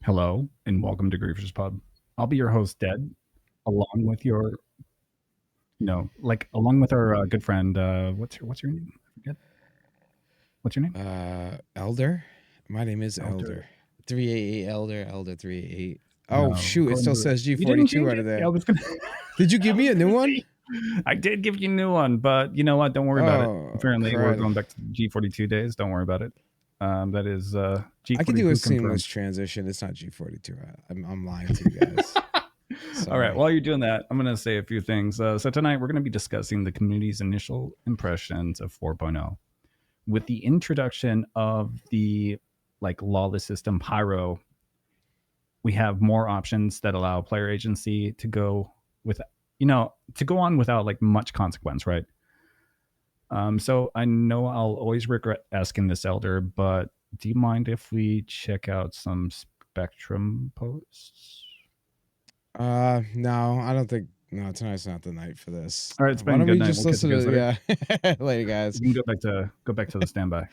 Hello and welcome to Griefers Pub. I'll be your host, Dead, along with your, along with our good friend. What's your name? I forget. What's your name? Elder. My name is Elder. 388 Elder 388. Oh No, shoot! It still says you didn't G42 change under it? there. Yeah, I was gonna. Did you give me a new one? I did give you a new one, but you know what? Don't worry about it. Apparently, we're crud. going back to G42 days. Don't worry about it. That is G42. I can do a seamless transition. It's not G42. I'm lying to you guys. All right. While you're doing that, I'm going to say a few things. So tonight we're going to be discussing the community's initial impressions of 4.0. With the introduction of the lawless system Pyro, we have more options that allow player agency to go with, to go on without much consequence, right? So I know I'll always regret asking this, Elder, but do you mind if we check out some Spectrum posts? No, I don't think. No, tonight's not the night for this. All right, it's been Why don't good we night. just listen to yeah? Later, guys. You can go back to the standby.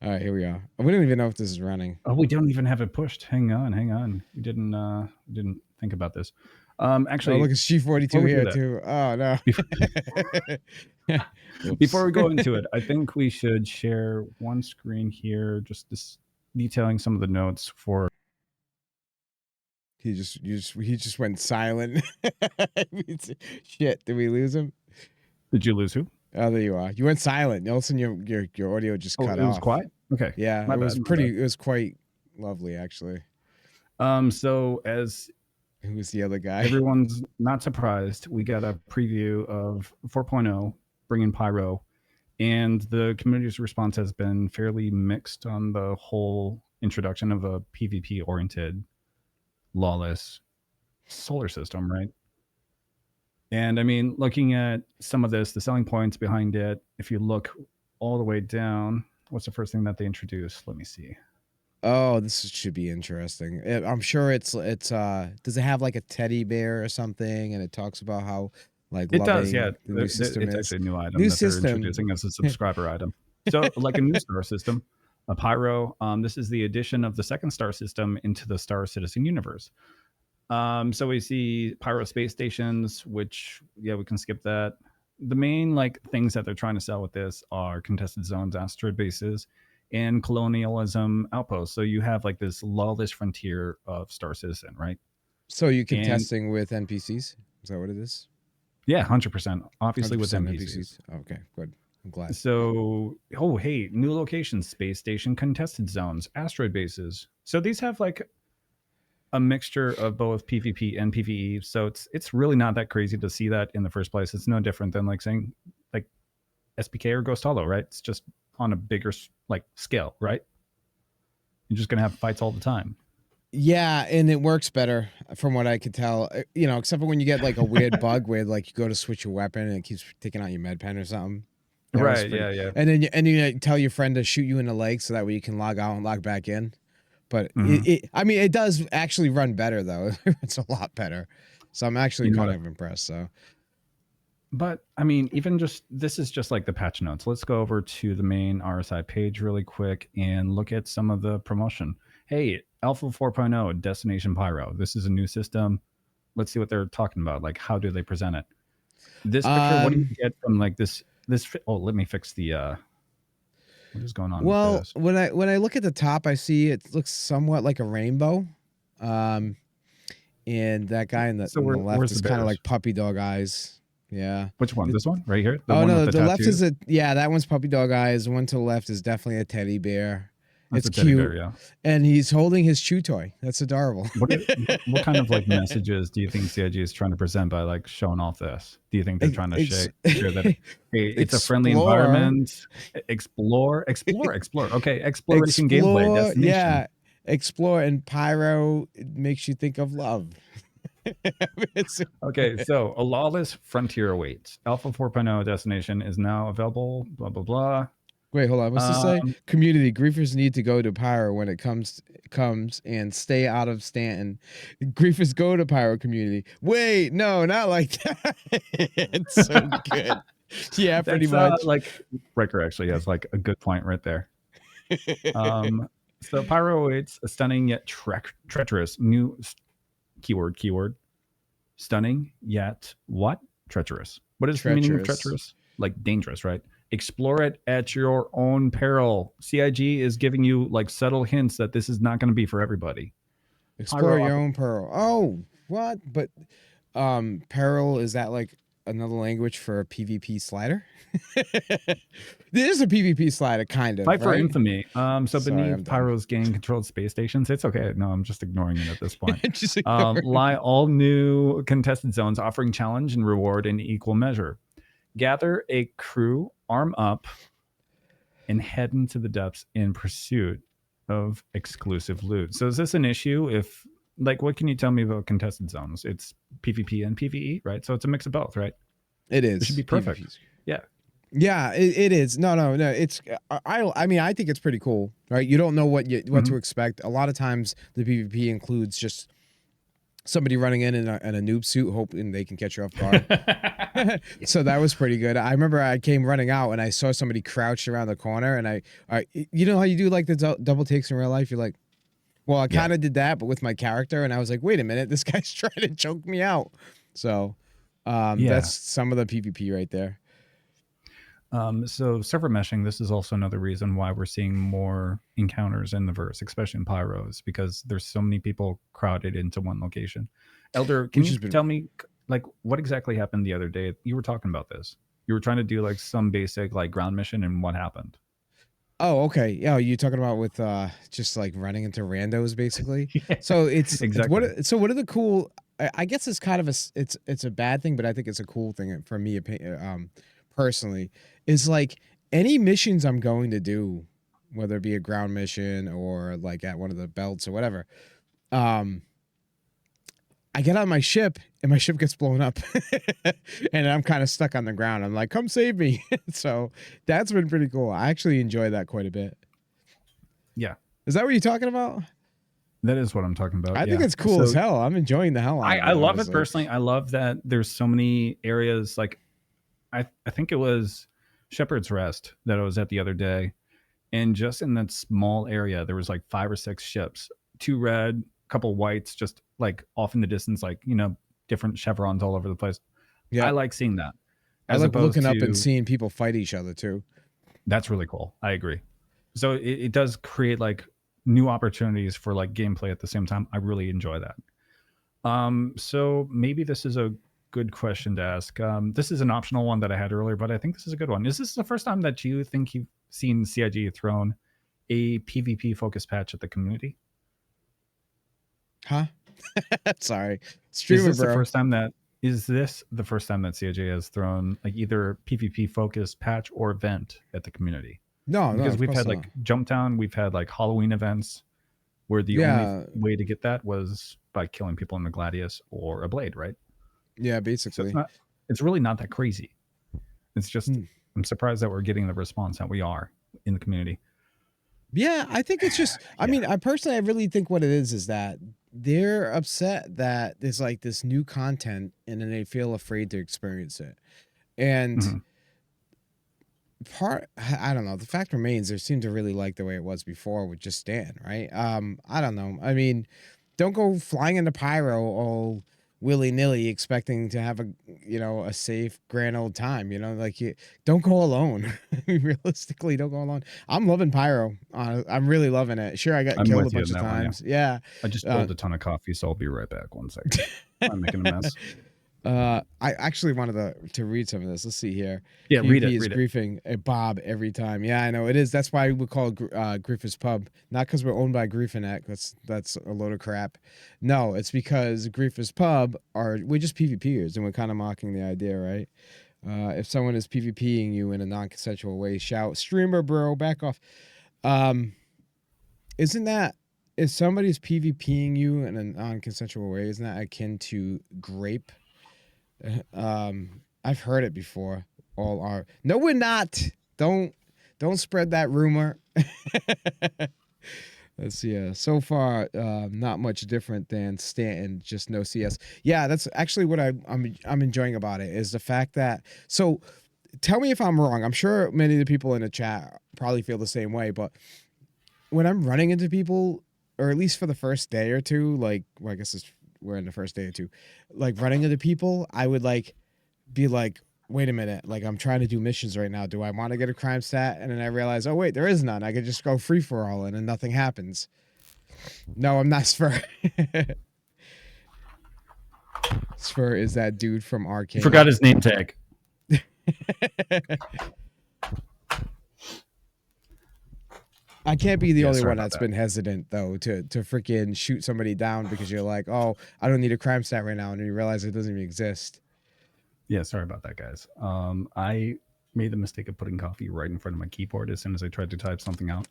All right, here we go. We don't even know if this is running. Oh, we don't even have it pushed. Hang on. We didn't think about this. Actually, look, it's G42 here too. Oh no. Before we go into it, I think we should share one screen here, just detailing some of the notes for. He just went silent. Shit, did we lose him? Did you lose who? Oh, there you are. You went silent. All of a sudden, your audio just cut off. It was quiet. Okay. Yeah, it was pretty. It was quite lovely, actually. So as who's the other guy? Everyone's not surprised. We got a preview of 4.0 bringing Pyro, and the community's response has been fairly mixed on the whole introduction of a PvP oriented lawless solar system, right? And I mean, looking at some of this, the selling points behind it, if you look all the way down, what's the first thing that they introduced? Let me see. Oh, this should be interesting. I'm sure it's does it have like a teddy bear or something, and it talks about how it does, yeah. The new system it's is. actually a new item that they're introducing as a subscriber item. So like a new star system, a Pyro. This is the addition of the second star system into the Star Citizen universe. So we see Pyro space stations, which we can skip that. The main things that they're trying to sell with this are contested zones, asteroid bases, and colonialism outposts. So you have this lawless frontier of Star Citizen, right? So you contesting with NPCs? Is that what it is? Yeah, 100%. Obviously 100% with NPCs. Okay, good. I'm glad. So, hey, new locations, space station, contested zones, asteroid bases. So these have a mixture of both PvP and PvE. So it's really not that crazy to see that in the first place. It's no different than saying SPK or Ghost Hollow, right? It's just on a bigger scale, right? You're just gonna have fights all the time. Yeah, and it works better from what I could tell. Except for when you get a weird bug where you go to switch your weapon and it keeps taking out your med pen or something. Right. Yeah. And then you tell your friend to shoot you in the leg so that way you can log out and log back in. But it does actually run better though. It's a lot better. So I'm actually kind of impressed. So. But I mean, even this is just the patch notes. Let's go over to the main RSI page really quick and look at some of the promotion. Hey, Alpha 4.0 Destination Pyro. This is a new system. Let's see what they're talking about. How do they present it? This picture, what do you get from this? Oh, let me fix the. What is going on? Well, with this? when I look at the top, I see it looks somewhat like a rainbow. And that guy in the left is kind of like puppy dog eyes. Yeah. Which one? This one right here? The left is that one's puppy dog eyes. The one to the left is definitely a teddy bear. It's cute. Bear, yeah. And he's holding his chew toy. That's adorable. What kind of messages do you think CIG is trying to present by showing off this? Do you think they're trying to share that hey, it's a friendly environment? Explore. Okay, exploration gameplay destination. Yeah, explore, and Pyro makes you think of love. Okay, so a lawless frontier awaits. Alpha 4.0 destination is now available. Blah blah blah. Wait, hold on. What's this say? Community griefers need to go to Pyro when it comes and stay out of Stanton. Griefers go to Pyro community. Wait, no, not like that. It's so good. Yeah, pretty much. Riker actually has a good point right there. So Pyro awaits a stunning yet treacherous new keyword stunning yet what? Treacherous. What is the meaning of Treacherous. treacherous? Like dangerous, right? Explore it at your own peril. CIG is giving you like subtle hints that this is not going to be for everybody. Explore Pyro your own peril. Oh, what? But peril, is that like another language for a PvP slider? There's a PvP slider, kind of, Fight for right? infamy. So Sorry, I'm beneath dumb. Pyro's gang controlled space stations, it's okay. No, I'm just ignoring it at this point. Just ignoring. Lie all new contested zones offering challenge and reward in equal measure. Gather a crew, arm up, and head into the depths in pursuit of exclusive loot. So is this an issue? If like, what can you tell me about contested zones? It's PvP and PvE, right? So it's a mix of both, right? It is. It should be perfect. PvP's. Yeah. Yeah, it is. No. It's I mean, I think it's pretty cool, right? You don't know what to expect. A lot of times the PvP includes just somebody running in a noob suit hoping they can catch you off guard. So that was pretty good. I remember I came running out and I saw somebody crouched around the corner, and I you know how you do like the double takes in real life? You're like, well, I kind of did that, but with my character, and I was like, wait a minute, this guy's trying to choke me out. So that's some of the PvP right there. So server meshing, this is also another reason why we're seeing more encounters in the verse, especially in Pyros, because there's so many people crowded into one location. Elder, can you tell me like what exactly happened the other day? You were talking about this. You were trying to do like some basic like ground mission, and what happened? Oh, okay. Yeah, you talking about with just like running into randos basically. So it's exactly. What are the cool? I guess it's kind of it's a bad thing, but I think it's a cool thing for me personally. Is like any missions I'm going to do, whether it be a ground mission or like at one of the belts or whatever. I get on my ship and my ship gets blown up and I'm kind of stuck on the ground. I'm like, come save me. So that's been pretty cool. I actually enjoy that quite a bit. Yeah. Is that what you're talking about? That is what I'm talking about. I think it's cool as hell. I'm enjoying the hell out of it. I love it personally. I love that there's so many areas. Like I think it was Shepherd's Rest that I was at the other day. And just in that small area, there was like 5 or 6 ships, 2 red, couple whites, just like off in the distance, like, you know, different chevrons all over the place. Yeah. I like seeing that. I like looking up and seeing people fight each other too. That's really cool. I agree. So it does create like new opportunities for like gameplay at the same time. I really enjoy that. So maybe this is a good question to ask. This is an optional one that I had earlier, but I think this is a good one. Is this the first time that you think you've seen CIG thrown a PvP focused patch at the community? Huh? Sorry. Streamer, is this the first time that CIG has thrown like either PvP focused patch or event at the community? No, because we've had like Jumptown, we've had like Halloween events where the only way to get that was by killing people in a Gladius or a Blade, right? Yeah, basically. So it's really not that crazy. It's just I'm surprised that we're getting the response that we are in the community. Yeah, I think it's just I mean, I really think what it is that they're upset that there's like this new content and then they feel afraid to experience it. And I don't know, the fact remains they seem to really like the way it was before with just Stan, right? I don't know. I mean, don't go flying into Pyro all willy-nilly expecting to have a safe grand old time, like don't go alone. Realistically, don't go alone. I'm loving Pyro. I'm really loving it. Sure, I got killed a bunch of times. Yeah. I just spilled a ton of coffee, so I'll be right back. 1 second. I'm making a mess. I actually wanted to read some of this. Let's see here. Yeah, PvP read it. is griefing a Bob every time. Yeah, I know it is. That's why we call it Griffith's Pub. Not because we're owned by Griefinet. That's a load of crap. No, it's because Griffith's Pub we're just PvPers and we're kind of mocking the idea, right? If someone is PvPing you in a non-consensual way, shout, "Streamer, bro, back off." Isn't that if somebody's PvPing you in a non-consensual way, isn't that akin to grape? I've heard it before. All are. No, we're not. Don't spread that rumor. Let's see. So far, not much different than Stanton, just no CS. Yeah, that's actually what I'm enjoying about it is the fact that. So, tell me if I'm wrong. I'm sure many of the people in the chat probably feel the same way, but when I'm running into people, or at least for the first day or two, like, well, I guess we're in the first day or two, like running into people, I would like be like, wait a minute, like I'm trying to do missions right now. Do I want to get a crime stat? And then I realize, oh wait, there is none. I could just go free for all and then nothing happens. No, I'm not Spur. Spur is that dude from You Arcane. forgot his name tag. I can't be the only sorry one about that's that. been hesitant though to freaking shoot somebody down because you're like, oh, I don't need a crime stat right now, and then you realize it doesn't even exist. Yeah, sorry about that, guys. I made the mistake of putting coffee right in front of my keyboard as soon as I tried to type something out,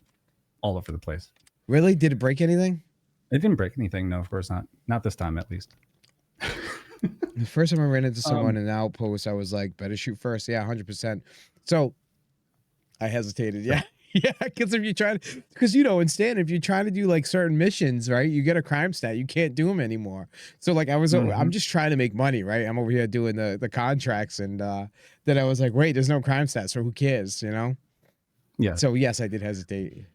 all over the place. Really? Did it break anything? It didn't break anything. No, of course not. Not this time, at least. The first time I ran into someone in an outpost, I was like, better shoot first. Yeah, 100%. So I hesitated. Yeah. Yeah, because if you try to, because in Stan, if you're trying to do like certain missions, right, you get a crime stat, you can't do them anymore. So like I'm just trying to make money, right? I'm over here doing the contracts, and then I was like, wait, there's no crime stats, so who cares, Yeah. So yes, I did hesitate.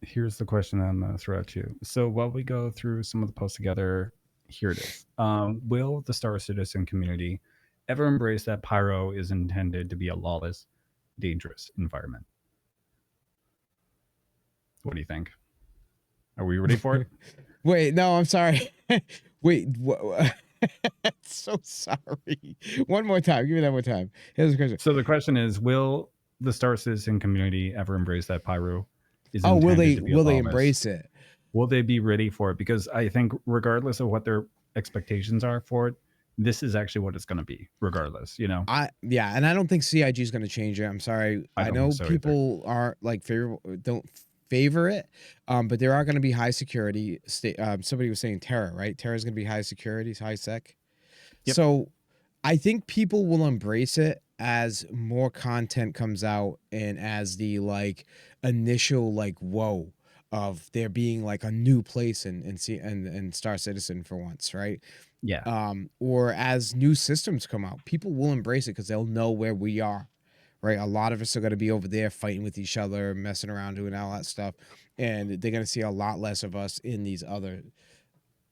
Here's the question I'm going to throw at you. So while we go through some of the posts together, here it is. Will the Star Citizen community ever embrace that Pyro is intended to be a lawless, dangerous environment? What do you think? Are we ready for it? Wait, no, I'm sorry. Wait, so sorry. One more time. Give me that one time. Here's the question. So the question is, will the Star Citizen community ever embrace that Pyro is Oh, intended to be a will they lawless? embrace it? Will they be ready for it? Because I think regardless of what their expectations are for it, this is actually what it's going to be, regardless, and I don't think CIG is going to change it. I'm sorry. I know so people are like don't favor it, but there are going to be high security. Somebody was saying Terra, right? Terra is going to be high security, high sec. Yep. So I think people will embrace it as more content comes out and as the like initial like whoa of there being like a new place in Star Citizen for once, right? Yeah. Or as new systems come out, people will embrace it because they'll know where we are, right? A lot of us are going to be over there fighting with each other, messing around, doing all that stuff, and they're going to see a lot less of us in these other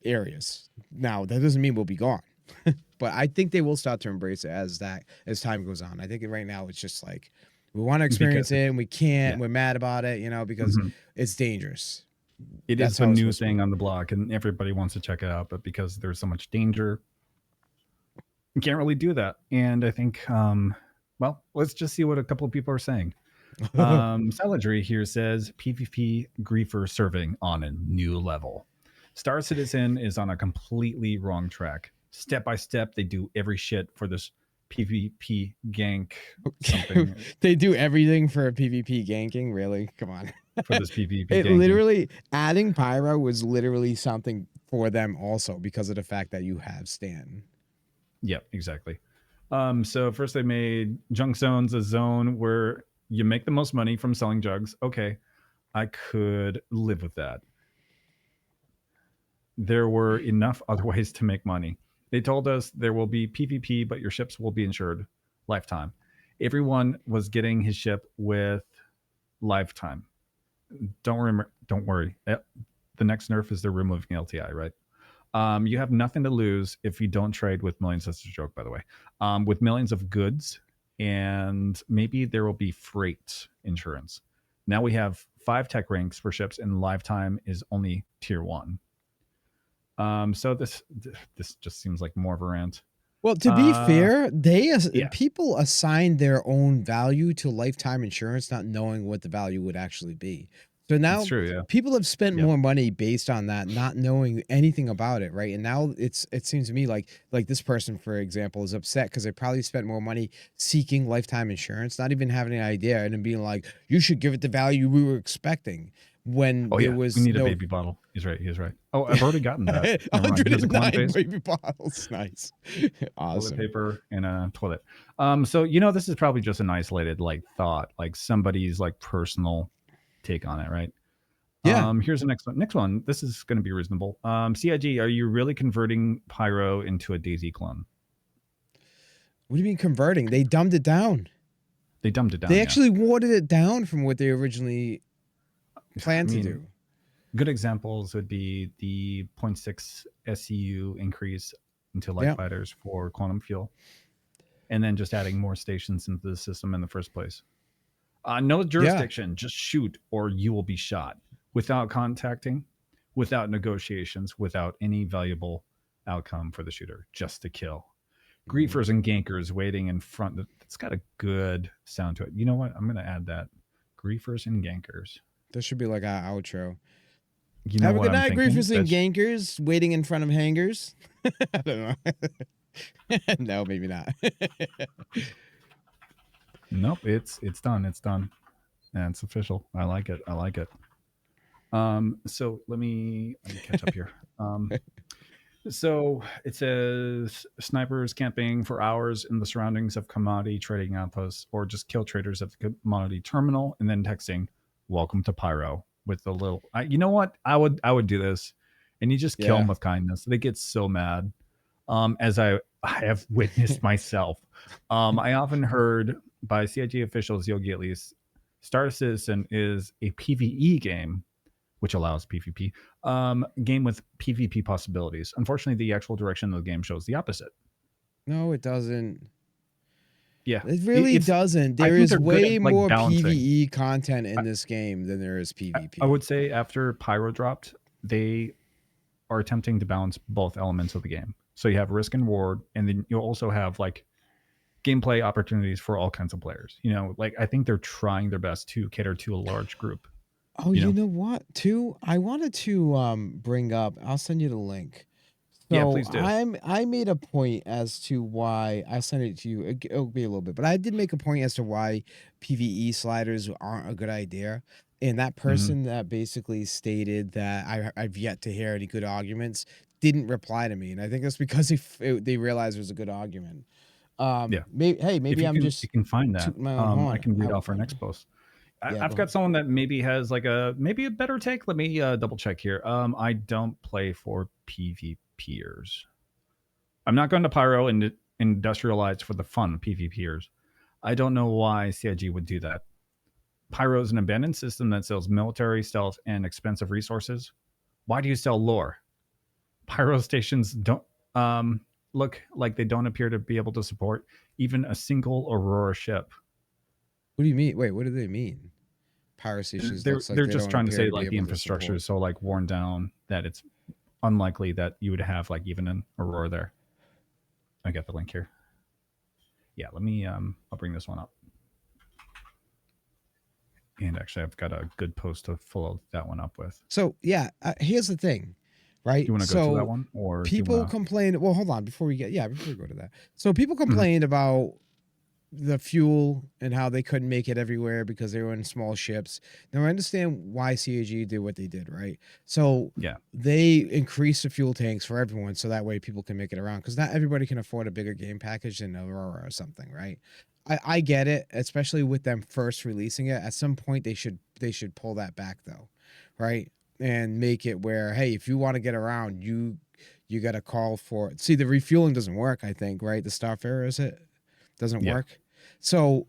areas. Now, that doesn't mean we'll be gone, but I think they will start to embrace it as time goes on. I think right now it's just like we want to experience it and we can't. Yeah. We're mad about it, because it's dangerous. It is a new thing on the block, and everybody wants to check it out, but because there's so much danger, you can't really do that. And I think, well, let's just see what a couple of people are saying. Salidry here says PvP griefer serving on a new level. Star Citizen is on a completely wrong track. Step by step, they do every shit for this PvP gank. Something. They do everything for a PvP ganking. Really? Come on. For this PvP it ganking. Literally adding Pyro was literally something for them also because of the fact that you have Stan. Yep, exactly. So first they made junk zones a zone where you make the most money from selling jugs. Okay, I could live with that. There were enough other ways to make money. They told us there will be PvP, but your ships will be insured lifetime. Everyone was getting his ship with lifetime. Don't worry. The next nerf is they're removing LTI, right? You have nothing to lose if you don't trade with millions. That's a joke, by the way. With millions of goods, and maybe there will be freight insurance. Now we have 5 tech ranks for ships, and lifetime is only tier 1. So this just seems like more of a rant. Well, to be fair, people assign their own value to lifetime insurance, not knowing what the value would actually be. So now people have spent more money based on that, not knowing anything about it, right? And now it seems to me like this person, for example, is upset because they probably spent more money seeking lifetime insurance, not even having an idea, and then being like, you should give it the value we were expecting. When there was we need a baby bottle. He's right. Oh, I've already gotten that. 109 baby bottles. Nice. Awesome. Toilet paper and a toilet. So this is probably just an isolated thought, like somebody's personal take on it, right? Yeah. Here's the next one. This is going to be reasonable. CIG, are you really converting Pyro into a DayZ clone? What do you mean converting? They dumbed it down. They dumbed it down. They actually watered it down from what they originally. plan I to mean, do? good examples would be the zero point 0.6 SEU increase into light Yeah, fighters for quantum fuel, and then just adding more stations into the system in the first place. No yeah. jurisdiction, just shoot or you will be shot without contacting, without negotiations, without any valuable outcome for the shooter, just to kill. Mhm. Griefers and gankers waiting in front. It's got a good sound to it. You know what? I'm going to add that. Griefers and gankers. This should be like our outro. You know Have a what good I'm night, thinking? griefers and gankers, waiting in front of hangars. I don't know. No, maybe not. Nope, it's done. It's done. And it's official. I like it. I like it. So let me catch up here. So it says snipers camping for hours in the surroundings of commodity trading outposts, or just kill traders at the commodity terminal, and then texting "Welcome to Pyro" with the little. You know what? I would do this, and you just kill them Yeah. with kindness. They get so mad, as I have witnessed myself. I often heard by CIG officials, Yogi at least, Star Citizen is a PVE game which allows PvP, game with PvP possibilities. Unfortunately, the actual direction of the game shows the opposite. No, it doesn't. Yeah, It really it's. doesn't. I There think is they're good at way like more balancing. PvE content in I, this game than there is I PvP. would say after Pyro dropped, they are attempting to balance both elements of the game. So you have risk and reward, and then you'll also have like gameplay opportunities for all kinds of players. Like I think they're trying their best to cater to a large group. Oh, You you know, know what? Too, I wanted to bring up. I'll send you the link. yeah, So please do. I made a point as to why I sent it to you. It'll be a little bit, but I did make a point as to why PVE sliders aren't a good idea. And that Hmm. person that basically stated that I've yet to hear any good arguments didn't reply to me, and I think that's because they realized it was a good argument. Yeah, Hey, if maybe I'm you just can find that, tooting my own I horn. can I read will off our find next it. post. Yeah, I've go got ahead. someone that maybe has like maybe a better take. Let me double check here. I don't play for PvPers. I'm not going to Pyro and industrialize for the fun of PvPers. I don't know why CIG would do that. Pyro is an abandoned system that sells military stealth and expensive resources. Why do you sell lore? Pyro stations don't um, look like they don't appear to be able to support even a single Aurora ship. What do you mean? Wait, what do they mean? Power stations They're looks like they're they just don't trying to appear say to be like the able to infrastructure support. is so like worn down that it's unlikely that you would have like even an Aurora there. I got the link here. Yeah, let me I'll bring this one up. And actually I've got a good post to follow that one up with. So yeah, here's the thing, Do right? you want to go to that So one or do you people want complain. Well, hold on before we go to that. So people to complained about the fuel and how they couldn't make it everywhere because they were in small ships. Now I understand why CAG did what they did, right? So Yeah. they increased the fuel tanks for everyone so that way people can make it around because not everybody can afford a bigger game package than Aurora or something, right? I get it, especially with them first releasing it. At some point they should pull that back though, right? And make it where, hey, if you want to get around, you got to call for it. See, the refueling doesn't work, I think, right? The Starfarer is it? Doesn't Yeah. work. So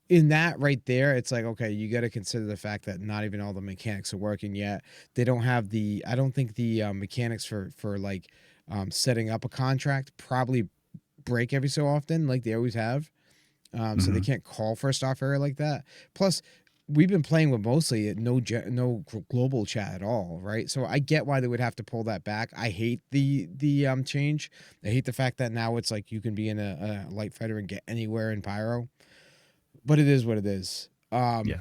in that right there, it's like, okay, you got to consider the fact that not even all the mechanics are working yet. They don't have the, I don't think the mechanics for like setting up a contract probably break every so often, like they always have. So they Hmm. can't call for a Starfarer like that. Plus, we've been playing with mostly no global chat at all, right? So I get why they would have to pull that back. I hate the change. I hate the fact that now it's like you can be in a light fighter and get anywhere in Pyro, but it is what it is. Yeah.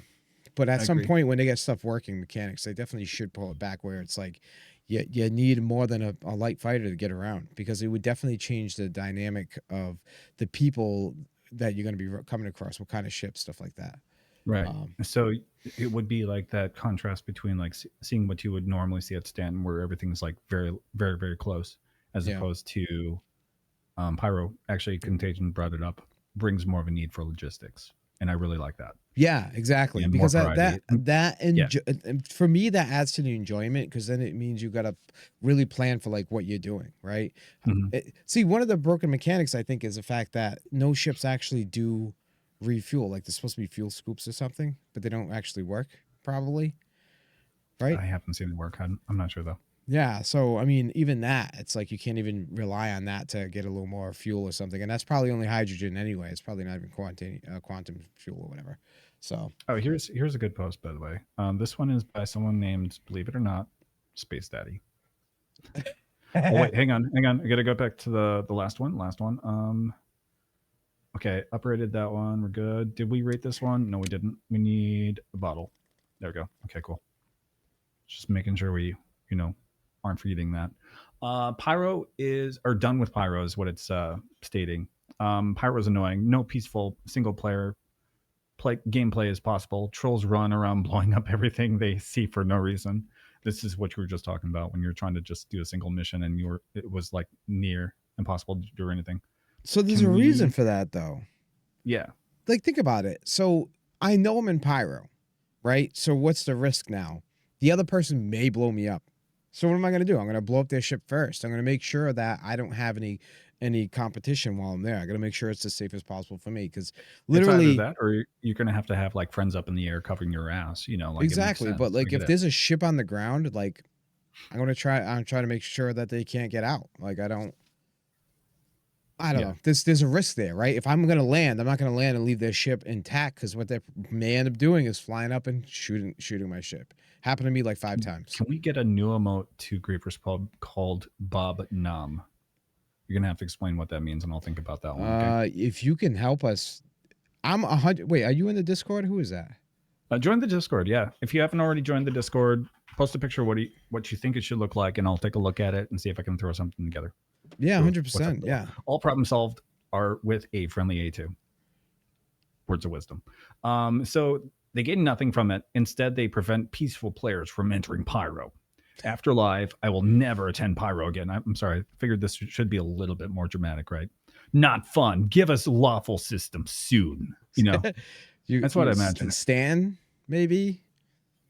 But at I some agree. point when they get stuff working mechanics, they definitely should pull it back where it's like you need more than a light fighter to get around because it would definitely change the dynamic of the people that you're going to be coming across, what kind of ships, stuff like that. Right. Um, So it would be like that contrast between like seeing what you would normally see at Stanton, where everything's like very, very, very close, as yeah. opposed to Pyro. Actually, Contagion brought it up, brings more of a need for logistics, and I really like that. Yeah, exactly. And more Because that variety. that that Yeah. for me that adds to the enjoyment because then it means you got to really plan for like what you're doing, right? Hmm. See, one of the broken mechanics I think is the fact that no ships actually do refuel. Like they're supposed to be fuel scoops or something, but they don't actually work probably. right? I haven't seen it work. I'm not sure though. Yeah. So I mean, even that, it's like you can't even rely on that to get a little more fuel or something, and that's probably only hydrogen anyway. It's probably not even quantum fuel or whatever. So Oh, here's a good post, by the way. This one is by someone named, believe it or not, Space Daddy. Oh wait, hang on. I gotta go back to the last one. Okay, uprated that one. We're good. Did we rate this one? No, we didn't. We need a bottle. There we go. Okay, cool. Just making sure we, aren't forgetting that. Pyro is, or done with Pyro is what it's stating. Pyro is annoying. No peaceful single player gameplay is possible. Trolls run around blowing up everything they see for no reason. This is what you were just talking about when you're trying to just do a single mission and it was like near impossible to do anything. so there's a reason for that though. Yeah. Like think about it. So I know I'm in Pyro, right? So what's the risk now? The other person may blow me up. So what am I going to do? I'm going to blow up their ship first. I'm going to make sure that I don't have any competition while I'm there. I got to make sure it's as safe as possible for me because literally it's either that or you're going to have like friends up in the air covering your ass, like exactly. But like if there's a ship on the ground, like I'm trying to make sure that they can't get out. Like I don't know. There's a risk there, right? If I'm gonna land, I'm not gonna land and leave their ship intact because what they may end up doing is flying up and shooting my ship. Happened to me like 5 times. Can we get a new emote to Griefers Pub called Bob Nom? You're gonna have to explain what that means, and I'll think about that one. Okay? If you can help us, I'm 100. Wait, are you in the Discord? Who is that? Join the Discord. Yeah, if you haven't already joined the Discord, post a picture of what you think it should look like, and I'll take a look at it and see if I can throw something together. Yeah, 100%. Yeah. All problems solved are with a friendly A2. Words of wisdom. So they gain nothing from it. Instead, they prevent peaceful players from entering Pyro. After live, I will never attend Pyro again. I'm sorry. I figured this should be a little bit more dramatic, right? Not fun. Give us a lawful system soon. That's what I imagine. Stan, maybe.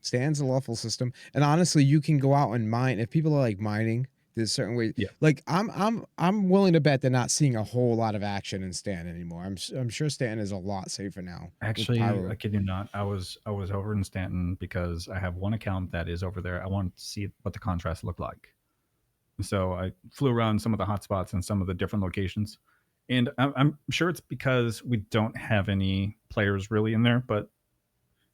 Stan's a lawful system. And honestly, you can go out and mine. If people are like mining, there's certain ways. Yeah. Like I'm willing to bet they're not seeing a whole lot of action in Stan anymore. I'm sure Stan is a lot safer now. Actually, I kid you not. I was over in Stanton because I have one account that is over there. I wanted to see what the contrast looked like. So I flew around some of the hotspots and some of the different locations. And I'm sure it's because we don't have any players really in there. But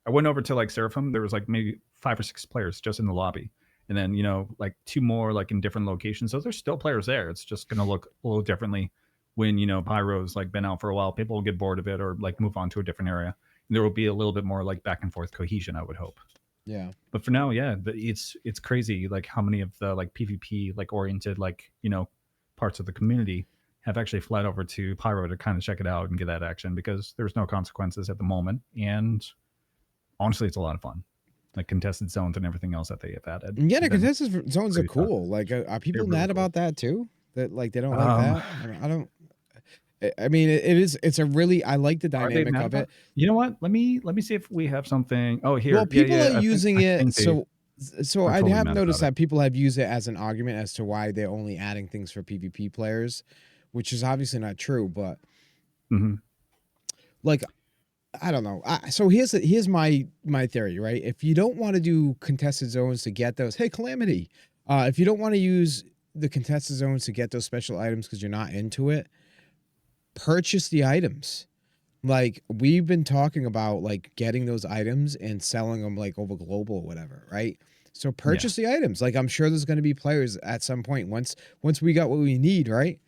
I went over to like Seraphim. There was like maybe 5 or 6 players just in the lobby. And then, like 2 more like in different locations. So there's still players there. It's just going to look a little differently when, Pyro's like been out for a while. People will get bored of it or like move on to a different area. And there will be a little bit more like back and forth cohesion, I would hope. Yeah. But for now, yeah, it's crazy like how many of the like PvP like oriented like, parts of the community have actually fled over to Pyro to kind of check it out and get that action because there's no consequences at the moment. And honestly, it's a lot of fun. Like contested zones and everything else that they have added. Yeah, the contested zones are cool. Like, are people mad about that too? That like they don't like that? I don't. I mean, it's a really. I like the dynamic of it. You know what? Let me see if we have something. Oh, here. Well, people are using it. So I have noticed that people have used it as an argument as to why they're only adding things for PvP players, which is obviously not true. But like, I don't know. So here's my theory, right? If you don't want to do contested zones to get those, hey, Calamity, if you don't want to use the contested zones to get those special items because you're not into it, purchase the items. Like we've been talking about, like getting those items and selling them like over global or whatever, right? So purchase the items. Like I'm sure there's going to be players at some point once we got what we need, right?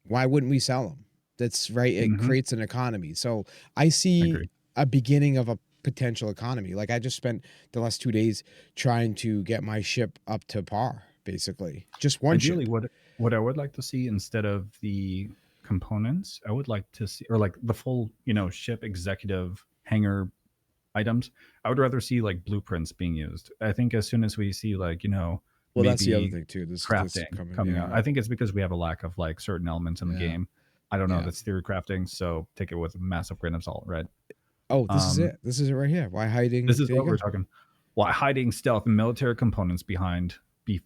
Why wouldn't we sell them? That's right. It creates an economy. So I see a beginning of a potential economy. Like I just spent the last 2 days trying to get my ship up to par, basically. Just one ship. What I would like to see instead of the components, I would like to see, or like the full, ship executive hangar items. I would rather see like blueprints being used. I think as soon as we see like, well, that's the other thing too. This crafting coming out. I think it's because we have a lack of like certain elements in the game. I don't know. That's theory crafting, so take it with a massive grain of salt, right? Oh, this is it. This is it right here. Why hiding? This is what we're talking. Why hiding stealth and military components behind beef?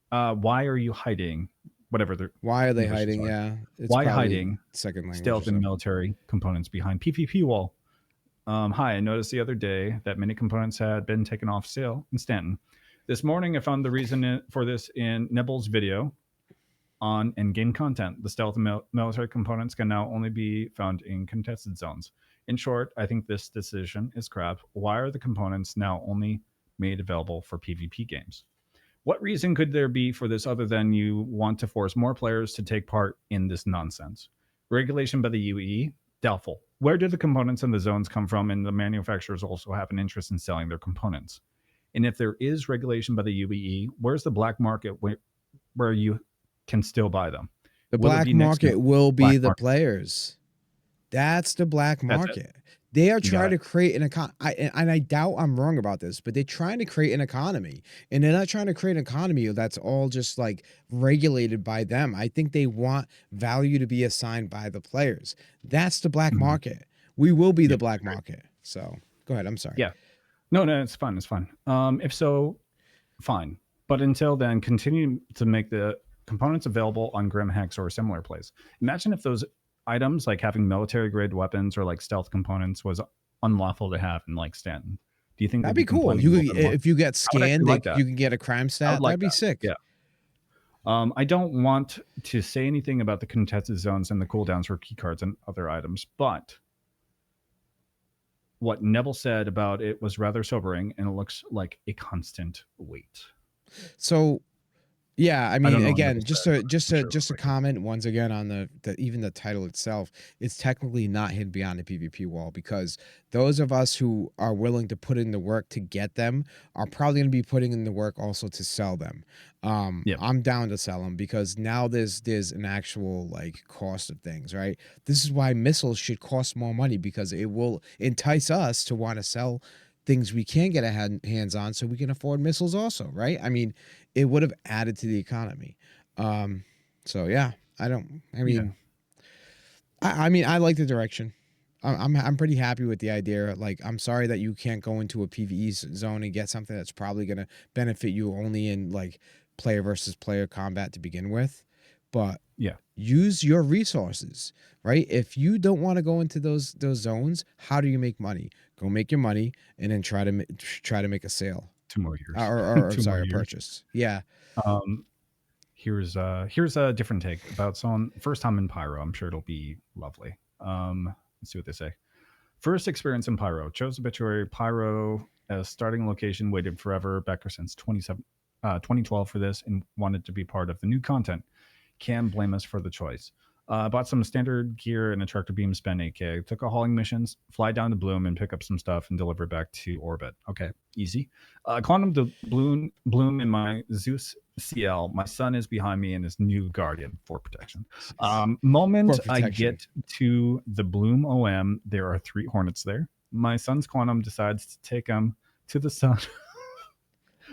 Why are you hiding? Whatever. Why are they hiding? Yeah. Why hiding second language stealth and military components behind PvP wall? Hi, I noticed the other day that many components had been taken off sale in Stanton. This morning, I found the reason for this in Nibble's video on in-game content. The stealth and military components can now only be found in contested zones. In short, I think this decision is crap. Why are the components now only made available for PvP games? What reason could there be for this other than you want to force more players to take part in this nonsense? Regulation by the UE? Doubtful. Where do the components and the zones come from, and the manufacturers also have an interest in selling their components? And if there is regulation by the UE, where's the black market where you can still buy them? The black market will be the players. That's the black market. They are trying to create an economy, and I doubt I'm wrong about this, but they're trying to create an economy, and they're not trying to create an economy that's all just like regulated by them. I think they want value to be assigned by the players. That's the black market. We will be the black market. So go ahead. I'm sorry. Yeah. No, it's fine. It's fine. If so, fine. But until then, continue to make the components available on Grim Hex or similar plays. Imagine if those items, like having military grade weapons or like stealth components, was unlawful to have in like Stanton. Do you think that'd be cool? If you get scanned, you can get a crime stat. That'd be sick. Yeah. I don't want to say anything about the contested zones and the cooldowns for keycards and other items, but what Neville said about it was rather sobering, and it looks like a constant weight. So, yeah, I mean, again, just a comment once again on the even the title itself. It's technically not hidden beyond the PvP wall, because those of us who are willing to put in the work to get them are probably going to be putting in the work also to sell them. I'm down to sell them, because now there's an actual like cost of things, right? This is why missiles should cost more money, because it will entice us to want to sell things we can get our hands on, so we can afford missiles also, right? I mean, it would have added to the economy. So yeah, I mean, I like the direction. I'm pretty happy with the idea. Like, I'm sorry that you can't go into a PvE zone and get something that's probably going to benefit you only in like player versus player combat to begin with. But use your resources, right? If you don't want to go into those zones, how do you make money? Go make your money, and then try to make a sale. 2 more years, or sorry, a purchase. Yeah. Here's a different take about someone first time in Pyro. I'm sure it'll be lovely. Let's see what they say. First experience in Pyro. Chose Obituary Pyro as starting location. Waited forever. Becker since 2012 for this, and wanted to be part of the new content. Can't blame us for the choice. Bought some standard gear and a tractor beam, spent 8K. Took a hauling missions, fly down to Bloom and pick up some stuff and deliver back to orbit. Okay, easy. Quantum to Bloom in my Zeus CL. My son is behind me in his new Guardian for protection. Moment I get to the Bloom OM, there are 3 Hornets there. My son's Quantum decides to take them to the sun.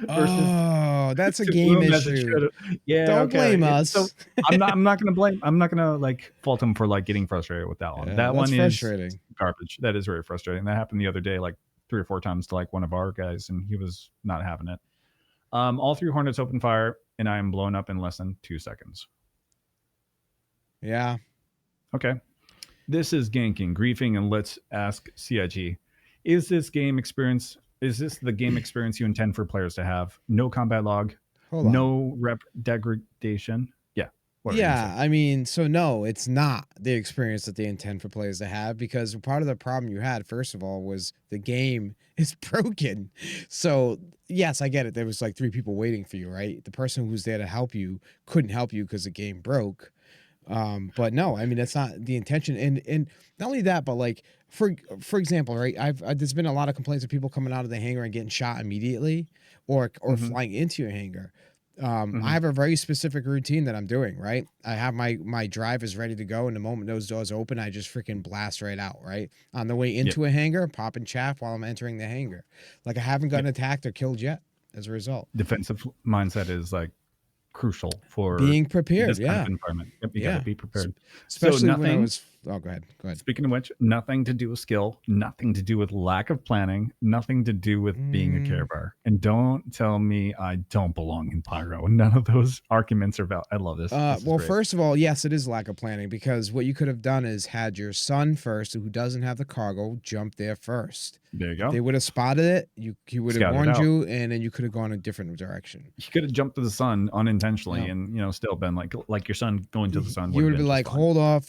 Oh, that's a game issue. Yeah, don't blame us. So I'm not gonna blame. I'm not gonna like fault him for like getting frustrated with that one. That one is frustrating. Garbage. That is very frustrating. That happened the other day, like 3 or 4 times to like one of our guys, and he was not having it. All 3 Hornets open fire, and I am blown up in less than 2 seconds. Yeah. Okay. This is ganking, griefing, and let's ask CIG: Is this the game experience you intend for players to have? No combat log, no rep degradation. Yeah, I mean, so no, it's not the experience that they intend for players to have, because part of the problem you had, first of all, was the game is broken. So yes, I get it. There was like 3 people waiting for you, right? The person who's there to help you couldn't help you because the game broke. But no, I mean, that's not the intention. And not only that, but like, for example, right, there's been a lot of complaints of people coming out of the hangar and getting shot immediately, or flying into your hangar. I have a very specific routine that I'm doing, right? I have my drive is ready to go, and the moment those doors open, I just freaking blast right out, right? On the way into a hangar, popping chaff while I'm entering the hangar. Like, I haven't gotten attacked or killed yet as a result. Defensive mindset is like crucial for being prepared. This kind of environment. You gotta be prepared. Especially when I was Oh, go ahead. Go ahead. Speaking of which, nothing to do with skill, nothing to do with lack of planning, nothing to do with being a care bear. And don't tell me I don't belong in Pyro. None of those arguments are valid. I love this. This is Well, great. first of all, yes, it is lack of planning, because what you could have done is had your son first, who doesn't have the cargo, jump there first. There you If go. they would have spotted it, he would have Scouted warned out. you, and then you could have gone a different direction. He could have jumped to the sun unintentionally, Yeah. and still been like your son going to the sun. You would have been just like, fine.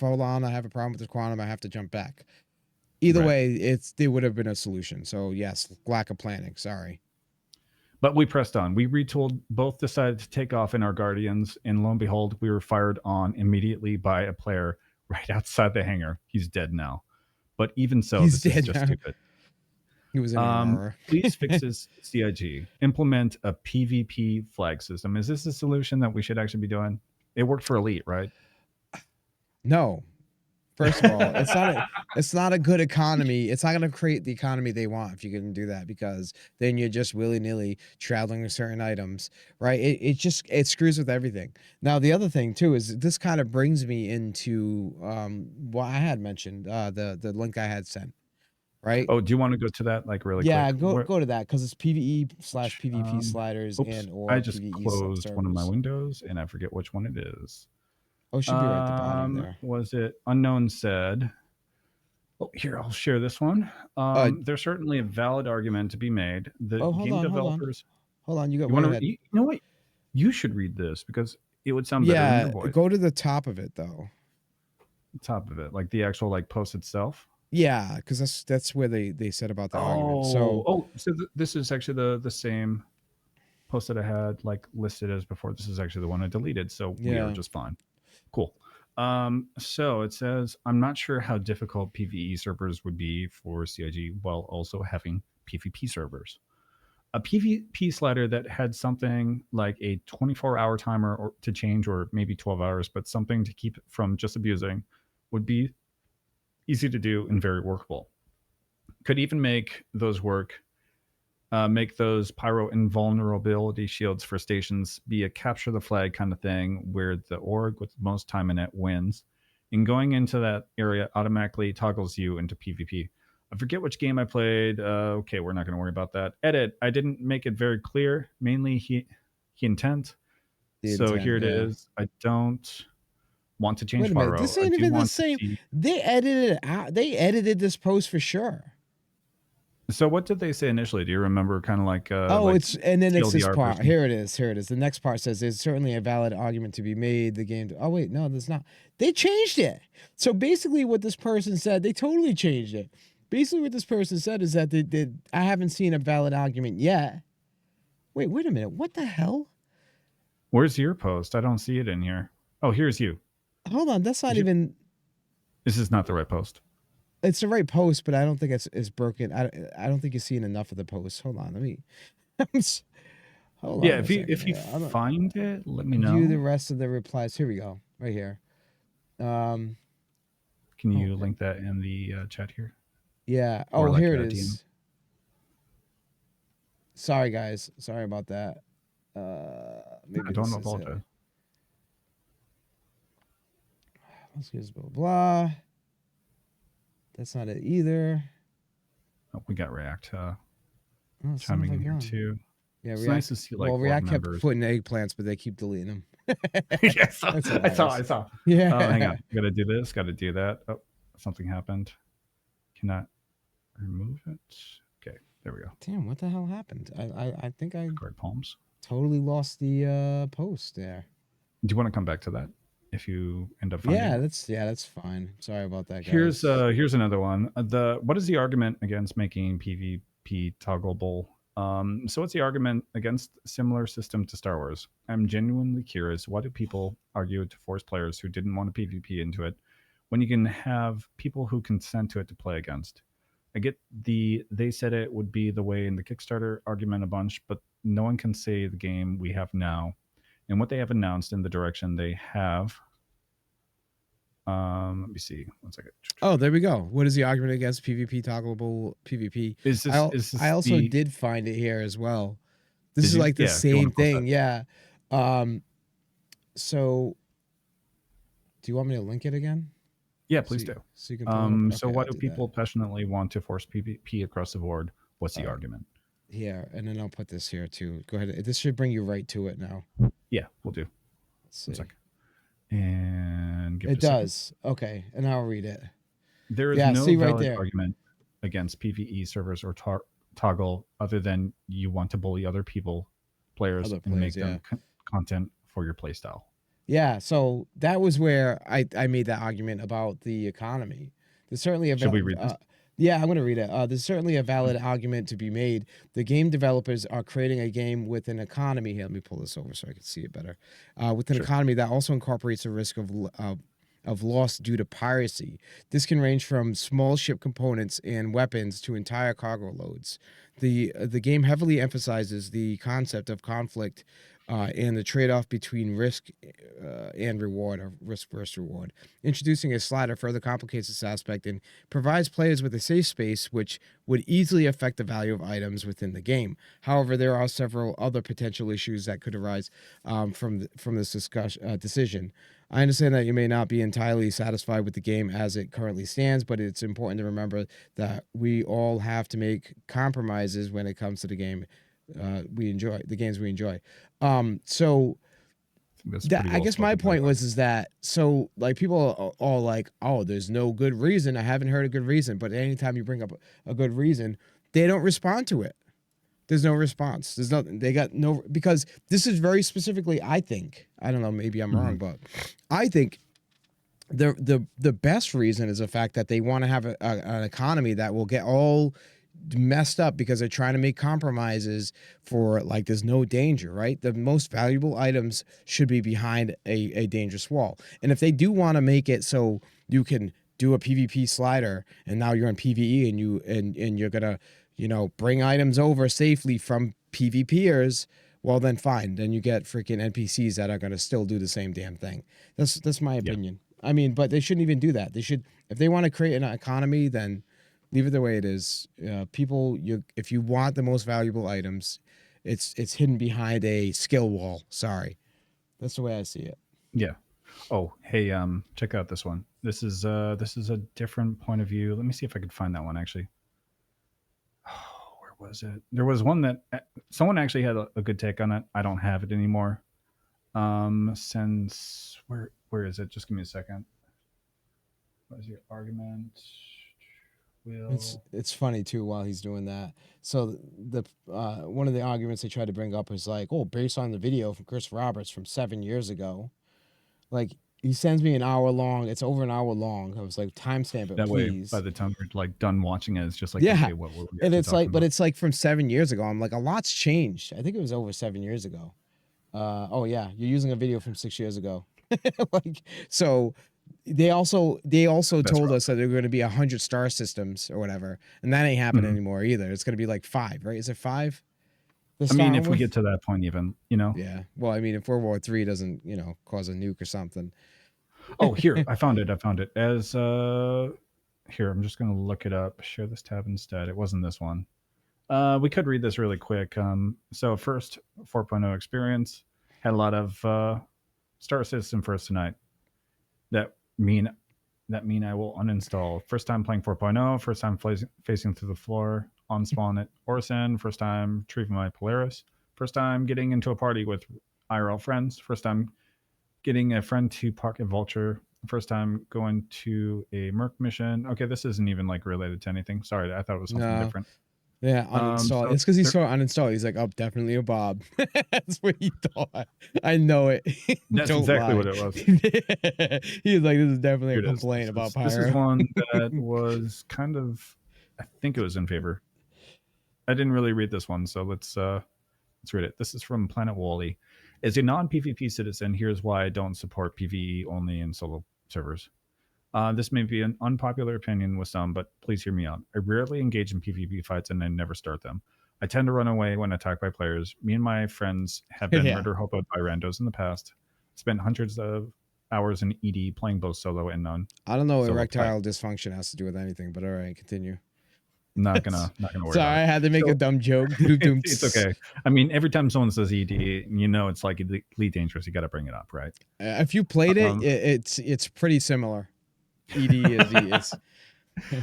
hold on, I have a problem with this quantum, I have to jump back. Either Right. way, there would have been a solution. So yes, lack of planning. Sorry. But we pressed on. We retooled. Both decided to take off in our Guardians, and lo and behold, we were fired on immediately by a player right outside the hangar. He's dead now. But even so, He's this is dead just now. stupid. He was in Aurora. Please fix this CIG. Implement a PvP flag system. Is this a solution that we should actually be doing? It worked for Elite, right? No. First of all, it's not a good economy. It's not going to create the economy they want if you can do that, because then you're just willy-nilly traveling with certain items, right? It screws with everything. Now, the other thing too is this kind of brings me into what I had mentioned, the link I had sent, right? Oh, do you want to go to that like really Yeah, quick? go to that, because it's PvE/PvP sliders or I just PvE closed one of my servers. windows and I forget which one it is. Oh, it should be right at the bottom there. Was it Unknown said? Oh, here, I'll share this one. There's certainly a valid argument to be made. The game developers. Hold on. You got You way want to? ahead. You know what? You should read this because it would sound better in Yeah, your voice. go to the top of it though. Top of it, like the actual like post itself. Yeah, because that's where they said about the argument. So This is actually the same post that I had like listed as before. This is actually the one I deleted, so we are just fine. Cool. So it says, I'm not sure how difficult PvE servers would be for CIG while also having PvP servers. A PvP slider that had something like a 24-hour timer to change, or maybe 12 hours, but something to keep it from just abusing, would be easy to do and very workable. Could even make those work. Make those pyro invulnerability shields for stations be a capture the flag kind of thing, where the org with the most time in it wins, and going into that area automatically toggles you into PvP. I forget which game I played. Okay, we're not going to worry about that. Edit. I didn't make it very clear. Mainly he intent. So here it is. I don't want to change wait a minute. pyro. This ain't even the same. See... They edited it out. They edited this post for sure. So what did they say initially? Do you remember? Kind of like it's and then it's this part. Person? Here it is. The next part says there's certainly a valid argument to be made. The game. Oh wait, no, there's not. They changed it. So basically, what this person said, they totally changed it. Basically, what this person said is that they did. I haven't seen a valid argument yet. Wait a minute. What the hell? Where's your post? I don't see it in here. Oh, here's you. Hold on. That's not even. This is not the right post. It's the right post, but I don't think it's broken. I don't think you're seeing enough of the post. Hold on, let me. Hold on. Yeah, if you find it, let me know. View the rest of the replies. Here we go, right here. Can you link that in the chat here? Yeah. Oh, here it is. Sorry, guys. Sorry about that. Maybe don't apologize. Let's get blah blah. That's not it either. Oh, we got React chiming in here too. Yeah, it's React, nice to see like React kept putting eggplants, but they keep deleting them. Yes, I saw. Yeah. Oh, hang on. Got to do this. Got to do that. Oh, something happened. Cannot remove it. Okay, there we go. Damn, what the hell happened? I think I palms. Totally lost the post there. Do you want to come back to that? If you end up finding that's fine. Sorry about that, guys. Here's another one. What is the argument against making PvP toggleable? So what's the argument against similar system to Star Wars? I'm genuinely curious. Why do people argue to force players who didn't want to PvP into it when you can have people who consent to it to play against? I get they said it would be the way in the Kickstarter argument a bunch, but no one can say the game we have now and what they have announced in the direction they have. Let me see. 1 second. Oh, there we go. What is the argument against PvP toggleable PvP? I also did find it here as well. This is like the same thing. Yeah. So do you want me to link it again? Yeah, please do. So you can pull it up. So Okay, why I'll do do that. people passionately want to force PvP across the board? What's the All right. argument? Yeah, and then I'll put this here too. Go ahead. This should bring you right to it now. Yeah, we'll do. Let's One see. second. And give it It a second. does. Okay, and I'll read it. There is Yeah, no see right valid there. argument against PvE servers or toggle other than you want to bully other players, Other and players, make yeah. them content for your playstyle. Yeah, so that was where I made that argument about the economy. There's certainly a Should we read this? yeah, I'm gonna read it. There's certainly a valid argument to be made. The game developers are creating a game with an economy here. Let me pull this over so I can see it better. With an Sure. economy that also incorporates a risk of loss due to piracy. This can range from small ship components and weapons to entire cargo loads. The game heavily emphasizes the concept of conflict and the trade-off between risk and reward, or risk versus reward. Introducing a slider further complicates this aspect and provides players with a safe space which would easily affect the value of items within the game. However, there are several other potential issues that could arise from this decision. I understand that you may not be entirely satisfied with the game as it currently stands, but it's important to remember that we all have to make compromises when it comes to the game we enjoy, the games we enjoy. So I guess my point was is that, so like people are all like, oh, there's no good reason. I haven't heard a good reason, but anytime you bring up a good reason, they don't respond to it. There's no response. There's nothing. They got no, because this is very specifically, I think, I don't know, maybe I'm wrong, but I think the best reason is the fact that they want to have an economy that will get all messed up because they're trying to make compromises for, like, there's no danger, right? The most valuable items should be behind a dangerous wall. And if they do want to make it so you can do a PvP slider and now you're in PvE and you're gonna, bring items over safely from PvPers, well then fine. Then you get freaking NPCs that are gonna still do the same damn thing. That's my opinion. I mean, but they shouldn't even do that. They should, if they want to create an economy, then leave it the way it is. People, if you want the most valuable items, it's hidden behind a skill wall. Sorry, that's the way I see it. Yeah. Oh, hey, check out this one. This is a different point of view. Let me see if I could find that one actually. Oh, where was it? There was one that someone actually had a good take on it. I don't have it anymore. Since where is it? Just give me a second. What is your argument? It's funny too while he's doing that. So the one of the arguments they tried to bring up was like, oh, based on the video from Chris Roberts from 7 years ago, like he sends me an hour long. It's over an hour long. I was like, timestamp it, that please. Way, by the time we're like done watching it, it's just like, yeah. okay, what were we and it's like, about? but it's like from 7 years ago. I'm like, a lot's changed. I think it was over 7 years ago. Oh yeah, you're using a video from 6 years ago. Like, so they also told us that there were going to be 100 star systems or whatever, and that ain't happening anymore either. It's going to be like 5, right? Is it 5? I mean, if we get to that point, even, yeah. Well, I mean, if World War III doesn't, cause a nuke or something. Oh, here, I found it. As here, I'm just going to look it up. Share this tab instead. It wasn't this one. We could read this really quick. So first 4.0 experience had a lot of star system first tonight. That mean I will uninstall. First time playing 4.0, first time facing through the floor on spawn at Orison, first time retrieving my Polaris, first time getting into a party with IRL friends, first time getting a friend to park a Vulture, first time going to a Merc mission. Okay, this isn't even like related to anything. Sorry, I thought it was something different. Yeah, uninstall. So it's because he saw uninstall. He's like, oh, definitely a Bob. That's what he thought. I know it. That's exactly what it was. He's like, this is definitely a complaint about Pyro. This is one that was kind of, I think it was in favor. I didn't really read this one, so let's read it. This is from Planet Wally. As a non-PvP citizen, here's why I don't support PvE only in solo servers. This may be an unpopular opinion with some, but please hear me out. I rarely engage in PvP fights and I never start them. I tend to run away when attacked by players. Me and my friends have been murder hoboed by randos in the past. Spent hundreds of hours in ED playing both solo and none. I don't know what erectile dysfunction has to do with anything, but all right, continue. Not gonna worry. Sorry, I had to make a dumb joke. It's okay. I mean, every time someone says ED, it's like Elite Dangerous. You got to bring it up, right? If you played it, it's pretty similar. ED is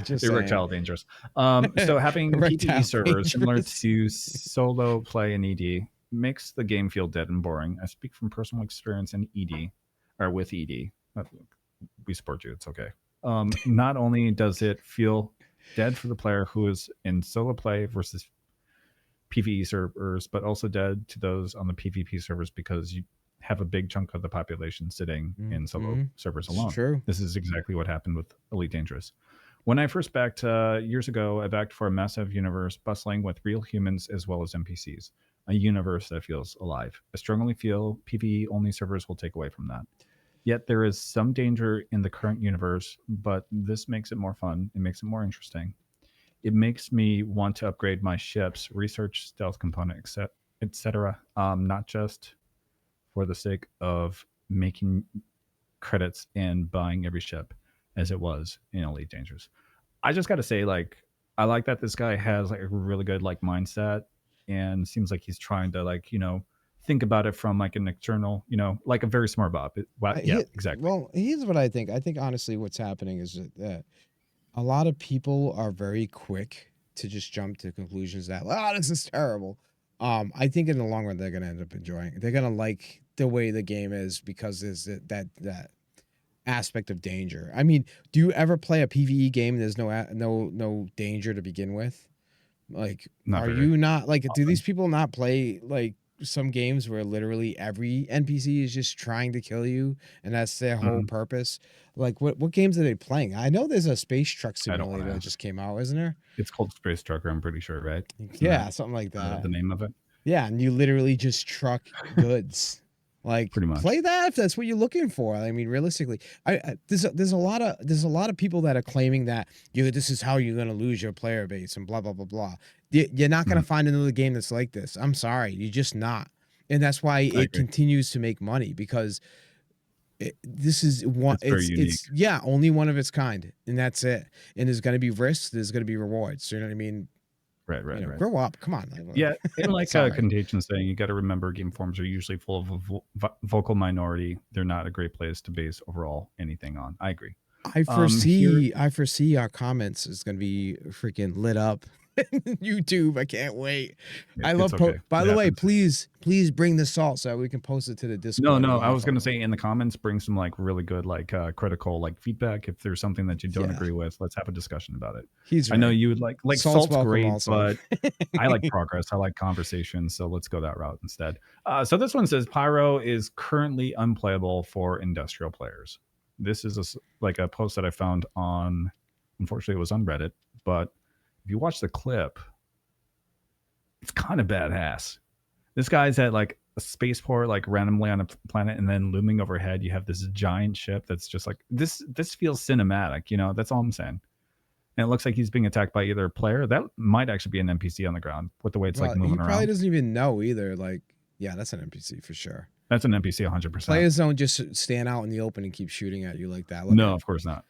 just saying. Erectile dangerous. So having PvE Erectile servers similar dangerous. to solo play in ED makes the game feel dead and boring. I speak from personal experience in ED, or with ED. We support you. It's okay. Not only does it feel dead for the player who is in solo play versus PvE servers, but also dead to those on the PvP servers because you have a big chunk of the population sitting in solo servers It's alone. true. This is exactly what happened with Elite Dangerous. When I first backed years ago, I backed for a massive universe bustling with real humans as well as NPCs, a universe that feels alive. I strongly feel PvE only servers will take away from that. Yet there is some danger in the current universe, but this makes it more fun. It makes it more interesting. It makes me want to upgrade my ships, research stealth component, etc. Not just for the sake of making credits and buying every ship as it was in Elite Dangerous. I just got to say, like, I like that this guy has like a really good like mindset and seems like he's trying to like think about it from like an external, like a very smart Bob. Yeah, exactly. Well, here's what I think. I think honestly, what's happening is that a lot of people are very quick to just jump to conclusions that, oh, this is terrible. I think in the long run, they're gonna end up enjoying it. They're gonna like the way the game is because there's that aspect of danger. I mean, do you ever play a PvE game and there's no danger to begin with? Like, Not are very you not like, do these often. people not play like some games where literally every NPC is just trying to kill you and that's their whole Mhm. purpose? Like, what games are they playing? I know there's a space truck I don't want to simulator that ask. just came out, isn't there? It's called Space Trucker, I'm pretty sure, right? Isn't that Yeah, something like the that. name of it? Yeah, and you literally just truck goods. Like, Pretty much. play that if that's what you're looking for. I mean, realistically, there's a lot of people that are claiming that this is how you're gonna lose your player base and blah blah blah blah. You're not gonna Mhm. find another game that's like this. I'm sorry, you're just not, and that's why I it agree. continues to make money because this is one. It's very unique. It's yeah, only one of its kind, and that's it. And there's gonna be risks. There's gonna be rewards. You know what I mean? Right, You right, know, right. grow up. Come on. Yeah, in like a Sorry. Contagion saying, you got to remember game forums are usually full of a vocal minority. They're not a great place to base overall anything on. I agree. Here, I foresee our comments is gonna be freaking lit up. YouTube. I can't wait. I it's love okay. by It the way, happens. please bring the salt so that we can post it to the No, Discord and no, we I have was fun gonna with it. say in the comments, bring some like really good, like critical, like feedback. If there's something that you don't Yeah, agree with, let's have a discussion about it. he's I know right. you would like Salt's salt's welcome great, also. but I like progress. I like conversation. So let's go that route instead. So this one says Pyro is currently unplayable for industrial players. This is like a post that I found on, unfortunately, it was on Reddit. But if you watch the clip, it's kind of badass. This guy's at like a spaceport, like randomly on a planet, and then looming overhead, you have this giant ship that's just like this. This feels cinematic. That's all I'm saying. And it looks like he's being attacked by either a player that might actually be an NPC on the ground with the way it's like He moving probably around. doesn't even know either. Like, yeah, that's an NPC for sure. That's an NPC 100%. Players don't just stand out in the open and keep shooting at you like that. Look No, at. of course not.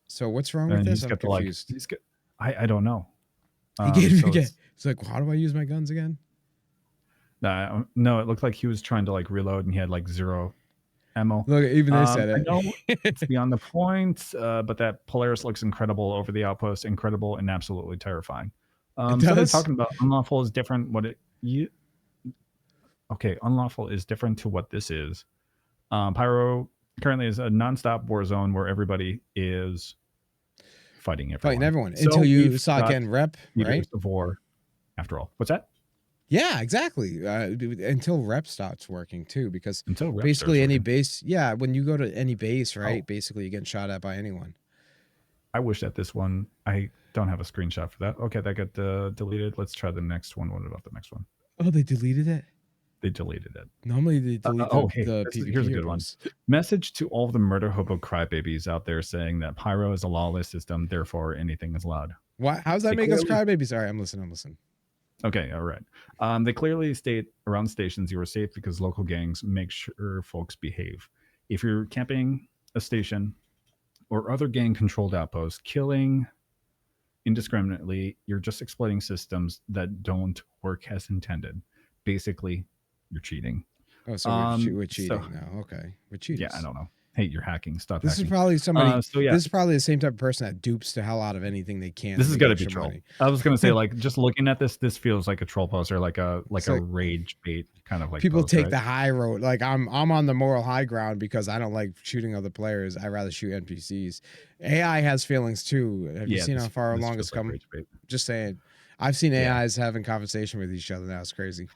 So what's wrong with And this? he's I'm got the like, confused. he's got, I don't know. He gave me So again. It's like, how do I use my guns again? no, it looked like he was trying to like reload and he had like zero ammo. Look, even they said I know it's it. beyond the point, but that Polaris looks incredible over the outpost, incredible and absolutely terrifying. It So they're does. talking about unlawful is different. Unlawful is different to what this is. Pyro currently is a nonstop war zone where everybody is fighting Fighting everyone. everyone So until you we've saw got again rep, leaders right? of war after all. What's that? Yeah, exactly. Until rep starts working too, because Until rep starts basically any working. base, yeah, when you go to any base, Oh, right? Basically, you're getting shot at by anyone. I wish that this one, I don't have a screenshot for that. Okay, that got deleted. Let's try the next one. What about the next one? Oh, they deleted it. They deleted it. Normally, they delete Hey, the here's a PvP good one. posts. Message to all the murder hobo crybabies out there saying that Pyro is a lawless system, therefore anything is allowed. Why? How's that They make us clearly crybabies? All right, I'm listening. I'm listening. Okay, all right. They clearly state around stations you are safe because local gangs make sure folks behave. If you're camping a station or other gang-controlled outpost, killing indiscriminately, you're just exploiting systems that don't work as intended. Basically, you're cheating. Oh, so we're So cheating now. Okay, we're yeah, I cheaters. don't know. hey, you're hacking. Stop This is hacking. probably somebody. So yeah, This is probably the same type of person that dupes the hell out of anything they can this to is make gonna be extra troll. money. I was gonna say, like, just looking at this feels like a troll post or like It's a like rage bait kind of like people post, take right? the high road. Like I'm on the moral high ground because I don't like shooting other players. I rather shoot NPCs. AI has feelings too. Have you Yeah, seen how far this along feels it's like come? rage bait. Just saying. I've seen Yeah. AIs having conversation with each other now. It's crazy.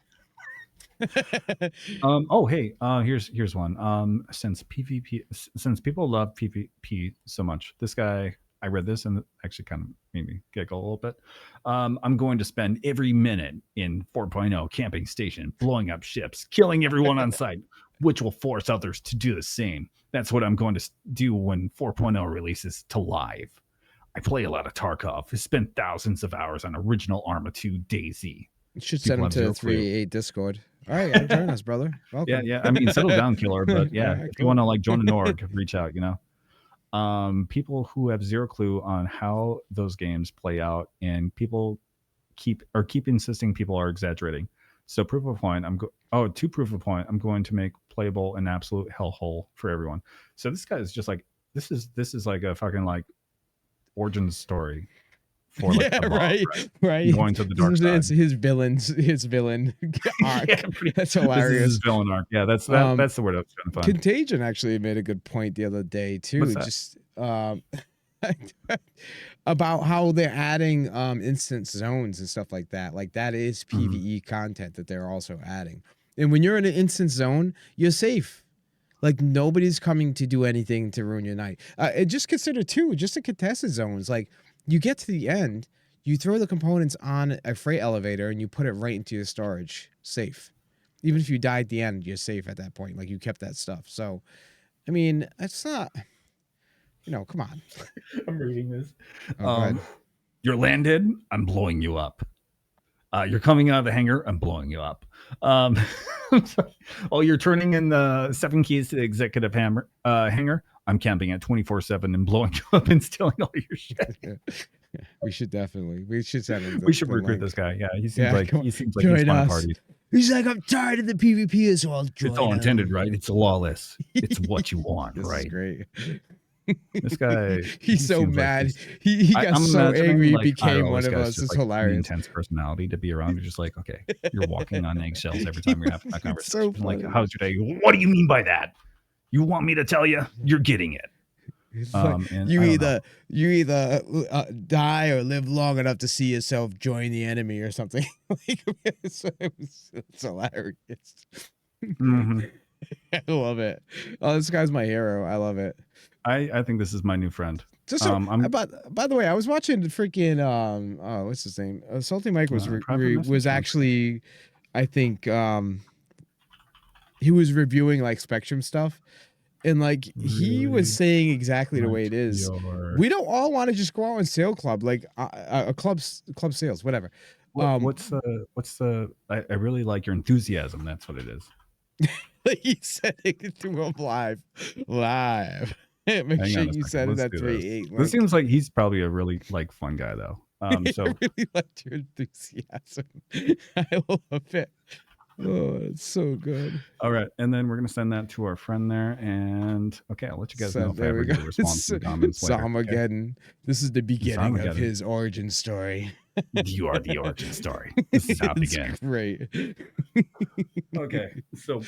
Oh, hey, here's one. Since PvP, since people love PvP so much, this guy, I read this and it actually kind of made me giggle a little bit. I'm going to spend every minute in 4.0 camping station, blowing up ships, killing everyone on site, which will force others to do the same. That's what I'm going to do when 4.0 releases to live. I play a lot of Tarkov. I spent thousands of hours on original Arma 2 DayZ. You should send People them have to the zero clue. 388 Discord. All right, I'm joining us, brother. Yeah, Welcome. yeah. I mean, settle down, killer. All But yeah, right, if you cool. want to like join an org, reach out. People who have zero clue on how those games play out, and people keep insisting people are exaggerating. So proof of point, to proof of point, I'm going to make playable an absolute hellhole for everyone. So this guy is just like this is like a fucking like origin story for like Yeah, the mob, right, right? right. Going to the dark side. It's his villain arc. Yeah, That's this is his hilarious. villain arc. Yeah, Um, that's the word I was trying to find. Contagion actually made a good point the other day What's too. that? Just about how they're adding instance zones and stuff like that. Like that is Mhm. PvE content that they're also adding. And when you're in an instance zone, you're safe. Like nobody's coming to do anything to ruin your night. And just consider too, just the contested zones. Like you get to the end, you throw the components on a freight elevator and you put it right into your storage, safe. Even if you die at the end, you're safe at that point. Like you kept that stuff. So, I mean, it's not. Come on. I'm reading this. Oh, go ahead. You're landed. I'm blowing you up. You're coming out of the hangar. I'm blowing you up. Um, oh, you're turning in the 7 keys to the executive hangar. I'm camping at 24/7 and blowing you up and stealing all your shit. We should definitely. We should send him We should the recruit link. this guy. Yeah, Yeah, come on. he seems like he's Join fun at us. parties. He's like, I'm tired of the PvP as well. It's all Join intended, him. right? It's lawless. It's what you want, This right? is great. This guy, He's so seems like mad. He got I'm so imagining, angry he like, became IRL, one this of guy's us. just It's like an hilarious. intense personality to be around. You're just like, okay, you're walking on eggshells every time you're having that It's so conversation. Like, funny. how's your day? What do you mean by that? You want me to tell you? You're getting it. It's like And you I don't know. either die or live long enough to see yourself join the enemy or something. Like it's hilarious. hmm I love it. Oh, this guy's my hero. I love it. I think this is my new friend. Just so, I'm by the way, I was watching freaking oh, what's his name? Salty Mike was private message. was actually, I think he was reviewing like Spectrum stuff, and like he was Really saying exactly the way want it is. your We don't all want to just go out and sail club like a club sales, whatever. what's the I really like your enthusiasm. That's what it is. Like he said it to him live. Make Hang sure on a you second. said it Let's at do 3-8. this seems like he's probably a really like fun guy though. So I really liked your enthusiasm. I love it. Oh, it's so good. all right, and then we're gonna send that to our friend there, and okay, I'll let you guys know if I There ever we go. get a response in the comments later. Okay? Samageddon. This is the beginning of Samageddon. his origin story. You are the origin story. This is how it It's began. great. Okay, so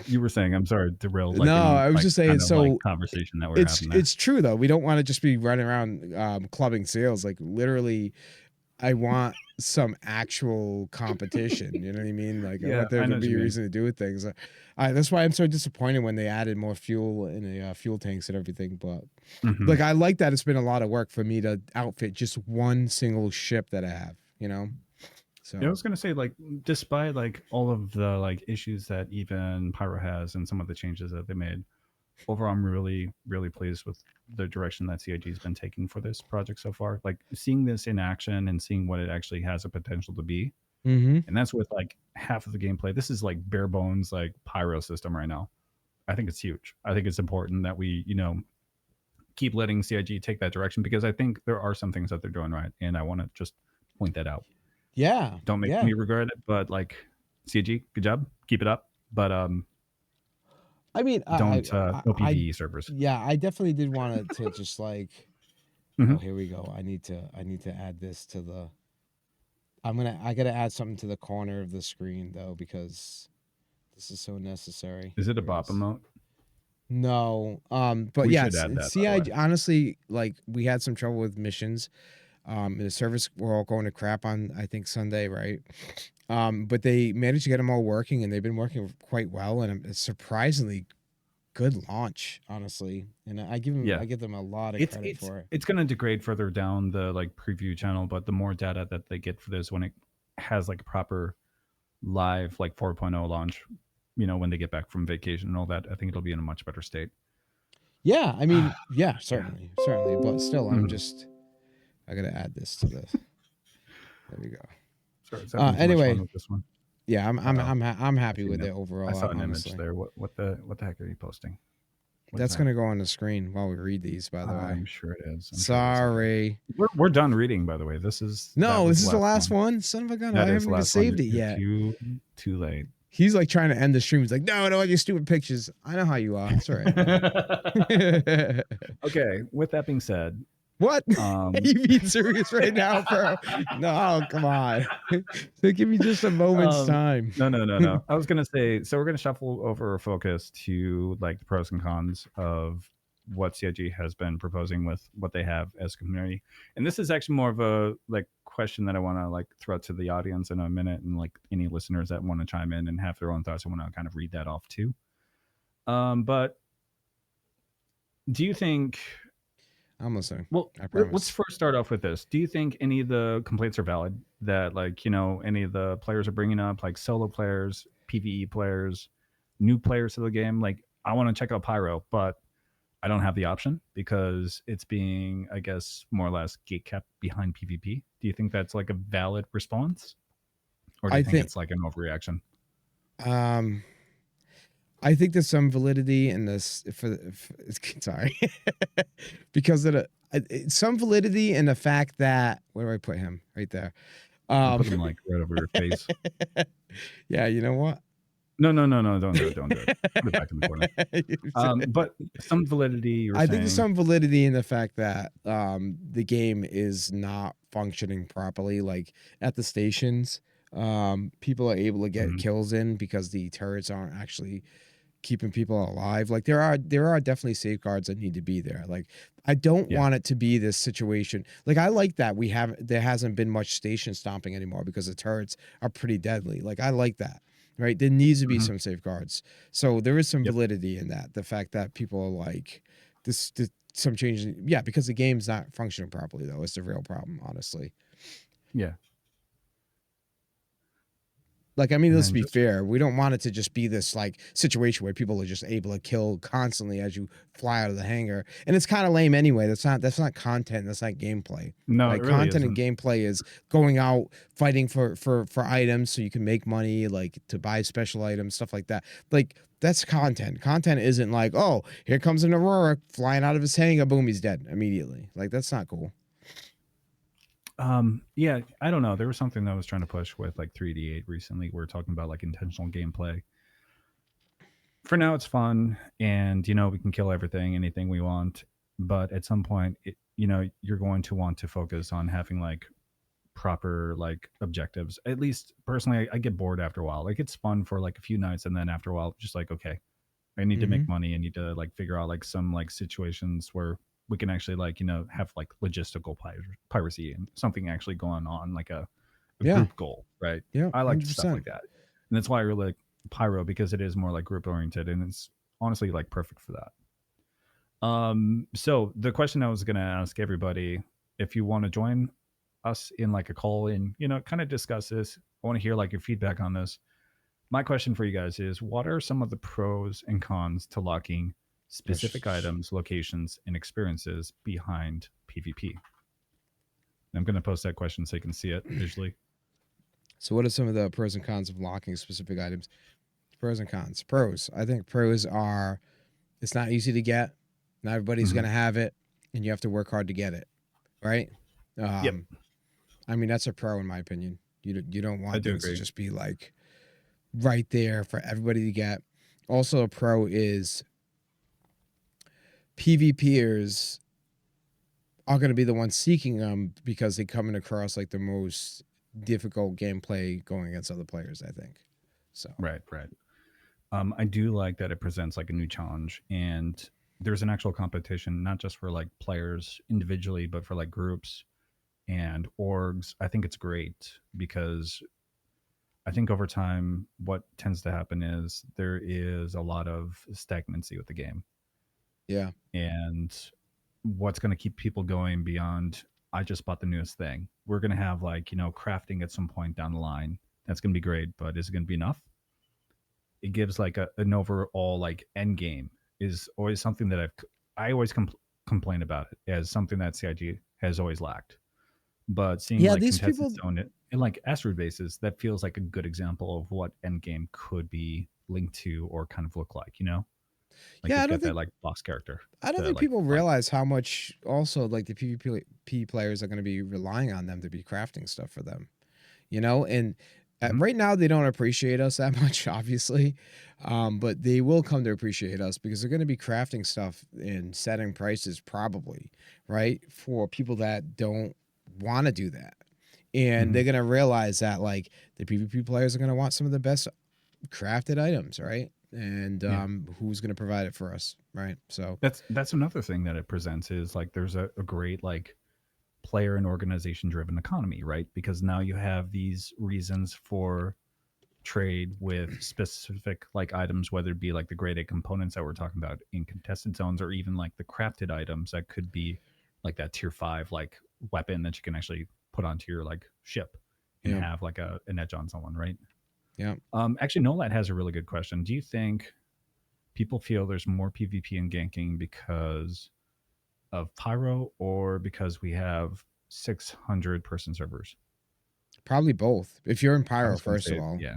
you were saying, I'm sorry, derailed. Like No, any, I was like, just saying. kind of, So like, conversation that we're having there. it's true though. We don't want to just be running around clubbing sales. Like literally, I want some actual competition. You know what I mean? Like I Yeah, want there I know to what be you a mean. reason to do with things. That's why I'm so disappointed when they added more fuel in the fuel tanks and everything. But Mhm. like I like that it's been a lot of work for me to outfit just one single ship that I have. You know. So Yeah, I was gonna say, like, despite like all of the like issues that even Pyro has and some of the changes that they made, overall, I'm really, really pleased with the direction that CIG has been taking for this project so far. Like seeing this in action and seeing what it actually has a potential to be, mm-hmm. and that's with like half of the gameplay. This is like bare bones like Pyro system right now. I think it's huge. I think it's important that we, keep letting CIG take that direction because I think there are some things that they're doing right, and I want to just point that out. Yeah. Don't make Yeah. me regret it, but like CIG, good job, keep it up. But I mean, Don't no PvE servers. yeah, I definitely did want to just like, oh, Hmm. here we go. I need to add this to the. I gotta add something to the corner of the screen though because this is so necessary. Is it a Here it bop is. emote? No, but We yeah, should add that, by the way. CI honestly, like we had some trouble with missions. The service were all going to crap on I think Sunday, right? But they managed to get them all working, and they've been working quite well, and it's surprisingly good launch, honestly. And Yeah. I give them a lot of It's credit it's for it. it's gonna degrade further down the like preview channel, but the more data that they get for this when it has like a proper live like 4.0 launch, when they get back from vacation and all that, I think it'll be in a much better state. Yeah, I mean, yeah, Yeah. certainly, but still, Mhm. I gotta add this to this. There we go. Sorry, I was having too much fun Anyway, with this one. yeah, Uh-oh. I'm I happy see with an it I overall, saw an image honestly. there. What the heck are you posting? What is That's that? gonna go on the screen while we read these, by the way. I'm sure it is. I'm sure it is. Okay. Sorry. We're done reading, by the way. That No, was this the is the last last one. one. Son of a gun, I That is haven't the even last one. saved it You're yet. too late. He's like trying to end the stream. He's like, no, no, your stupid pictures. I know how you are. It's all right, man. Okay. With that being said, What? um, You being serious right now, bro? No, come on. So give me just a moment's time. no, no, no, no. I was gonna say, so we're gonna shuffle over our focus to like the pros and cons of what CIG has been proposing with what they have as a community. And this is actually more of a like question that I want to like throw out to the audience in a minute, and like any listeners that want to chime in and have their own thoughts, I want to kind of read that off too. But do you think I'm listening. Well, I let's promise. first start off with this. Do you think any of the complaints are valid that, like, any of the players are bringing up, like solo players, PvE players, new players to the game? Like, I want to check out Pyro, but I don't have the option because it's being, I guess, more or less gate kept behind PvP. Do you think that's like a valid response, or do you I think think it's like an overreaction? um I think there's some validity in this sorry. Because of some validity in the fact that where do I put him? Right there. You Um put them like right over your face. yeah, you know what? No, no, no, no, don't do it. Don't do it. Put it back in the corner. But some validity, you were I think there's saying. some validity in the fact that the game is not functioning properly. Like at the stations, people are able to get Mhm. kills in because the turrets aren't actually keeping people alive. Like there are definitely safeguards that need to be there. Like I don't Yeah. want it to be this situation. Like I like that there hasn't been much station stomping anymore because the turrets are pretty deadly. Like I like that. Right? There needs to be Mhm. some safeguards. So there is some Yep. validity in that. The fact that people are like this some changes. Yeah, because the game's not functioning properly though. It's the real problem, honestly. Yeah. Like, I mean, And let's then be just fair. We don't want it to just be this like situation where people are just able to kill constantly as you fly out of the hangar. And it's kind of lame anyway. That's not content. That's not gameplay. no, it Like really content and isn't. gameplay is going out fighting for items so you can make money, like to buy special items, stuff like that. Like that's content. Content isn't like, oh, here comes an Aurora flying out of his hangar, boom, he's dead immediately. Like that's not cool. Yeah, I don't know. There was something that I was trying to push with like 3D8 recently. We are talking about like intentional gameplay. For now, it's fun, and we can kill everything, anything we want. But at some point, you're going to want to focus on having like proper like objectives. At least personally, I get bored after a while. Like it's fun for like a few nights, and then after a while, just like okay, I need to Mm-hmm. make money. I need to like figure out like some like situations where we can actually like have like logistical piracy and something actually going on like a Yeah. group goal, right? Yeah. I like stuff 100%. like that, and that's why I really like Pyro because it is more like group oriented and it's honestly like perfect for that. So the question I was gonna ask everybody, if you want to join us in like a call and kind of discuss this, I want to hear like your feedback on this. My question for you guys is what are some of the pros and cons to locking specific items, locations, and experiences behind PvP? I'm going to post that question so you can see it visually. So, what are some of the pros and cons of locking specific items? Pros and cons. Pros. I think pros are it's not easy to get. Not everybody's Mm-hmm. going to have it, and you have to work hard to get it. Right. Yep, I mean, that's a pro in my opinion. You don't I want do things to agree. just be like right there for everybody to get. Also, a pro is PvPers are going to be the ones seeking them because they coming across like the most difficult gameplay going against other players, I think. So, Right, right. I do like that it presents like a new challenge, and there's an actual competition, not just for like players individually, but for like groups and orgs. I think it's great because I think over time, what tends to happen is there is a lot of stagnancy with the game, yeah. and what's going to keep people going beyond I just bought the newest thing. We're going to have like crafting at some point down the line. That's going to be great, but is it going to be enough? It gives like an overall like end game is always something that I always complain about it as something that CIG has always lacked. But seeing Yeah, like these contested people, zone it in like asteroid bases, that feels like a good example of what end game could be linked to or kind of look like. Like yeah, you've got that like boss character I don't to think like people fight. realize how much also like the PvP players are going to be relying on them to be crafting stuff for them, and Mhm. right now they don't appreciate us that much, obviously, but they will come to appreciate us because they're going to be crafting stuff and setting prices probably, right, for people that don't want to do that. And Mhm. they're going to realize that like the PvP players are going to want some of the best crafted items, right? And Yeah. who's going to provide it for us, right? So That's another thing that it presents is like there's a great like player and organization driven economy, right? Because now you have these reasons for trade with specific like items, whether it be like the grade A components that we're talking about in contested zones, or even like the crafted items that could be like that tier 5 like weapon that you can actually put onto your like ship and yeah, have like an edge on someone, right? yeah. Actually, Nolat has a really good question. Do you think people feel there's more PvP and ganking because of Pyro or because we have 600-person servers? Probably both. If you're in I Pyro, was going to first of say, all, yeah,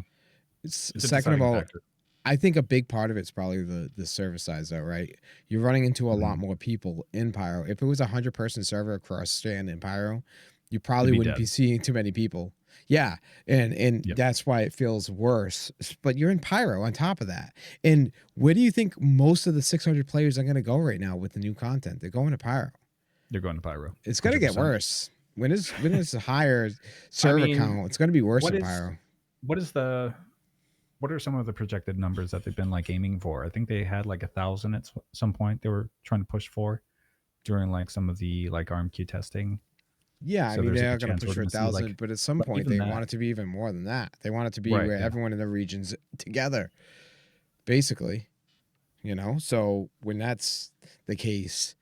it's a second of deciding all, factor. I think a big part of it's probably the server size, though, right? You're running into a Mhm. lot more people in Pyro. If it was 100-person server across Strand in Pyro, you It'd probably be wouldn't be dead. seeing too many people. Yeah, and Yep. that's why it feels worse. But you're in Pyro on top of that. And where do you think most of the 600 players are going to go right now with the new content? They're going to Pyro. They're going to Pyro. It's going to get 100%. worse. When it's a higher I server mean, count, it's going to be worse what in is Pyro. what is the what are some of the projected numbers that they've been like aiming for? I think they had like 1,000 at some point. They were trying to push for during like some of the like RMQ testing. Yeah, I So mean there's a they are good going to chance push we're for going a to see thousand, but at some but point even they that, want it to be even more than that. They want it to be right? where Yeah. everyone in the region's together, basically. So when that's the case,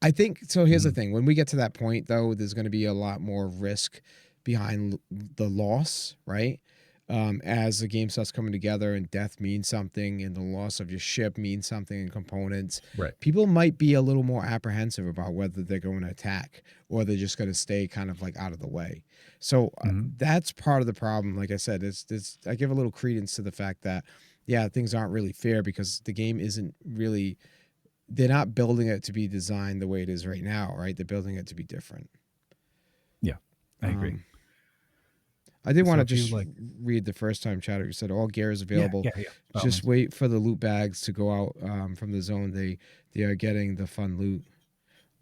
I think so. Here's the Mhm. thing: when we get to that point, though, there's going to be a lot more risk behind the loss, right? As the game starts coming together and death means something, and the loss of your ship means something, and components, Right. people might be a little more apprehensive about whether they're going to attack or they're just going to stay kind of like out of the way. So Mhm. that's part of the problem. Like I said, it's I give a little credence to the fact that yeah, things aren't really fair because the game isn't really they're not building it to be designed the way it is right now, right? They're building it to be different. Yeah, I agree. Um, I did want So to if you just like, read the first time chatter. You said all gear is yeah, available. yeah, yeah, by all Just means. wait for the loot bags to go out from the zone. They are getting the fun loot.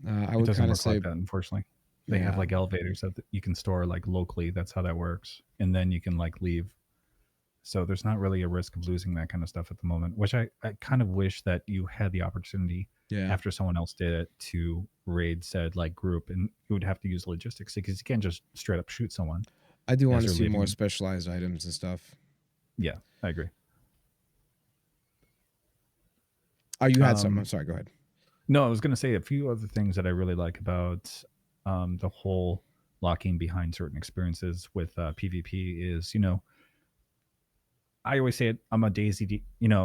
I It would doesn't kind of work like say, that, unfortunately. They have yeah, like elevators that you can store like locally. That's how that works, and then you can like leave. So there's not really a risk of losing that kind of stuff at the moment, which I kind of wish that you had the opportunity yeah. after someone else did it to raid said like group, and you would have to use logistics because you can't just straight up shoot someone I do want as to they're see more leaving. specialized items and stuff. Yeah, I agree. Oh, you had something. I'm Um, sorry. Go ahead. no, I was going to say a few other things that I really like about the whole locking behind certain experiences with PvP is, I always say it. I'm a Daisy,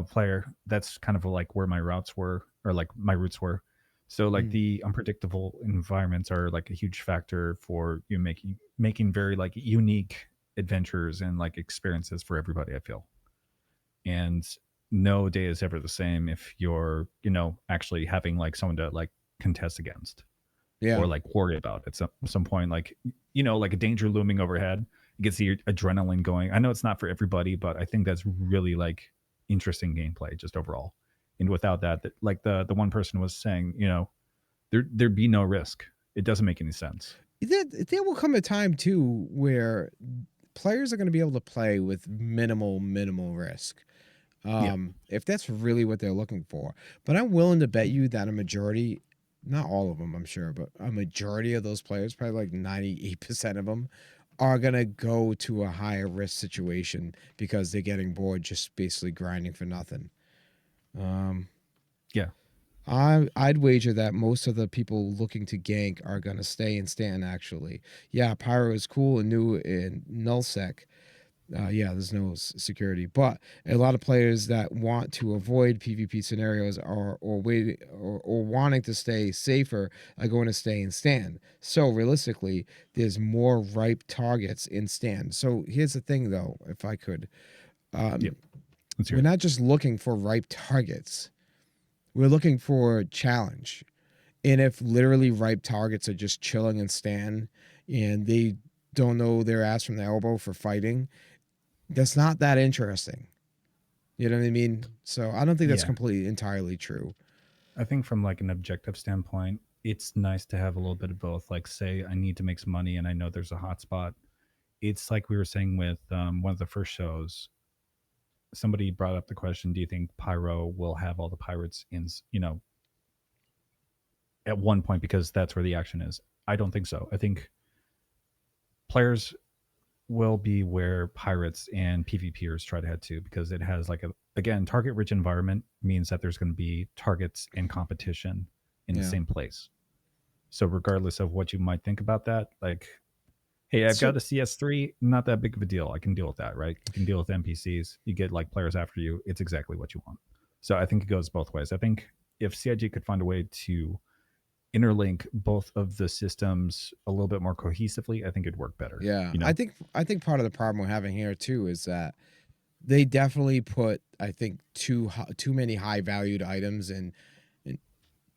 player. That's kind of like where my routes were, or like my roots were. So like Mm. the unpredictable environments are like a huge factor for you making very like unique adventures and like experiences for everybody. I feel, and no day is ever the same if you're actually having like someone to like contest against Yeah. or like worry about at some point, like like a danger looming overhead. It gets the adrenaline going. I know it's not for everybody, but I think that's really like interesting gameplay just overall. And without that, like the one person was saying, there'd be no risk. It doesn't make any sense. There will come a time too where players are going to be able to play with minimal risk. Yeah, If that's really what they're looking for. But I'm willing to bet you that a majority, not all of them, I'm sure, but a majority of those players, probably like 98% of them, are going to go to a higher risk situation because they're getting bored just basically grinding for nothing. Um, yeah, I'd wager that most of the people looking to gank are going to stay in Stanton, actually. Yeah, Pyro is cool and new in nullsec. Yeah, there's no security, but a lot of players that want to avoid PvP scenarios or wanting to stay safer are going to stay in stand. So realistically, there's more ripe targets in stand. So here's the thing, though, if I could, yeah. um, Let's hear we're it. not just looking for ripe targets. We're looking for challenge. And if literally ripe targets are just chilling in stand and they don't know their ass from their elbow for fighting, that's not that interesting. You know what I mean? So I don't think that's Yeah, completely entirely true. I think from like an objective standpoint, it's nice to have a little bit of both. Like, say I need to make some money and I know there's a hot spot. It's like we were saying with one of the first shows. Somebody brought up the question: do you think Pyro will have all the pirates in, at one point, because that's where the action is? I don't think so. I think players will be where pirates and PvPers try to head to, because it has like a, again, target rich environment means that there's going to be targets and competition in the Yeah. same place. So regardless of what you might think about that, like, hey, I've So got a CS3, not that big of a deal. I can deal with that, right? You can deal with NPCs. You get like players after you. It's exactly what you want. So I think it goes both ways. I think if CIG could find a way to interlink both of the systems a little bit more cohesively, I think it'd work better. yeah, You I know? think I think part of the problem we're having here too is that they definitely put, I think, too many high valued items in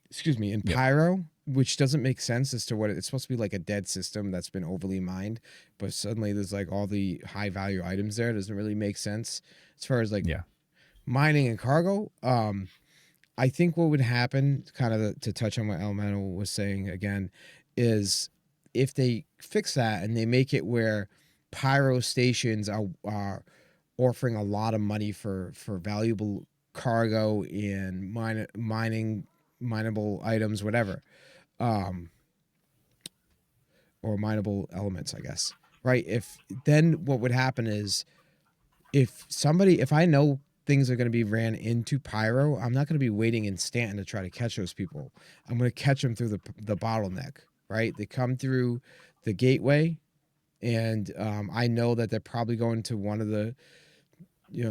excuse me, in Yep. Pyro, which doesn't make sense as to what it's supposed to be, like a dead system that's been overly mined, but suddenly there's like all the high value items there. It doesn't really make sense as far as like Yeah. mining and cargo. I think what would happen, kind of to touch on what Elemental was saying again, is if they fix that and they make it where pyro stations are offering a lot of money for valuable cargo and mining mineable items, whatever, um, or mineable elements, I guess. Right? If then what would happen is if I know things are going to be ran into pyro, I'm not going to be waiting in Stanton to try to catch those people. I'm going to catch them through the bottleneck. Right? They come through the gateway, and I know that they're probably going to one of the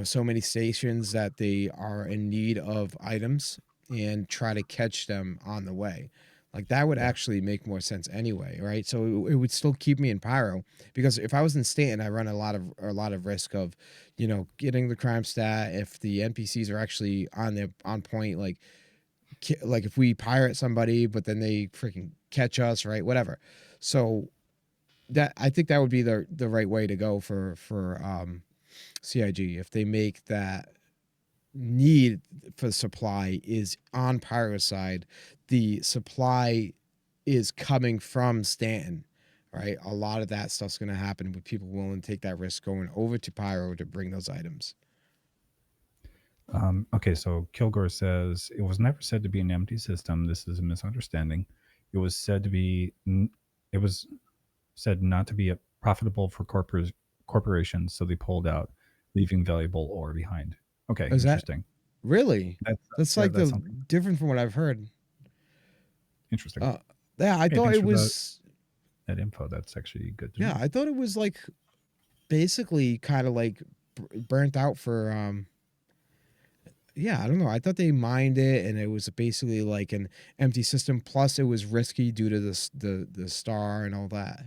so many stations that they are in need of items, and try to catch them on the way. Like that would Yeah. actually make more sense anyway, right? So it would still keep me in pyro, because if I was in Stanton, I run a lot of risk of, getting the crime stat if the NPCs are actually on point, like if we pirate somebody, but then they freaking catch us, right? Whatever. So that I think that would be the right way to go for CIG, if they make that need for supply is on Pyro's side, the supply is coming from Stanton, right? A lot of that stuff's going to happen with people willing to take that risk going over to Pyro to bring those items. Okay, so Kilgore says it was never said to be an empty system. This is a misunderstanding. It was said to be. It was said not to be profitable for corporations, so they pulled out, leaving valuable ore behind. Okay, Is that interesting. really? That's That's yeah, like that's the something different from what I've heard. interesting. Uh, yeah, I Hey, thought thanks it for the was. that info. That's actually good to Yeah, know. I thought it was like basically kind of like burnt out for yeah, I don't know. I thought they mined it, and it was basically like an empty system. Plus, it was risky due to the star and all that.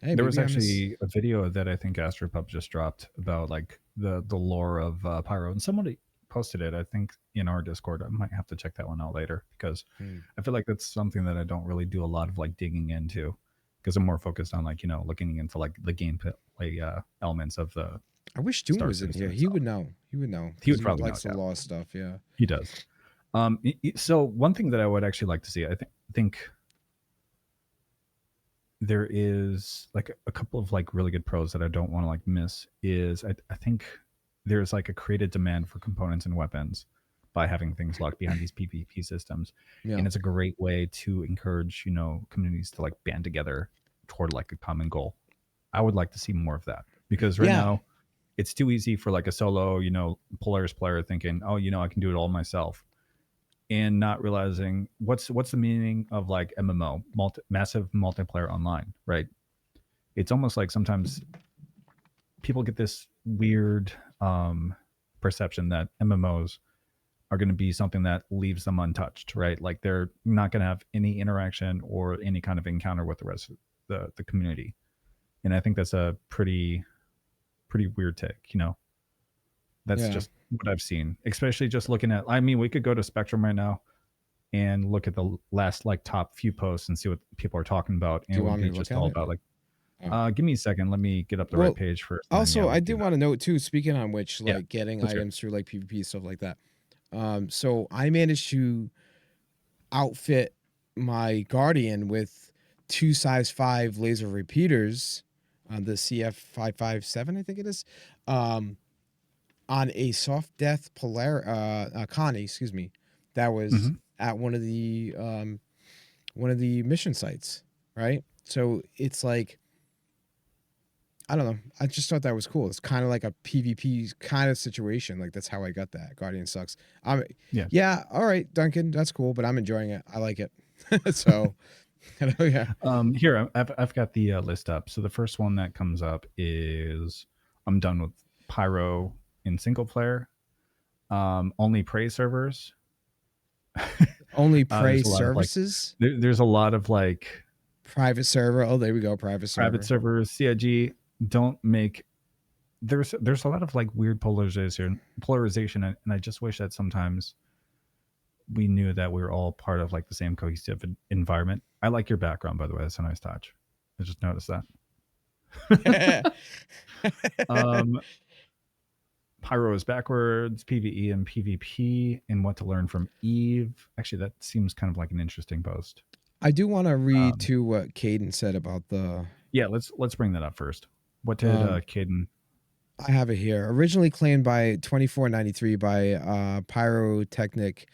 Hey, There was maybe I miss. actually a video that I think Astropub just dropped about like the lore of Pyro, and somebody posted it. I think in our Discord. I might have to check that one out later, because Hmm. I feel like that's something that I don't really do a lot of like digging into, because I'm more focused on like looking into like the gameplay elements of the I wish Doom Star was in here. Citizen He itself. would know. He would know He because would he probably know, likes the yeah. law stuff. Yeah. He does. So one thing that I would actually like to see, I think there is like a couple of like really good pros that I don't want to like miss is I think there's like a created demand for components and weapons by having things locked behind these PvP systems. Yeah. And it's a great way to encourage, communities to like band together toward like a common goal. I would like to see more of that because right Yeah. now it's too easy for like a solo, Polaris player thinking, oh, I can do it all myself and not realizing what's the meaning of like MMO, massive multiplayer online, right? It's almost like sometimes people get this weird perception that MMOs are going to be something that leaves them untouched, right? Like they're not going to have any interaction or any kind of encounter with the rest of the community. And I think that's a pretty weird take. That's Yeah. just what I've seen, especially just looking at. I mean, we could go to Spectrum right now and look at the last like top few posts and see what people are talking about, and Do it you would want me be to look just at all it? about like, Oh. give me a second, let me get up the right Well, page first, and then yeah, also, we I can do did that. want to note too, speaking on which, Yeah, like getting let's hear it. items through like PvP, stuff like that. So I managed to outfit my Guardian with 2 size 5 laser repeaters on the CF557, I think it is, um, on a soft death Connie, excuse me, that was Hmm. at one of the mission sites, right? So it's like, I don't know. I just thought that was cool. It's kind of like a PvP kind of situation. Like that's how I got that. Guardian sucks. I'm Yeah. Yeah, all right, Duncan, that's cool, but I'm enjoying it. I like it. So, yeah. Here I've got the list up. So the first one that comes up is I'm done with Pyro in single player. Only Prey servers. Only Prey There's a lot of like services, there's a lot of like private server. Oh, there we go, private private server. servers. CIG don't make there's a lot of like weird polarization, and I just wish that sometimes we knew that we were all part of like the same cohesive environment. I like your background, by the way. That's a nice touch. I just noticed that. um, Pyro is backwards, PvE and PvP, and what to learn from Eve. Actually, that seems kind of like an interesting post. I do want to read Um, to what Caden said about the. yeah, let's bring that up first. What did Um, Caden? I have it here. Originally claimed by 2493 by Pyrotechnic.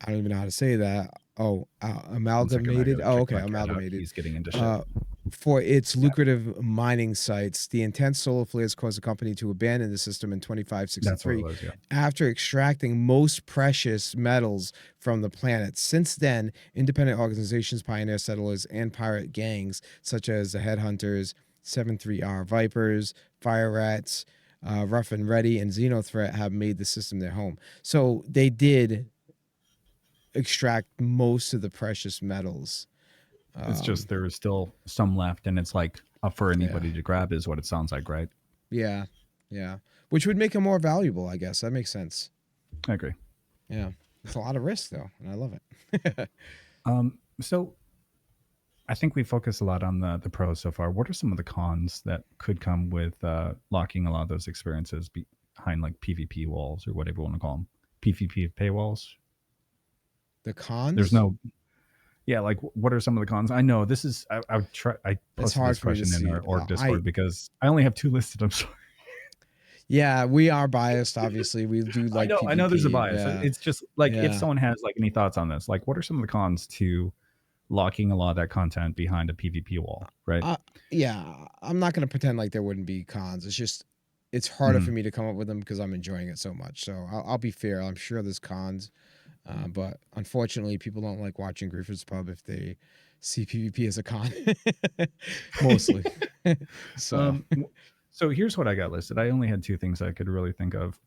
I don't even know how to say that. Oh, 1 second, I amalgamated. gotta Oh, check okay, my cat out. amalgamated. He's getting into shit. Uh, for its Yeah, lucrative mining sites, the intense solar flares caused the company to abandon the system in that's what it 2563 was. Yeah, after extracting most precious metals from the planet. Since then, independent organizations, pioneer settlers, and pirate gangs such as the Headhunters, 73R Vipers, Fire Rats, Rough and Ready, and Xenothreat have made the system their home. So they did extract most of the precious metals. it's Um, just there is still some left, and it's like up for yeah, anybody to grab, is what it sounds like, right? yeah, yeah. Which would make them more valuable, I guess. That makes sense. I agree. Yeah, it's a lot of risk though, and I love it. So I think we focus a lot on the pros so far. What are some of the cons that could come with locking a lot of those experiences behind like PvP walls or whatever you want to call them? PvP paywalls. The There's cons? no, yeah. Like, what are some of the cons? I know this is. I would try. I It's posted hard this for me to question in see. our org I Discord because I only have two listed. I'm sorry. Yeah, we are biased. Obviously, we do I like know. I know. There's a PvP. bias. Yeah, It's just like if yeah. someone has like any thoughts on this, like what are some of the cons to locking a lot of that content behind a PvP wall, right? Uh, yeah, I'm not gonna pretend like there wouldn't be cons. It's just it's harder for Mhm. me to come up with them because I'm enjoying it so much. So I'll be fair. I'm sure there's cons, but unfortunately, people don't like watching Griffith's Pub if they see PvP as a con. Mostly. So Um, so here's what I got listed. I only had two things I could really think of.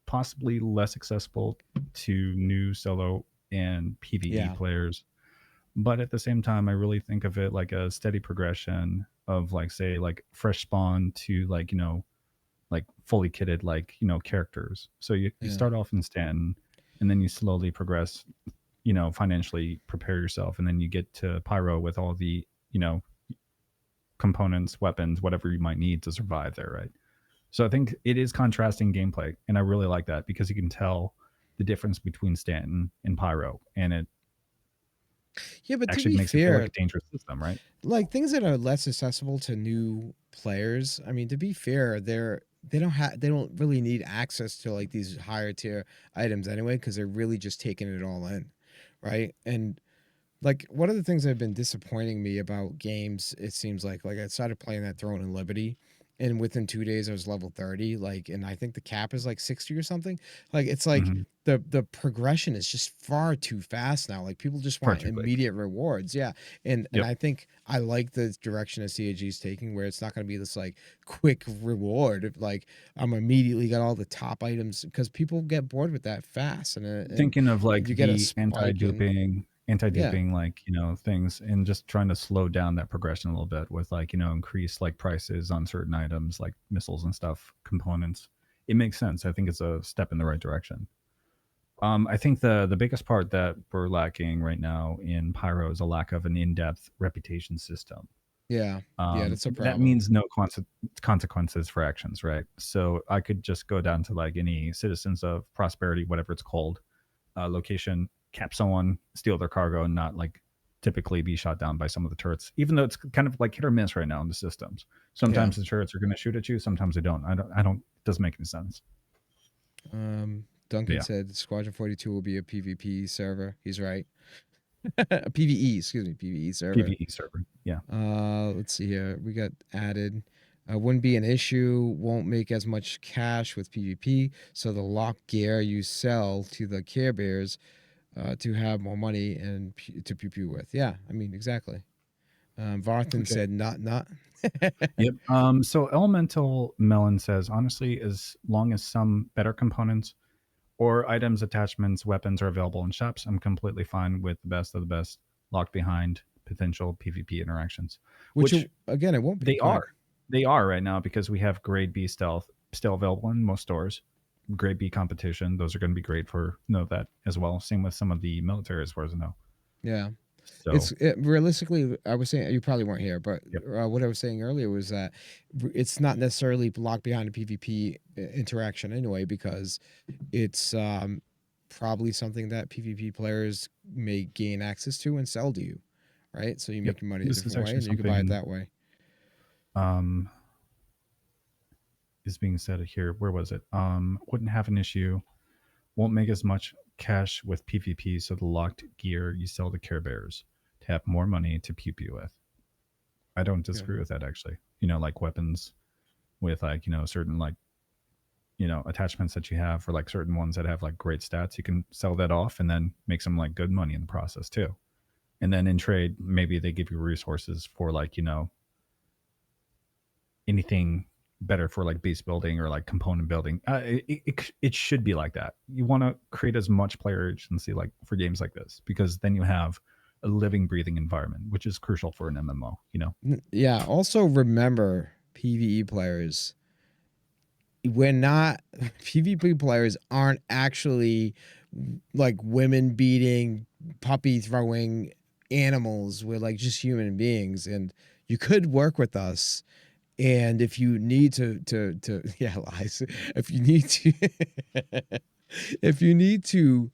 Possibly less accessible to new solo and PvE yeah, players, but at the same time, I really think of it like a steady progression of like say like fresh spawn to like like fully kitted like characters. So you yeah, start off in Stanton, and then you slowly progress. Financially prepare yourself, and then you get to Pyro with all the components, weapons, whatever you might need to survive there, right? So I think it is contrasting gameplay, and I really like that because you can tell the difference between Stanton and Pyro, and it Yeah, but to actually be makes it feel like fair, a dangerous system, right? like things that are less accessible to new players, I mean, to be fair, they don't really need access to like these higher tier items anyway, because they're really just taking it all in, right? And like one of the things that have been disappointing me about games, it seems like I started playing that Throne and Liberty, and within 2 days I was level 30, like, and I think the cap is like 60 or something. Like it's like Mm-hmm. the progression is just far too fast now. Like people just Far want too quick. immediate rewards. Yeah. And Yep. I think I like the direction that CAG is taking, where it's not going to be this like quick reward. Like I'm immediately got all the top items, because people get bored with that fast, and Thinking of like you get a the spike and yeah. anti-duping, like, things, and just trying to slow down that progression a little bit with, like, increase like prices on certain items like missiles and stuff, components. It makes sense. I think it's a step in the right direction. I think the biggest part that we're lacking right now in Pyro is a lack of an in-depth reputation system. Yeah. Yeah, that's a That problem. means no consequences for actions, right? So I could just go down to like any citizens of prosperity, whatever it's called, location, cap someone, steal their cargo, and not like typically be shot down by some of the turrets. Even though it's kind of like hit or miss right now in the systems. Yeah. Sometimes the turrets are going to shoot at you. Sometimes they don't. I don't. I don't. It doesn't make any sense. But Duncan yeah, said Squadron 42 will be a PvP server. He's right. A PvE, excuse me, PvE server. PVE server. Yeah. Let's see here. We got added. Wouldn't be an issue. Won't make as much cash with PvP. So the lock gear you sell to the Care Bears to have more money and to pew pew with. Yeah, I mean exactly. Varthan Okay. said not. Yep. So Elemental Melon says, honestly, as long as some better components or items, attachments, weapons are available in shops, I'm completely fine with the best of the best locked behind potential PvP interactions, Which which again, it won't be. they Go ahead. are. They are right now because we have grade B stealth still available in most stores. Grade B competition, those are going to be great for know that as well. Same with some of the military as far as I know. Yeah. So, Realistically, I was saying, you probably weren't here, but yep, what I was saying earlier was that it's not necessarily locked behind a PvP interaction anyway, because it's probably something that PvP players may gain access to and sell to you, right? So you yep. make your money a This is different way, actually and you can buy it something that way. um, is being said here. Where was it? Wouldn't have an issue. Won't make as much cash with PvP, so the locked gear you sell to Care Bears to have more money to pew pew with. I don't Yeah. disagree with that actually. Like weapons with like, certain like, attachments that you have, or like certain ones that have like great stats, you can sell that off and then make some like good money in the process too. And then in trade, maybe they give you resources for like, anything better for like base building or like component building. It should be like that. You want to create as much player urgency like for games like this, because then you have a living, breathing environment, which is crucial for an MMO. Yeah. Also remember, PvE players, we're not PvP players aren't actually like women beating, puppy throwing animals. We're like just human beings, and you could work with us. And if you need to yeah, lies. If you need to if you need to,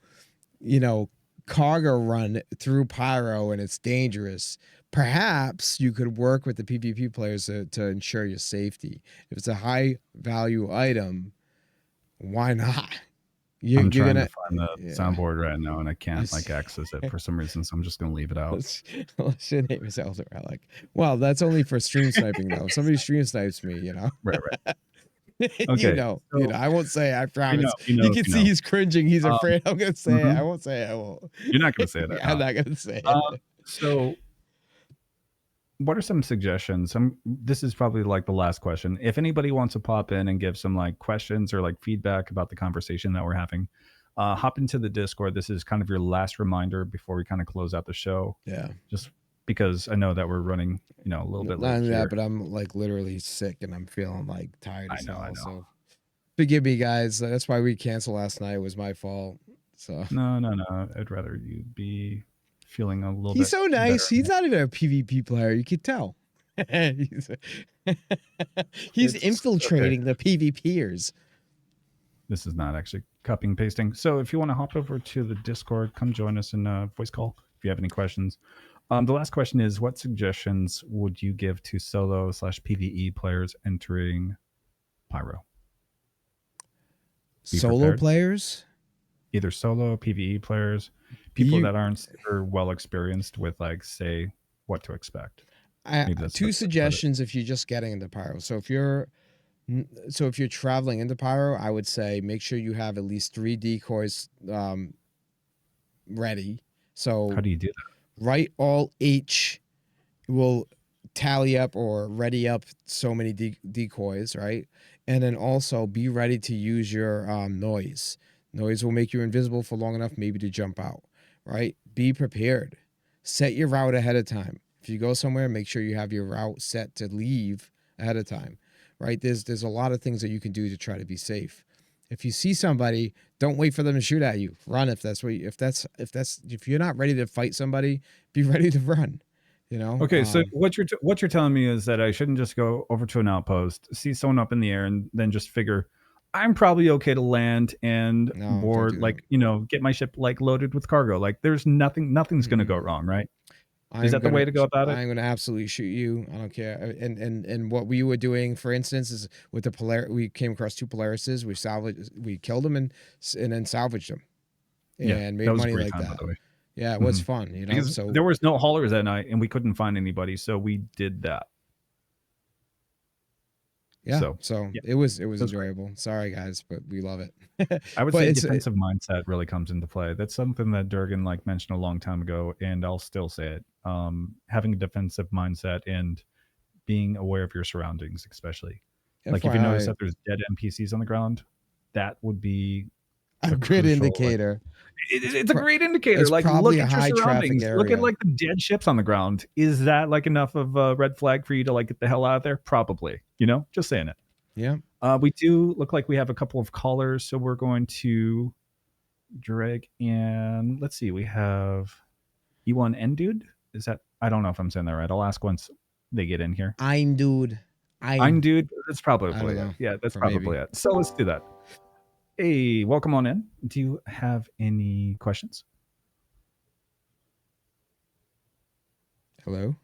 you know, cargo run through Pyro and it's dangerous, perhaps you could work with the PvP players to ensure your safety. If it's a high value item, why not? I'm You're trying to gonna find the yeah. soundboard right now and I can't Let's like access it for some reason, so I'm just gonna leave it out. let's your name is Elder Relic. Well, that's only for stream sniping though. If somebody stream snipes me, you know. Right, right. Okay, You know, so I won't say, I you know, promise. you You know, can you see know. he's cringing. He's Um, afraid. I'm gonna say it. I mhm. won't say it. I won't. You're not gonna say that, I'm not gonna say uh, it. so what are some suggestions? This is probably like the last question. If anybody wants to pop in and give some like questions or like feedback about the conversation that we're having, hop into the Discord. This is kind of your last reminder before we kind of close out the show, Yeah. just because I know that we're running, a little bit Not late only that, here. but I'm like literally sick and I'm feeling like tired I as know, I hell. know. So forgive me, guys. That's why we canceled last night. It was my fault. So No, no, no. I'd rather you be feeling a little he's bit so better. nice. He's not even a PvP player. You could tell. he's, he's It's okay. infiltrating the PvPers. This is not actually copying pasting. So if you want to hop over to the Discord, come join us in a voice call if you have any questions. The last question is, what suggestions would you give to solo/PvE players entering Pyro? Be Solo prepared. players, Either solo PvE players, people be that aren't super well experienced with, like, say, what to expect. Maybe that's the two best way to put it. suggestions if you're just getting into Pyro. So if you're traveling into Pyro, I would say make sure you have at least 3 decoys ready. How So do you do that? write all H will tally up or ready up so many decoys, right? And then also be ready to use your noise. Noise will make you invisible for long enough, maybe to jump out, right? Be prepared. Set your route ahead of time. If you go somewhere, make sure you have your route set to leave ahead of time, right? There's a lot of things that you can do to try to be safe. If you see somebody, don't wait for them to shoot at you. Run if that's what you, if you're not ready to fight somebody, be ready to run. You know, Okay, so what you're telling me is that I shouldn't just go over to an outpost, see someone up in the air, and then just figure I'm probably okay to land and no, don't board, do that. like, get my ship like loaded with cargo. Like, there's nothing's going to go Mm-mm. wrong, right? Is that the way to go about it? I'm gonna absolutely shoot you. I don't care. And what we were doing, for instance, is with the we came across 2 Polarises. We killed them and then salvaged them Yeah, and that made was a money great like time, by that. the way. Yeah, it was Mhm. fun. You know, Because so there was no haulers that night, and we couldn't find anybody, so we did that. yeah, So so yeah, it was that was great. enjoyable. Sorry guys, but we love it. I would But say it's defensive mindset really comes into play. That's something that Durgan, like, mentioned a long time ago, and I'll still say it. Having a defensive mindset and being aware of your surroundings, especially. Like, if you notice FYI, that there's dead NPCs on the ground, that would be a a good crucial, like, indicator. it's a great indicator. It's Like, probably look a at your high traffic surroundings. Look at, area. like, the dead ships on the ground. Is that, like, enough of a red flag for you to, like, get the hell out of there? Probably. Just saying it. Yeah. We do look like we have a couple of callers, so we're going to drag, and let's see. We have E1 N dude. Is that? I don't know if I'm saying that right. I'll ask once they get in here. I'm dude. I'm I dude. That's I don't probably it. know. Yeah, that's For maybe. probably it. So let's do that. Hey, welcome on in. Do you have any questions? Hello?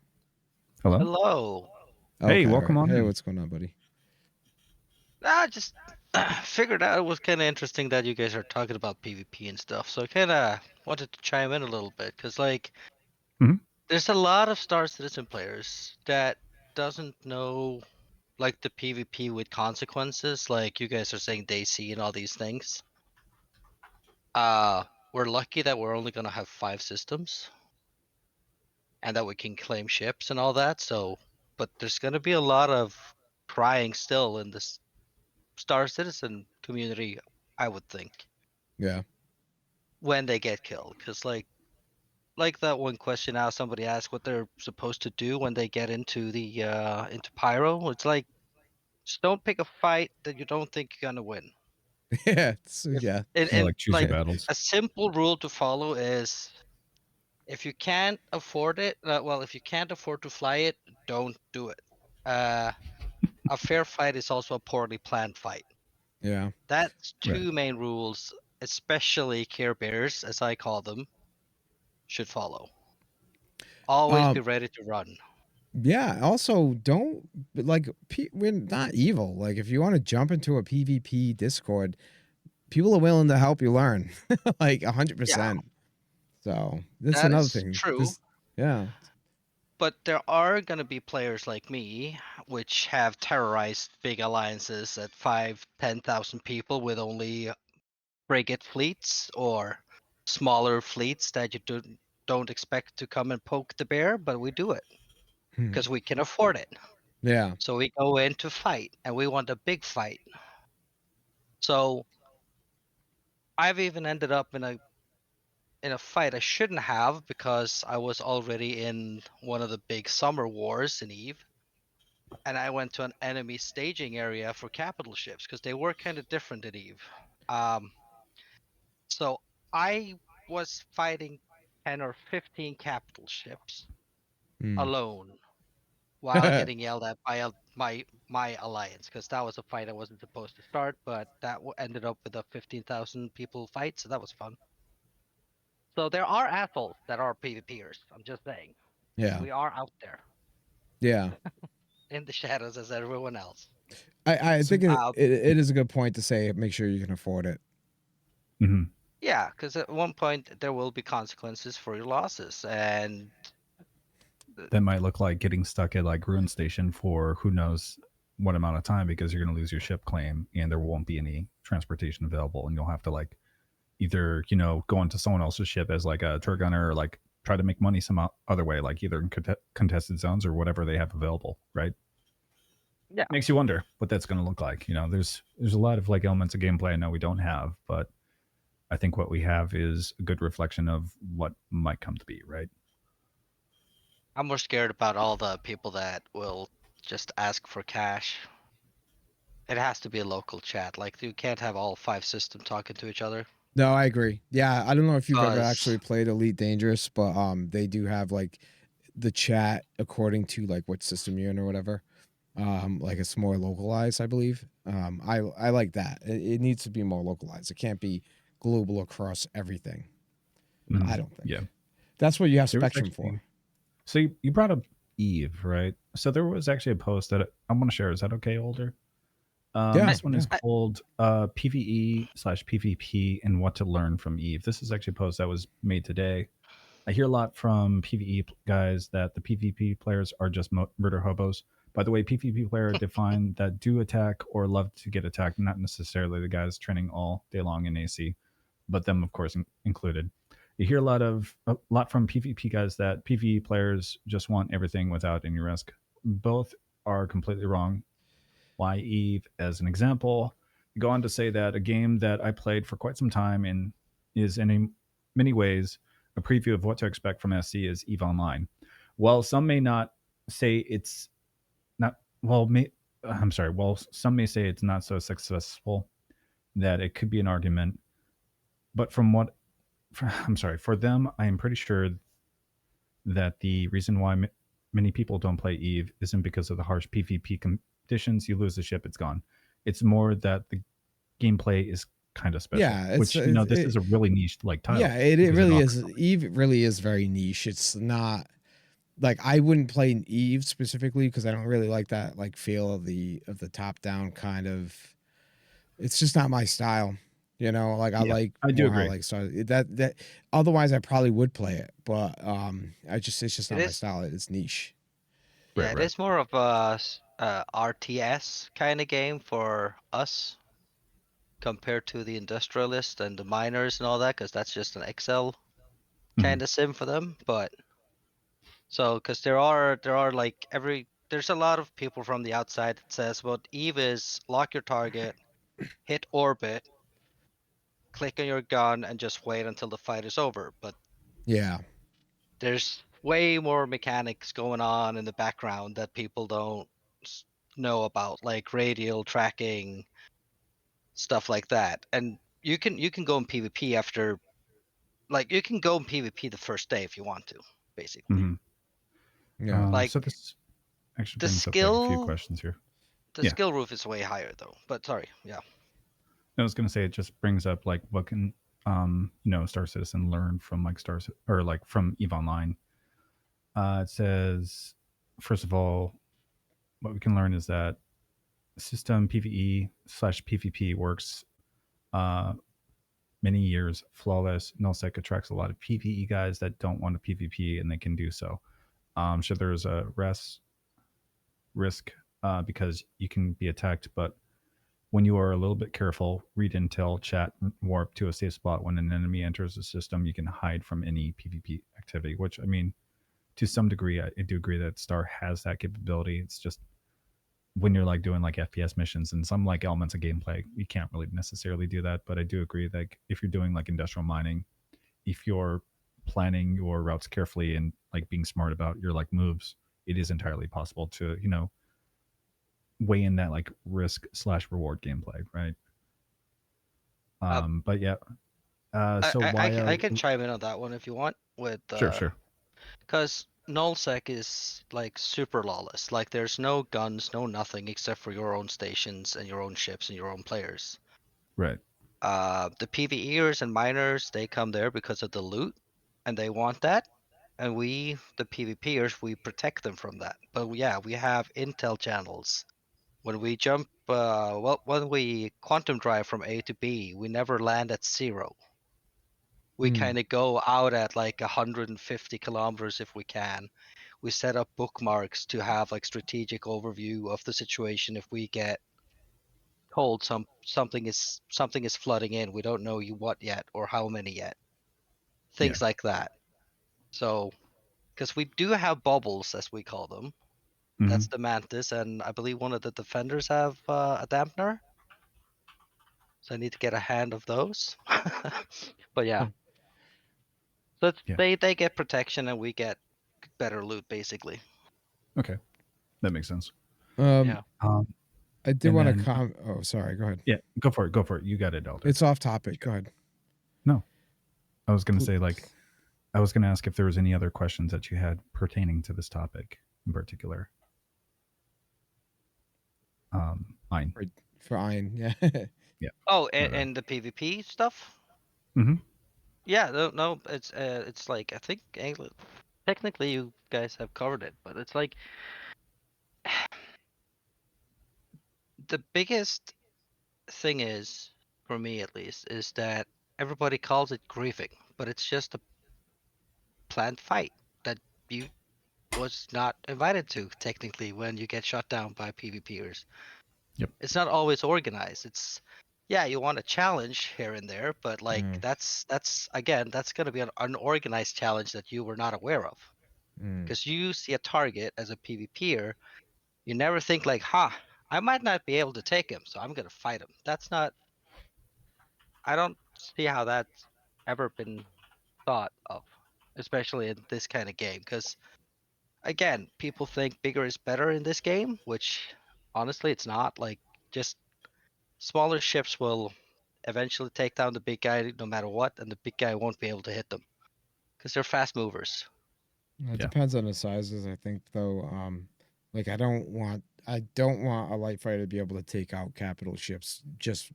Hello. Hello. Hey, Okay, all welcome right. on Hey, in. what's going on, buddy? I just figured out it was kind of interesting that you guys are talking about PvP and stuff. So I kind of wanted to chime in a little bit because, like, Mhm. there's a lot of Star Citizen players that doesn't know like the PvP with consequences. Like you guys are saying DayZ and all these things. We're lucky that we're only gonna have 5 systems and that we can claim ships and all that. So, but there's gonna be a lot of crying still in this Star Citizen community, I would think, Yeah. when they get killed. Because like that one question now somebody asked what they're supposed to do when they get into the into Pyro. It's like just don't pick a fight that you don't think you're gonna win. Yeah. If Yeah. Yeah, and like, choose your like battles. a simple rule to follow is if you can't afford it, well, if you can't afford to fly it, don't do it. Uh, a fair fight is also a poorly planned fight. Yeah. That's Right. 2 main rules, especially Care Bears, as I call them, should follow. Always be Um, ready to run. yeah. Also, don't like we're not evil. Like, if you want to jump into a PvP Discord, people are willing to help you learn, like Yeah, 100%. So that's that another is thing. true. This, yeah. But there are going to be players like me, which have terrorized big alliances at 5, 10,000 people with only frigate fleets or smaller fleets that you don't expect to come and poke the bear, but we do it Hmm. because we can afford it. Yeah. So we go in to fight and we want a big fight. So I've even ended up in a fight I shouldn't have because I was already in one of the big summer wars in Eve, and I went to an enemy staging area for capital ships because they were kind of different in Eve. Um, so I was fighting 10 or 15 capital ships Hmm. alone, while getting yelled at by my alliance, because that was a fight I wasn't supposed to start, but that ended up with a 15,000 people fight, so that was fun. So there are assholes that are PvPers. I'm just saying, Yeah. we are out there Yeah. in the shadows as everyone else. I So, think it is a good point to say make sure you can afford it. mhm. Yeah, because at one point there will be consequences for your losses, and That might look like getting stuck at like Ruin Station for who knows what amount of time because you're going to lose your ship claim and there won't be any transportation available, and you'll have to like either go onto someone else's ship as like a turret gunner or like try to make money some other way, like either in contested zones or whatever they have available, right? yeah, Makes you wonder what that's going to look like. There's a lot of like elements of gameplay I know we don't have, but I think what we have is a good reflection of what might come to be, right? I'm more scared about all the people that will just ask for cash. It has to be a local chat. Like you can't have all 5 systems talking to each other. No, I agree. Yeah, I don't know if you've ever actually Cause played Elite Dangerous, but they do have like the chat according to like what system you're in or whatever. Like it's more localized, I believe. I like that. It needs to be more localized. It can't be global across everything. Mhm. I don't think. Yeah. That's what you have There was Spectrum for. actually, so you brought up Eve, right? So there was actually a post that I want to share. Is that okay, Older? Yeah, This one yeah. is called PvE/PvP and what to learn from Eve. This is actually a post that was made today. I hear a lot from PvE guys that the PvP players are just murder hobos. By the way, PvP player defined that do attack or love to get attacked, not necessarily the guys training all day long in AC, but them, of course, included. You hear a lot from PvP guys that PvE players just want everything without any risk. Both are completely wrong. Why Eve as an example? Go on to say that a game that I played for quite some time and is in many ways a preview of what to expect from SC is Eve Online. While some may not say it's not, I'm sorry, well, some may say it's not so successful that it could be an argument. But I'm sorry, for them, I am pretty sure that the reason why many people don't play Eve isn't because of the harsh PvP conditions. You lose the ship, it's gone. It's more that the gameplay is kind of special. Yeah, Which this is a really niche like title. yeah, it because really offers is. so much. Eve really is very niche. It's not like I wouldn't play an Eve specifically because I don't really like that like feel of the top down kind of. It's just not my style. Like I Yeah, like I do more how agree. like started that. Otherwise, I probably would play it, but it's just it not my is, style. It's niche. yeah, Right, it right. is more of a RTS kind of game for us compared to the industrialist and the miners and all that, because that's just an Excel Mhm. kind of sim for them. But so, because there are like there's a lot of people from the outside that says, well, Eve is lock your target, hit orbit, click on your gun, and just wait until the fight is over. But Yeah, there's way more mechanics going on in the background that people don't know about, like radial tracking, stuff like that. And you can go in PvP after, like you can go in PvP the first day if you want to, basically. Mhm. yeah, Like So this actually the brings up like a few skill questions here. the Yeah, skill roof is way higher though. But sorry, yeah. I was gonna say it just brings up like what can Star Citizen learn from like or like from Eve Online. It says first of all, what we can learn is that system PvE/PvP works uh, many years flawless. Nullsec attracts a lot of PvE guys that don't want to PvP and they can do so. Sure, there's a risk because you can be attacked, but when you are a little bit careful, read intel, chat, warp to a safe spot when an enemy enters the system, you can hide from any PvP activity, which I mean, to some degree, I do agree that Star has that capability. It's just when you're like doing like FPS missions and some like elements of gameplay, you can't really necessarily do that. But I do agree that if you're doing like industrial mining, if you're planning your routes carefully and like being smart about your like moves, it is entirely possible to weigh in that like risk/reward gameplay, right? Uh, But yeah, I, so I, I why can are I can chime in on that one if you want with sure, sure. because nullsec is like super lawless. Like there's no guns, no nothing except for your own stations and your own ships and your own players. Right. The PvEers and miners, they come there because of the loot, and they want that. And we, the PvPers, we protect them from that. But yeah, we have intel channels. When we jump, when we quantum drive from A to B, we never land at 0. We kind of go out at like 150 kilometers if we can. We set up bookmarks to have like strategic overview of the situation if we get told something is flooding in. We don't know what yet or how many yet. Things like that. So, because we do have bubbles, as we call them. Mhm. That's the mantis, and I believe one of the defenders have a dampener. So I need to get a hand of those. But yeah, so Yeah. they get protection and we get better loot basically. Okay, that makes sense. Yeah. I did And want to then- comment. Oh, sorry. Go ahead. Yeah, go for it. Go for it. You got it, Elder. It's off topic. Go ahead. No, I was going to say, like, I was going to ask if there was any other questions that you had pertaining to this topic in particular. Mine. For Iron, yeah. Oh, Okay. and the PvP stuff. Mm-hmm. Yeah, no, it's like I think technically you guys have covered it, but it's like the biggest thing is, for me at least, is that everybody calls it griefing, but it's just a planned fight that you was not invited to technically when you get shot down by PvPers. Yep. It's not always organized. It's yeah, you want a challenge here and there, but like that's again, that's gonna be an unorganized challenge that you were not aware of. Because you see a target as a PvPer, you never think like, ha, I might not be able to take him, so I'm gonna fight him. That's not I don't see how that's ever been thought of, especially in this kind of game. Because again, people think bigger is better in this game, which honestly it's not. Like just smaller ships will eventually take down the big guy no matter what, and the big guy won't be able to hit them because they're fast movers. It Yeah. depends on the sizes, I think, though. Like I don't want a light fighter to be able to take out capital ships just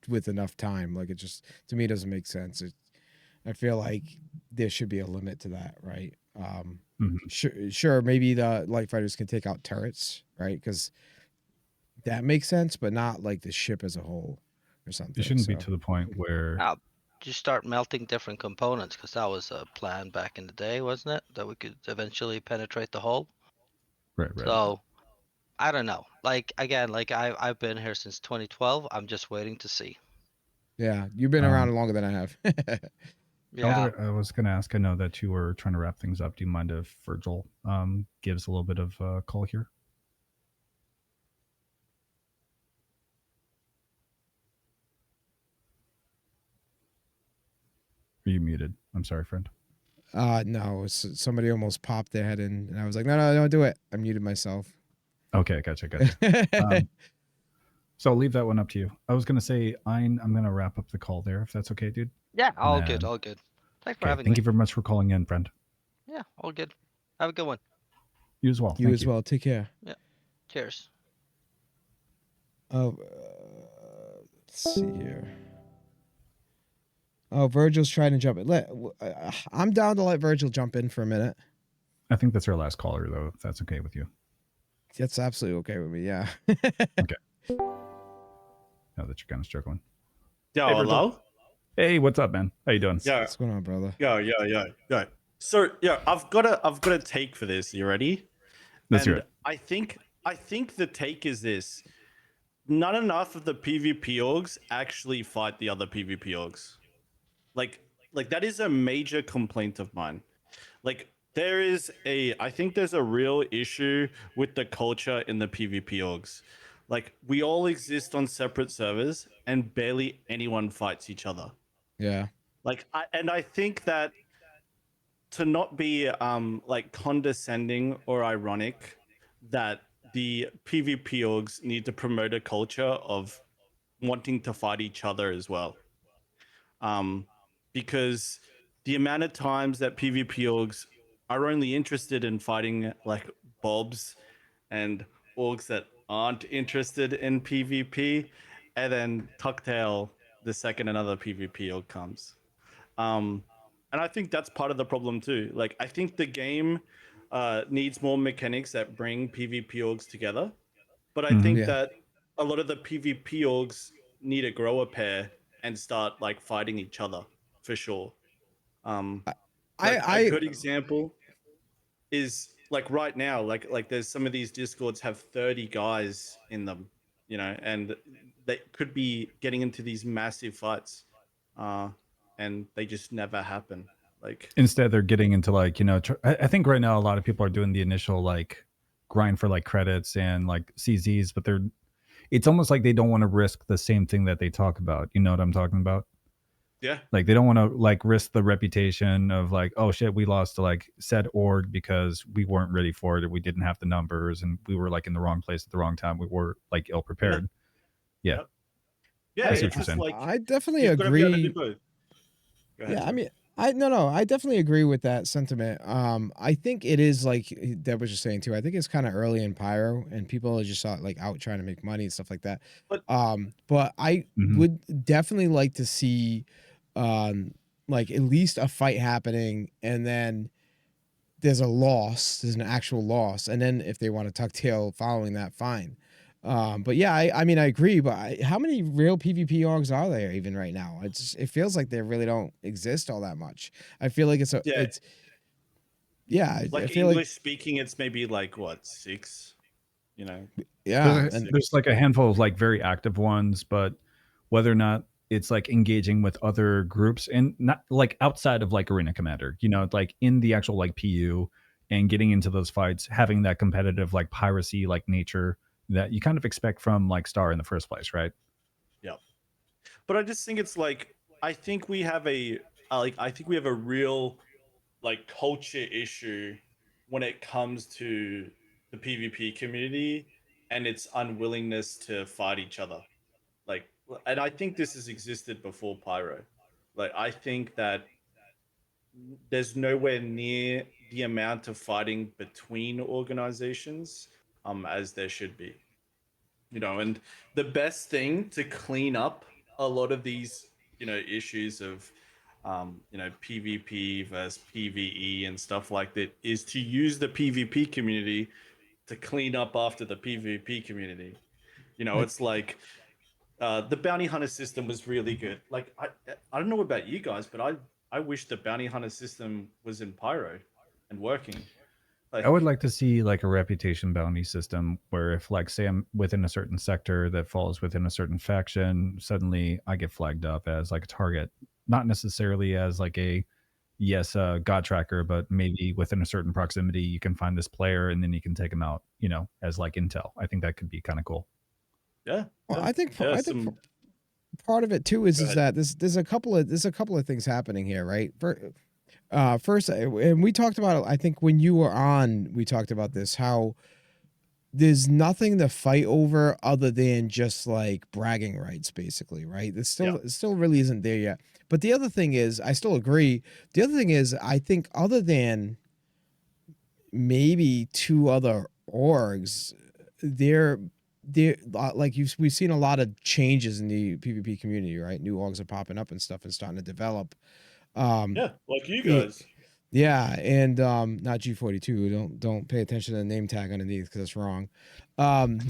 with enough time. Like it just to me doesn't make sense. I feel like there should be a limit to that, right? Mhm. Sure, maybe the light fighters can take out turrets, right? Because that makes sense, but not like the ship as a whole or something. It shouldn't be so. to the point where Now, just start melting different components because that was a plan back in the day, wasn't it? That we could eventually penetrate the hull. right. So I don't know. Like again, like I've been here since 2012. I'm just waiting to see. Yeah, you've been around longer than I have. Yeah. Elder, I was going to ask. I know that you were trying to wrap things up. Do you mind if Virgil gives a little bit of a call here? Are you muted? I'm sorry, friend. No, somebody almost popped their head in, and I was like, no, don't do it. I muted myself. Okay, gotcha. So I'll leave that one up to you. I was going to say, I'm going to wrap up the call there, if that's okay, dude. Yeah. All then- good. All good. Thanks for Okay, having thank me. you very much for calling in, friend. Yeah. All good. Have a good one. You as well. You Thank as well. Take care. Cheers. Oh, let's see here. Oh, Virgil's trying to jump in. I'm down to let Virgil jump in for a minute. I think that's our last caller, though, if that's okay with you. That's absolutely okay with me. Yeah. Now that you're kind of struggling. Yo, Hey, Virgil. hello? Hey, what's up, man? How you doing? Yeah, What's going on, brother? yeah. So yeah, I've got a take for this. You ready? Let's hear it. I think the take is this: not enough of the PvP orgs actually fight the other PvP orgs. Like that is a major complaint of mine. Like I think there's a real issue with the culture in the PvP orgs. Like we all exist on separate servers and barely anyone fights each other. Yeah. Like I think that to not be like condescending or ironic that the PvP orgs need to promote a culture of wanting to fight each other as well. Because the amount of times that PvP orgs are only interested in fighting like bobs and orgs that aren't interested in PvP, and then Tucktail the second another PvP org comes. Um, and I think that's part of the problem too. Like, I think the game needs more mechanics that bring PvP orgs together, but I think Yeah. that a lot of the PvP orgs need to grow a pair and start like fighting each other for sure. Like a I good example is like right now, like there's some of these discords have 30 guys in them, you know, and they could be getting into these massive fights, and they just never happen. Like, Instead, they're getting into like, you know, I think right now a lot of people are doing the initial like grind for like credits and like CZs, but it's almost like they don't want to risk the same thing that they talk about. You know what I'm talking about? yeah, Like they don't want to like risk the reputation of like, oh shit, we lost to like said org because we weren't ready for it, or we didn't have the numbers, and we were like in the wrong place at the wrong time. We were like ill yeah, prepared. Yeah, yep, yeah. I see I what It's you're just saying. like I definitely you've got to be able to do agree. both. Go ahead, Yeah, I sorry. mean, I definitely agree with that sentiment. I think it is like Deb was just saying too. I think it's kind of early in Pyro, and people are just like out trying to make money and stuff like that. But But I Mhm. would definitely like to see, um, like at least a fight happening, and then there's a loss, there's an actual loss, and then if they want to tuck tail following that, fine. But yeah, I mean I agree, but how many real PvP orgs are there even right now? It feels like they really don't exist all that much. I feel like yeah, yeah, I like feel like English speaking, it's maybe like what, 6, you know, yeah, and There's 6. like a handful of like very active ones, but whether or not it's like engaging with other groups and not like outside of like Arena Commander, you know, like in the actual like PU and getting into those fights, having that competitive like piracy like nature that you kind of expect from like Star in the first place, right? Yeah. But I just think it's like I think we have a real like culture issue when it comes to the PvP community and its unwillingness to fight each other. Like, and I think this has existed before Pyro. Like, I think that there's nowhere near the amount of fighting between organizations as there should be, you know. And the best thing to clean up a lot of these, you know, issues of you know, PvP versus PvE and stuff like that is to use the PvP community to clean up after the PvP community. You know, it's like the bounty hunter system was really good. Like, I don't know about you guys, but I wish the bounty hunter system was in Pyro and working. I would Like, like to see like a reputation bounty system where if like say I'm within a certain sector that falls within a certain faction, suddenly I get flagged up as like a target, not necessarily as like a yes god tracker, but maybe within a certain proximity you can find this player and then you can take them out, you know, as like intel. I think that could be kind of cool. yeah, well, yeah, yeah. I think Some part of it too Go is ahead. that there's a couple of things happening here, right? First, and we talked about it, I think when you were on, we talked about this, how there's nothing to fight over other than just like bragging rights, basically, right? Yeah, It still really isn't there yet. But the other thing is, I still agree. The other thing is, I think other than maybe two other orgs, they're like we've seen a lot of changes in the PvP community, right? New orgs are popping up and stuff and starting to develop. Um, yeah. Like you it, guys. yeah, and not G42. Don't pay attention to the name tag underneath because it's wrong. Um,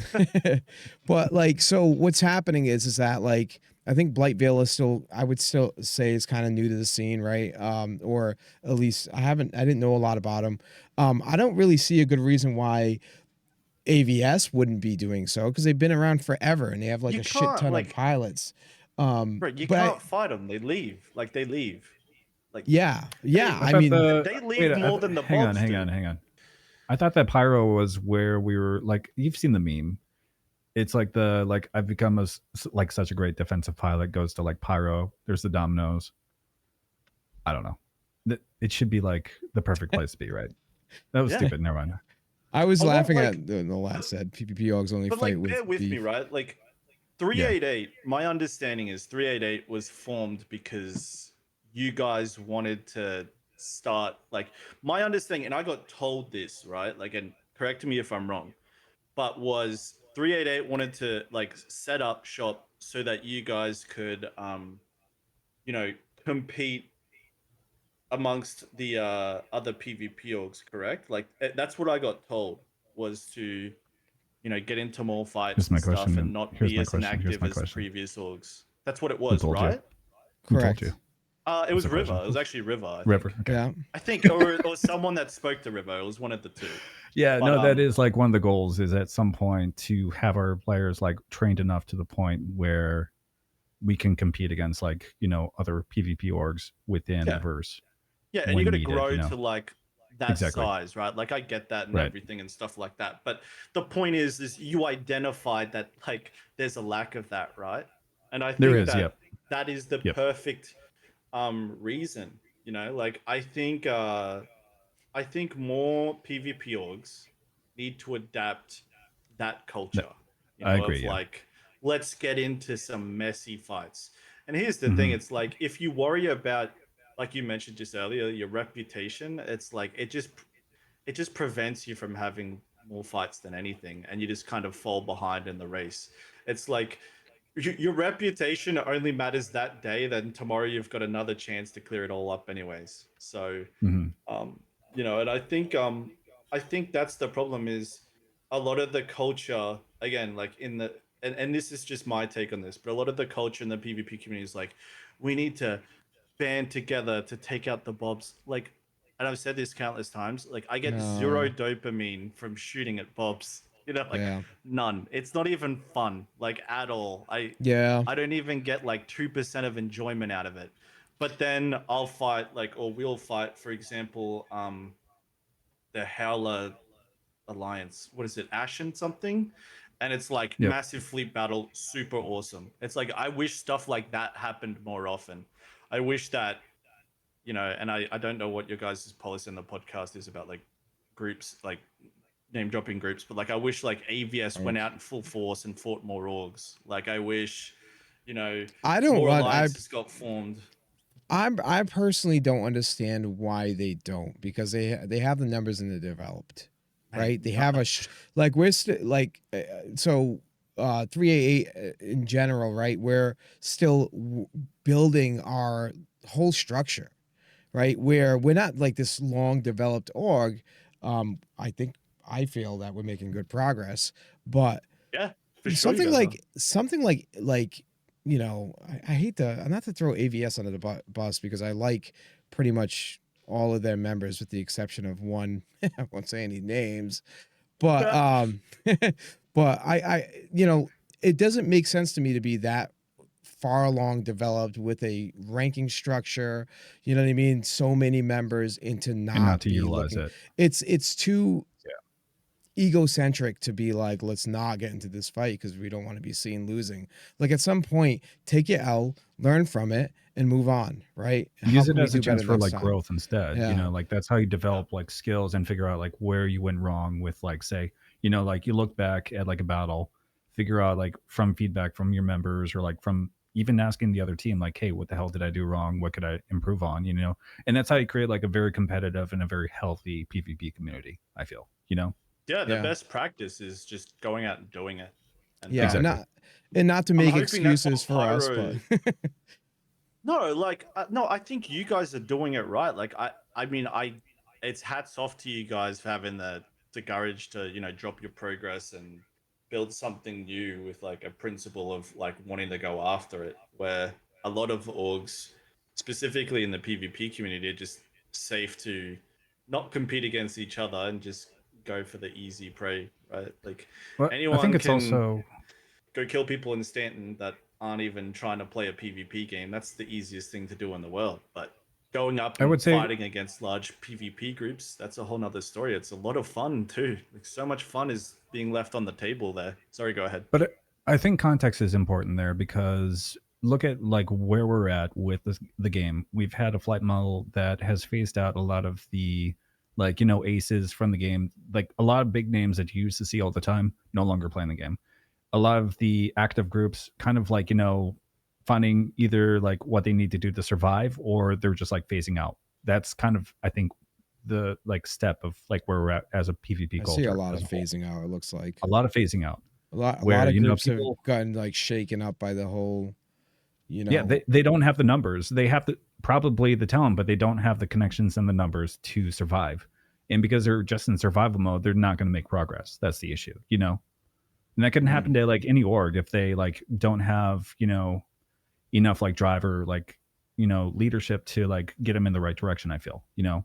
but like, so what's happening is that like I think Blight Veil is still, I would still say, is kind of new to the scene, right? Or at least I didn't know a lot about him. I don't really see a good reason why AVS wouldn't be doing so because they've been around forever and they have like You a shit can't ton of like, pilots. right? You But can't fight them. They leave. Like, they leave. Like, yeah, yeah. I I thought mean, the they wait, leave more than the hang on, bobs do. hang on. I thought that Pyro was where we were like you've seen the meme. It's like the like I've become like such a great defensive pilot goes to like Pyro. There's the dominoes. I don't know. It should be like the perfect place to be, right? That was Yeah. stupid. Never mind. I was A lot laughing like, at the last said PvP orgs only but fight like, with bear with me, beef. right? Like, Yeah. 388. My understanding is 388 was formed because you guys wanted to start, like my understanding, and I got told this, right? Like, and correct me if I'm wrong, but was 388 wanted to like set up shop so that you guys could you know, compete amongst the other PvP orgs, correct? Like that's what I got told, was to, you know, get into more fights Here's and my stuff and question. not Here's be my as question. Here's inactive my as the question. previous orgs. That's what it Who was, told you? right? Who told Correct. you? It What's was the River. question? It was actually River, I River. think. Okay. Yeah. I think, or it was someone that spoke to River. It was one of the two. Yeah, But, no, that is like one of the goals, is at some point to have our players like trained enough to the point where we can compete against, like, you know, other PvP orgs within Yeah. verse. Yeah, and you when got to needed, grow you know? to like that Exactly. size, right? Like I get that and Right. everything and stuff like that. But the point is you identified that like there's a lack of that, right? And I There think is, that yep. that is the Yep. perfect reason, you know? Like I think more PvP orgs need to adapt that culture, you I know, agree, of yeah. like, let's get into some messy fights. And here's the thing, Mhm. it's like if you worry about, like you mentioned just earlier, your reputation, it's like it just prevents you from having more fights than anything, and you just kind of fall behind in the race. It's like your reputation only matters that day, then tomorrow you've got another chance to clear it all up anyways. So Mhm. you know, and I think that's the problem, is a lot of the culture, again, like in the, and this is just my take on this, but a lot of the culture in the PvP community is like, we need to band together to take out the bobs. Like, and I've said this countless times, like I get zero No. dopamine from shooting at bobs. You know, like Yeah. none. It's not even fun, like at all. Yeah. I don't even get like 2% of enjoyment out of it. But then I'll fight, like, or we'll fight, for example, the Howler Alliance. What is it, Ashen something? And it's like Yep. massive fleet battle, super awesome. It's like I wish stuff like that happened more often. I wish that, you know, and I don't know what your guys' policy in the podcast is about like groups, like name dropping groups, but like I wish like AVS went out in full force and fought more orgs. Like I wish, you know, I don't more want alliances got formed. I personally don't understand why they don't, because they have the numbers and they're developed, right? They have a like we're like so 388 in general, right? We're still building our whole structure, right? Where we're not like this long developed org. I think I feel that we're making good progress, but Yeah, for sure you guys are. something like you know, I hate to not to throw AVS under the bus, because I like pretty much all of their members with the exception of one. I won't say any names, but but I you know, it doesn't make sense to me to be that far along developed with a ranking structure, you know what I mean, so many members, into And not not to be utilize looking. it. It's too Yeah. egocentric to be like, let's not get into this fight because we don't want to be seen losing. Like at some point, take your L, learn from it, and move on, right? How Use it can we as a do chance better for next like time? growth instead. You Yeah. know, like that's how you Yeah. develop like skills and figure out like where you went wrong with, like, say, you know, like you look back at like a battle, figure out like from feedback from your members, or like from even asking the other team, like, hey, what the hell did I do wrong? What could I improve on? You know, and that's how you create like a very competitive and a very healthy PvP community, I feel, you know? Yeah, the Yeah. best practice is just going out and doing it. And Yeah. Exactly. Not to I'm make hoping that's excuses what for us, but Pyro. No, like no, I think you guys are doing it right. Like I mean, it's hats off to you guys for having the courage to, you know, drop your progress and build something new with like a principle of like wanting to go after it. Where a lot of orgs, specifically in the PvP community, are just safe to not compete against each other and just go for the easy prey, right? Like But I think anyone it's can also, go kill people in Stanton that aren't even trying to play a PvP game. That's the easiest thing to do in the world. But going up I would and say, fighting against large PvP groups, that's a whole nother story. It's a lot of fun too. Like so much fun is being left on the table there. Sorry, go ahead. but I think context is important there, because look at like where we're at with the game. We've had a flight model that has phased out a lot of the, like, you know, aces from the game. Like a lot of big names that you used to see all the time no longer playing the game. A lot of the active groups kind of like, you know, finding either like what they need to do to survive, or they're just like phasing out that's kind of, I think, the like step of like where we're at as a PvP I culture. see a lot of as whole. phasing out. It looks like A lot of phasing out. a lot Where, of you know, groups people, have gotten like shaken up by the whole, you yeah, know. they don't have the numbers. They have probably the talent, but they don't have the connections and the numbers to survive. And because they're just in survival mode, they're not going to make progress. That's the issue, you know? And that can happen to like any org if they like don't have, you know, enough like drive or like, you know, leadership to like get them in the right direction, I feel, you know?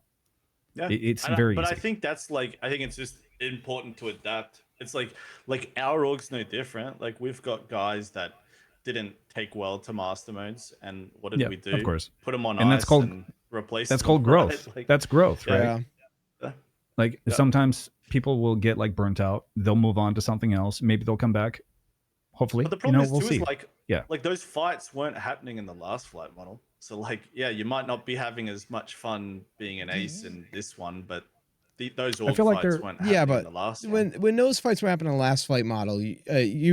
Yeah, It's very but easy. I think that's like, I think it's just important to adapt. It's like our org's no different. Like we've got guys that didn't take well to master modes, and what did Yeah, we do? of course. Put them on And that's ice called and replace that's them, called right? growth. Like, That's growth, right? Yeah. yeah. Like Yeah. sometimes people will get like burnt out. They'll move on to something else. Maybe they'll come back. Hopefully, But the you problem know, is we'll too see. is like, Yeah. like those fights weren't happening in the last flight model. So like, yeah, you might not be having as much fun being an ace in this one, but those I org feel like fights they're weren't Yeah, happening in but the last one. when those fights were happening in the last flight model, you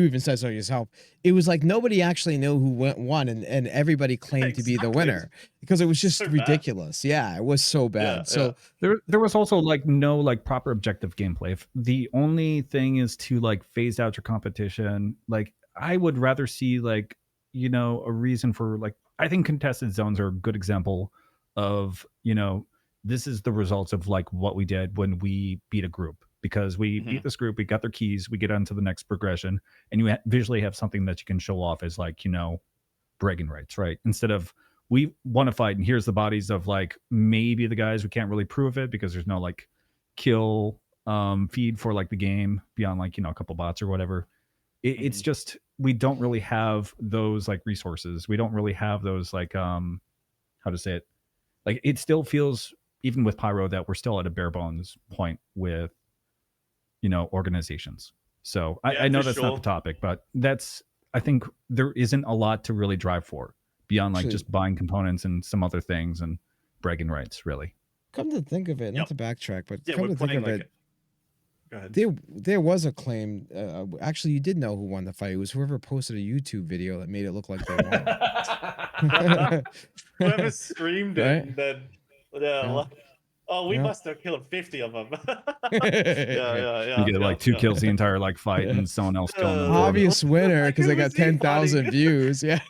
even said so yourself. It was like nobody actually knew who won, and everybody claimed to be the Exactly. winner because it was just So bad. ridiculous. Yeah, it was so bad. Yeah, So there was also like no like proper objective gameplay. If the only thing is to like phase out your competition, like I would rather see like, you know, a reason for like, I think contested zones are a good example of, you know, this is the results of like what we did when we beat a group, because we beat this group, we got their keys, we get on to the next progression, and you visually have something that you can show off as like, you know, bragging rights, right? Instead of we want to fight and here's the bodies of like maybe the guys, we can't really prove it because there's no like kill feed for like the game beyond like, you know, a couple bots or whatever. It's just we don't really have those like resources. We don't really have those like how to say it. Like it still feels, even with Pyro, that we're still at a bare bones point with, you know, organizations. So Yeah, I know for that's not sure. the topic, but that's, I think there isn't a lot to really drive for beyond like Actually- just buying components and some other things and bragging rights, really. come to think of it, not Yep. to backtrack, but Yeah, come we're to think playing of like. it, Go ahead. there was a claim. Actually, you did know who won the fight. It was whoever posted a YouTube video that made it look like they won. Whoever streamed it, Right? and then Yeah. oh, we Yeah. must have killed 50 of them. yeah. You get like two kills the entire like fight Yeah. and someone else killing them. Obvious winner Like, because who they got was he 10,000 fighting? views. Yeah.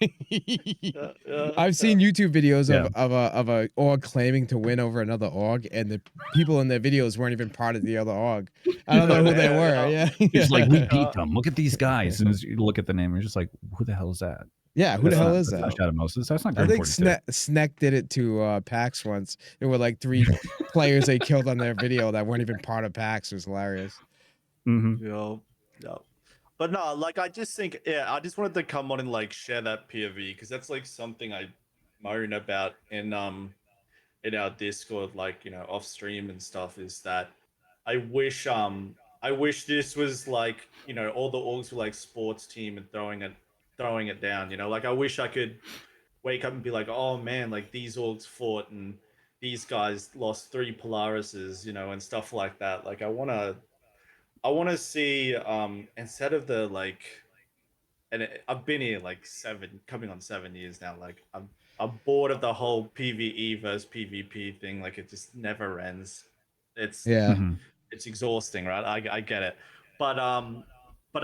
I've seen YouTube videos Yeah. of a org claiming to win over another org, and the people in their videos weren't even part of the other org. I don't know who they were. Yeah. It's like, we beat them. Look at these guys. And as you look at the name, you're just like, who the hell is that? Yeah, who the That's hell not, is that's that? not Shadow Moses. That's not I Grim think 42. Sneck did it to PAX once. There were like 3 players they killed on their video that weren't even part of PAX. It was hilarious. Mm-hmm. Yeah. But no, like I just think, yeah, I just wanted to come on and like share that POV because that's like something I moan about in our Discord, like, you know, off stream and stuff, is that I wish this was like, you know, all the orgs were like sports team and throwing it down, you know, like I wish I could wake up and be like, oh man, like these orgs fought and these guys lost 3 Polarises, you know, and stuff like that. Like I wanna see instead of the like, and I've been here like coming on 7 years now. Like I'm bored of the whole PVE versus PvP thing. Like it just never ends. It's Yeah. Mm-hmm. it's exhausting, right? I get it, but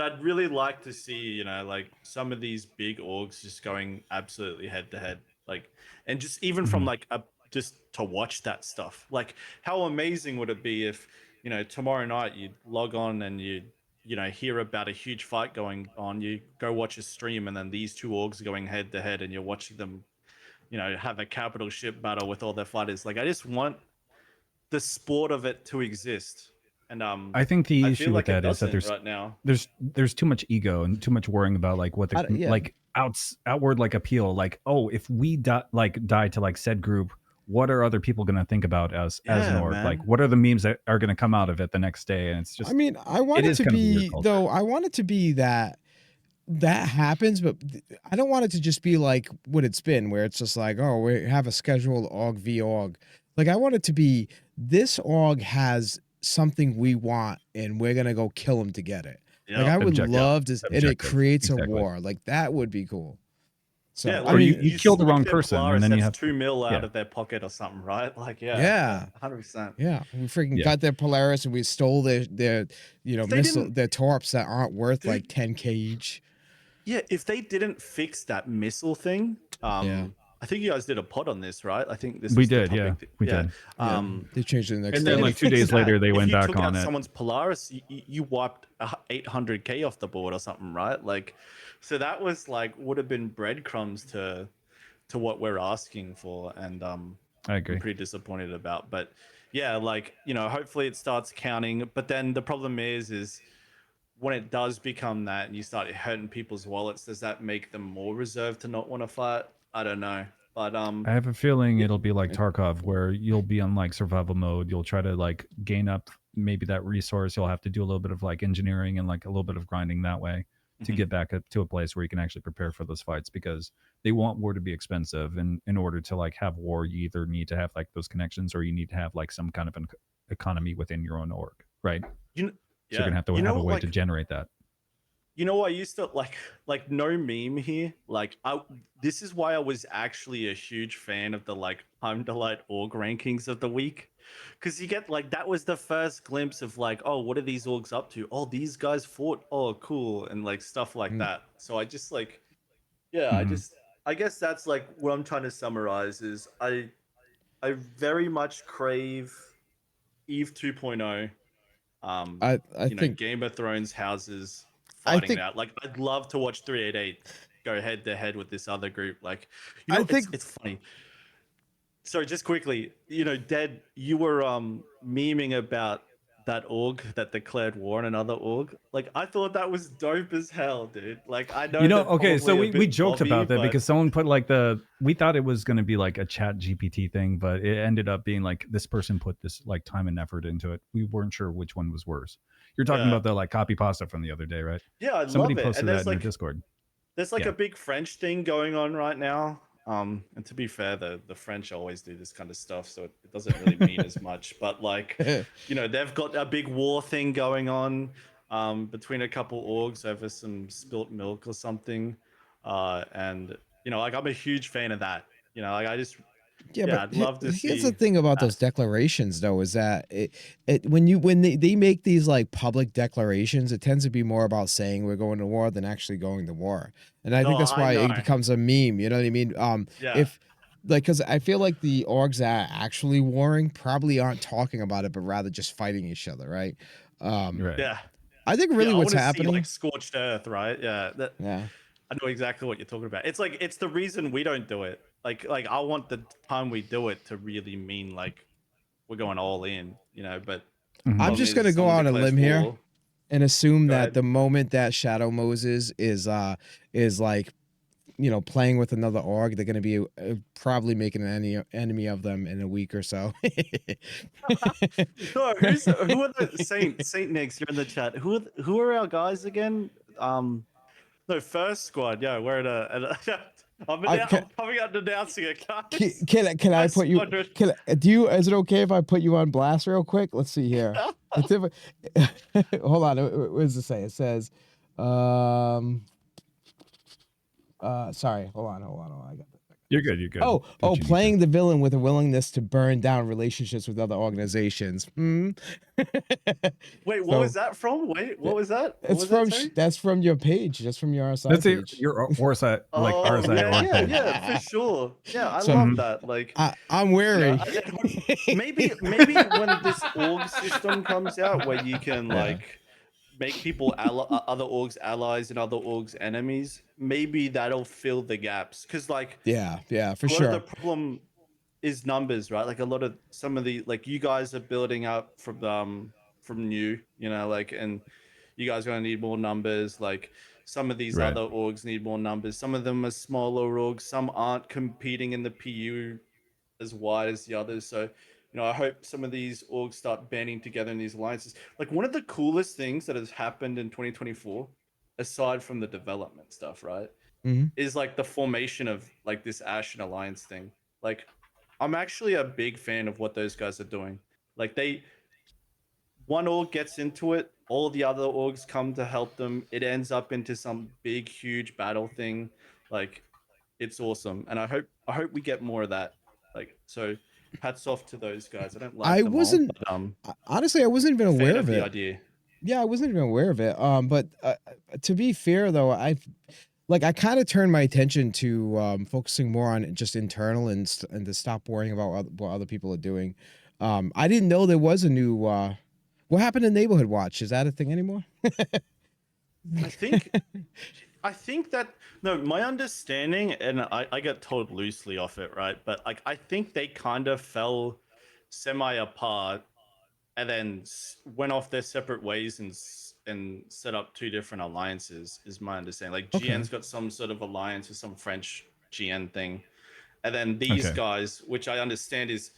I'd really like to see, you know, like some of these big orgs just going absolutely head to head, like, and just even from Mhm. like just to watch that stuff. Like, how amazing would it be if, you know, tomorrow night you log on and you know, hear about a huge fight going on, you go watch a stream, and then these 2 orgs are going head to head, and you're watching them, you know, have a capital ship battle with all their fighters. Like, I just want the sport of it to exist, and I think the I issue feel with like it that is that doesn't right now. there's too much ego and too much worrying about like what the Yeah. like outward like appeal. Like, oh, if we die to like said group, what are other people going to think about us as an Yeah, org? Like, man. what are the memes that are going to come out of it the next day? And it's just, I mean, I want it it is to kind of a weird be, culture. though, I want it to be that happens, but I don't want it to just be like what it's been, where it's just like, oh, we have a scheduled org v org. Like, I want it to be, this org has something we want, and we're gonna go kill them to get it. Like, I would Objective. love to, and it Objective. creates Exactly. a war. Like, that would be cool. So Yeah, I like or mean, you kill the snipe wrong their person, and Polaris, then you that's have 2 mil out yeah. of their pocket or something, right? Like, yeah. 100%. Yeah, we freaking Yeah. got their Polaris and we stole their If they missile didn't, their torps that aren't worth like dude, 10K each. yeah, if they didn't fix that missile thing, Yeah, I think you guys did a pod on this, right? I think this We was the did, yeah, topic. we Yeah. did. yeah. They changed it the next And They then day. didn't like 2 fix days later, that. they If went you back took on out it. someone's Polaris, you wiped 800K off the board or something, right? Like, so that was like would have been breadcrumbs to what we're asking for, and I agree. I'm pretty disappointed about. But yeah, like hopefully it starts counting. But then the problem is when it does become that and you start hurting people's wallets, does that make them more reserved to not want to fight? I don't know. But I have a feeling yeah, it'll be like Tarkov, where you'll be on like survival mode. You'll try to like gain up maybe that resource. You'll have to do a little bit of like engineering and like a little bit of grinding that way to mhm. get back up to a place where you can actually prepare for those fights, because they want war to be expensive. And in order to like have war, you either need to have like those connections, or you need to have like some kind of an economy within your own org, right? you kn- So you're yeah, gonna have to have a way to generate that. I used to like no meme here. Like this is why I was actually a huge fan of the like Home Delight org rankings of the week. Cause you get like that was the first glimpse of like, oh, what are these orgs up to? Oh, these guys fought. Oh, cool. And like stuff like Mm. that. So I just like yeah, Mhm. I guess that's like what I'm trying to summarize is I very much crave Eve 2.0. I think Game of Thrones houses I fighting it think out. Like I'd love to watch 388 go head to head with this other group. Like, I think it's funny. Sorry, just quickly, Dead, you were memeing about that org that declared war on another org. Like I thought that was dope as hell, dude. Like I know that Okay, so probably a we bit joked bobby, about that but because someone put like we thought it was going to be like a chat GPT thing, but it ended up being like this person put this like time and effort into it. We weren't sure which one was worse. You're talking yeah. about the like copy pasta from the other day, right? Yeah, I Somebody love it. And posted that in the Discord. there's like Yeah. a big French thing going on right now. And to be fair, the French always do this kind of stuff, so it doesn't really mean as much. But like, they've got a big war thing going on between a couple orgs over some spilt milk or something. And like I'm a huge fan of that. Like yeah, but I'd love to here's the see thing about those that. declarations though is that when they make these like public declarations, it tends to be more about saying we're going to war than actually going to war. And I No, think that's I why know. it becomes a meme, you know what I mean? Yeah. If like cuz I feel like the orgs that are actually warring probably aren't talking about it but rather just fighting each other, right? Right. Yeah. I think Yeah, really I what's want to see like happening. scorched earth, right? Yeah. Yeah. I know exactly what you're talking about. It's like it's the reason we don't do it. Like I want the time we do it to really mean like we're going all in, but Mhm. I'm problem just going to is go someone on a declares limb here war. and assume Go that ahead. the moment that Shadow Moses is like playing with another org, they're going to be probably making an enemy of them in a week or so. No, who are the Saint Nicks? You're in the chat. Who are our guys again? No, first squad. Yeah, we're I, I'm coming out and announcing it, guys. can I First put you? squadron. Do you? Is it okay if I put you on blast real quick? Let's see here. Hold on. What does it say? It says, sorry. Hold on. I got this. You're good. You're good. Oh, Do what you need to. playing the villain with a willingness to burn down relationships with other organizations. Wait, what was So that from? Wait, what was that? What it's was that? from Sorry. that's from your page. That's from your RSI That's it. page. Your RSI, like Oh RSI yeah, org yeah, page. yeah, for sure. Yeah, I So love Mhm. that. Like, I'm wary. maybe when this org system comes out, where you can Yeah. like make people other orgs allies and other orgs enemies, maybe that'll fill the gaps. Because like Yeah, for a lot of the sure. problem is numbers, right? Like a lot of some of the like you guys are building up from new, like and you guys are gonna need more numbers. Like some of these Right. other orgs need more numbers. Some of them are smaller orgs. Some aren't competing in the PU as wide as the others. So, I hope some of these orgs start banding together in these alliances. Like one of the coolest things that has happened in 2024, aside from the development stuff, right, Mhm. is like the formation of like this Ashen Alliance thing. Like, I'm actually a big fan of what those guys are doing. Like one org gets into it, all the other orgs come to help them. It ends up into some big, huge battle thing. Like it's awesome, and I hope we get more of that. Like, so hats off to those guys. I don't like I them wasn't all, but honestly, I wasn't even fan aware of of the it. idea. Yeah, I wasn't even aware of it. But to be fair though, I kind of turned my attention to focusing more on just internal and to stop worrying about what other people are doing. I didn't know there was a new. What happened to Neighborhood Watch? Is that a thing anymore? I think that, no, my understanding, and I get told loosely off it, right? But like, I think they kind of fell semi apart and then went off their separate ways and set up two different alliances, is my understanding. Like Okay. GN's got some sort of alliance with some French GN thing. And then these guys, which I understand is,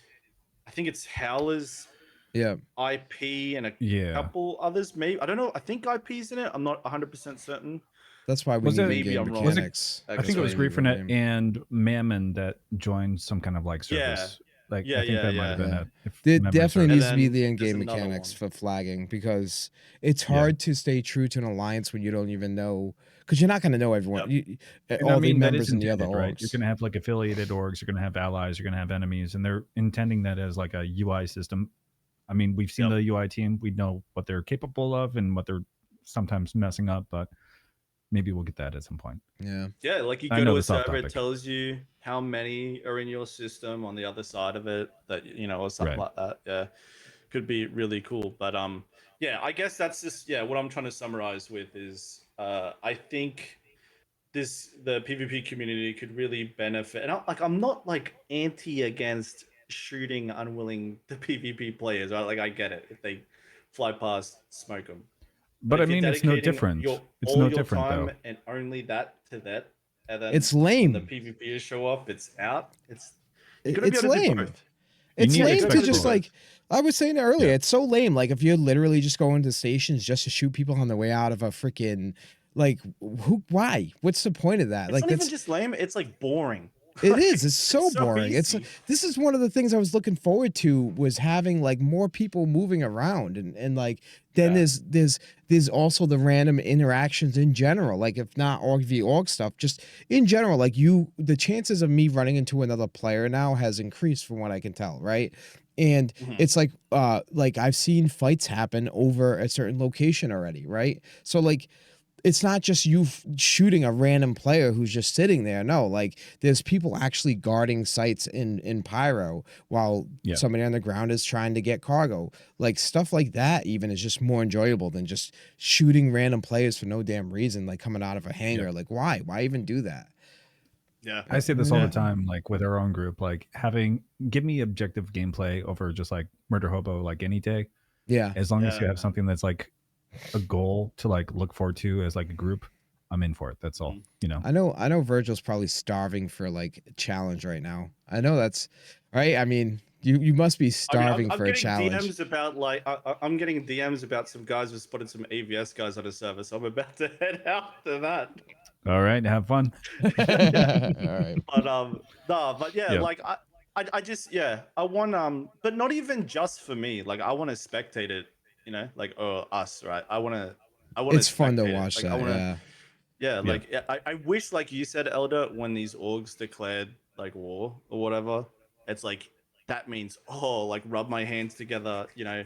I think it's Howler's Yeah. IP and a couple others. Maybe, I don't know. I think IP's in it. I'm not 100% certain. That's why we Was need it- in-game maybe I'm wrong. mechanics. I think it was Griefernet and Mammon that joined some kind of like service. Like, I think that might have been it. There definitely needs to be And the then in-game there's another mechanics one. for flagging, because it's hard to stay true to an alliance when you don't even know, because you're not going to know everyone, all the members in the other orgs. Right? You're going to have like affiliated orgs, you're going to have allies, you're going to have enemies, and they're intending that as like a UI system. I mean, we've seen the UI team, we know what they're capable of and what they're sometimes messing up, but maybe we'll get that at some point. Yeah, like you go to a server, it tells you how many are in your system on the other side of it, that, you know, or something like that. Yeah, could be really cool. But yeah, I guess that's just, what I'm trying to summarize with is I think the PvP community could really benefit. And I'm not like anti against shooting unwilling the PvP players, right? Like, I get it. If they fly past, smoke them. But I mean, it's no different. It's no different time though. And only that to that, and then it's lame. When the PvPers show up, it's out. It's lame. It's lame to just like, I was saying earlier, it's so lame. Like, if you're literally just going to stations just to shoot people on the way out of a freaking, like, why? What's the point of that? It's like, not even just lame. It's like boring. It is. It's so boring. Easy. This is one of the things I was looking forward to, was having like more people moving around, and like then there's also the random interactions in general. Like, if not org v org stuff, just in general, like the chances of me running into another player now has increased from what I can tell, right? And it's like I've seen fights happen over a certain location already, right? So like, it's not just you shooting a random player who's just sitting there. No, like, there's people actually guarding sites in Pyro while somebody on the ground is trying to get cargo. Like, stuff like that even is just more enjoyable than just shooting random players for no damn reason, like coming out of a hangar. Like, why? Why even do that? Yeah, I say this all the time, like with our own group, like give me objective gameplay over just like murder hobo, like any day. Yeah. As long as you have something that's like a goal to like look forward to as like a group, I'm in for it. That's all. You know. I know Virgil's probably starving for like a challenge right now. I know that's right. I mean, you must be starving for a challenge. DMs about like I'm getting DMs about some guys who spotted some AVS guys on a server, so I'm about to head out to that. All right, have fun. All right. But like I just I want but not even just for me. Like, I want to spectate it, you know, like, or us, right? I want to. It's fun to watch like, that. Like, I wish, like you said, Elder, when these orgs declared like war or whatever, it's like, that means, like, rub my hands together, you know,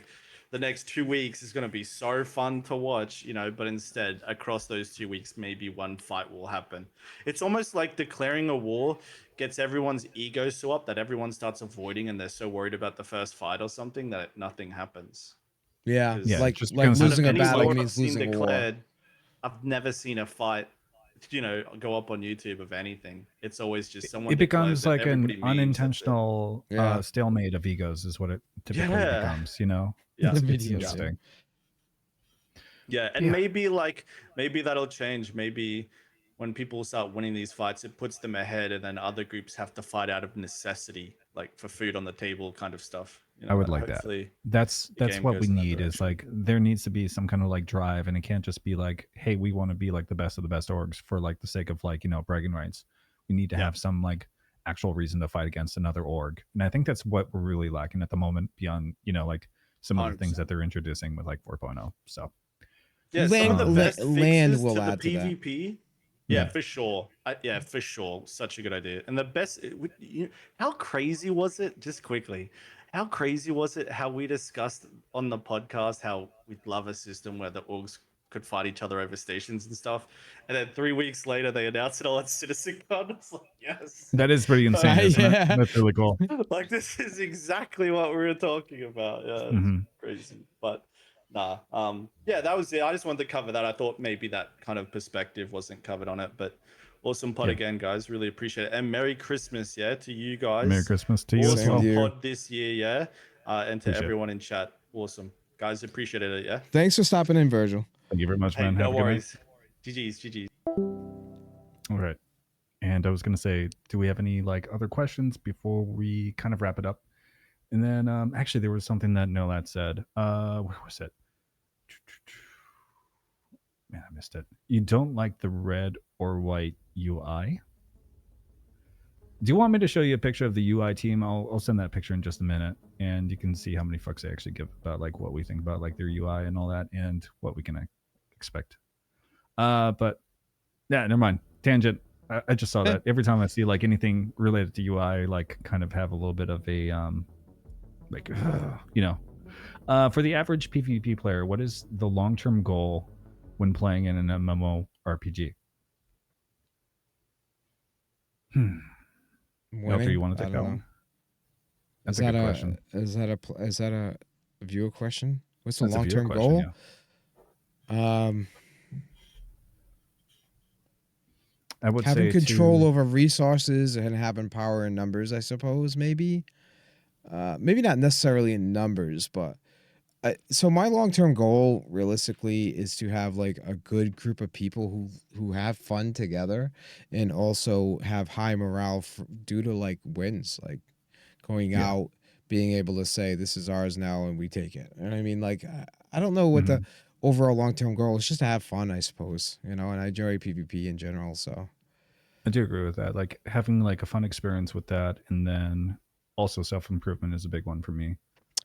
the next 2 weeks is going to be so fun to watch, you know, but instead across those 2 weeks, maybe one fight will happen. It's almost like declaring a war gets everyone's ego so up that everyone starts avoiding, and they're so worried about the first fight or something that nothing happens. Yeah, like just losing a battle war means losing a war. I've never seen a fight, you know, go up on YouTube of anything. It's always just someone. It becomes like an unintentional stalemate of egos, is what it typically becomes. You know, it's interesting. Yeah, and maybe that'll change. Maybe when people start winning these fights, it puts them ahead, and then other groups have to fight out of necessity, like for food on the table kind of stuff. You know, I would like that. That's what we need, is like, there needs to be some kind of like drive, and it can't just be like, hey, we want to be like the best of the best orgs for like the sake of like, you know, bragging rights. We need to have some like actual reason to fight against another org. And I think that's what we're really lacking at the moment, beyond, you know, like some of the things that they're introducing with like 4.0. So yeah, some of the best fixes to the PvP Yeah, for sure. Yeah, for sure. Such a good idea. And the best, how crazy was it? Just quickly, how crazy was it how we discussed on the podcast how we'd love a system where the orgs could fight each other over stations and stuff, and then 3 weeks later they announced it all at CitizenCon. It's like, yes, That is pretty insane, isn't it? Yeah. That's really cool. like this is exactly what we were talking about. Yeah, it's Mhm. crazy. But nah, yeah, that was it. I just wanted to cover that. I thought maybe that kind of perspective wasn't covered on it, but awesome pod Yeah. again, guys. Really appreciate it. And Merry Christmas, yeah, to you guys. Merry Christmas to you as Same well. to you. Pod this year, yeah, and to Appreciate it. everyone in chat. Awesome, guys. Appreciated it, yeah. Thanks for stopping in, Virgil. Thank you very much, Hey, man. no Have a good night. worries. GG's. All right. And I was gonna say, do we have any like other questions before we kind of wrap it up? And then actually there was something that Nolat said. Where was it? Man, I missed it. You don't like the red or white UI? Do you want me to show you a picture of the UI team? I'll send that picture in just a minute, and you can see how many fucks I actually give about like what we think about like their UI and all that, and what we can expect. But yeah, never mind. Tangent. I just saw that. Every time I see like anything related to UI, I like kind of have a little bit of a like you know. For the average PvP player, what is the long-term goal when playing in an MMORPG? Yelter, you want to take that one? That's a good question. Is that a viewer question? What's the That's a viewer long-term question, goal? yeah. I would Having say control over resources and having power in numbers, I suppose. Maybe not necessarily in numbers, but so my long-term goal realistically is to have like a good group of people who have fun together and also have high morale due to like wins, like going out, being able to say this is ours now and we take it. And I mean, like I don't know what the overall long-term goal is, just to have fun, I suppose, you know, and I enjoy PvP in general, so I do agree with that. Like having like a fun experience with that, and then also self-improvement is a big one for me.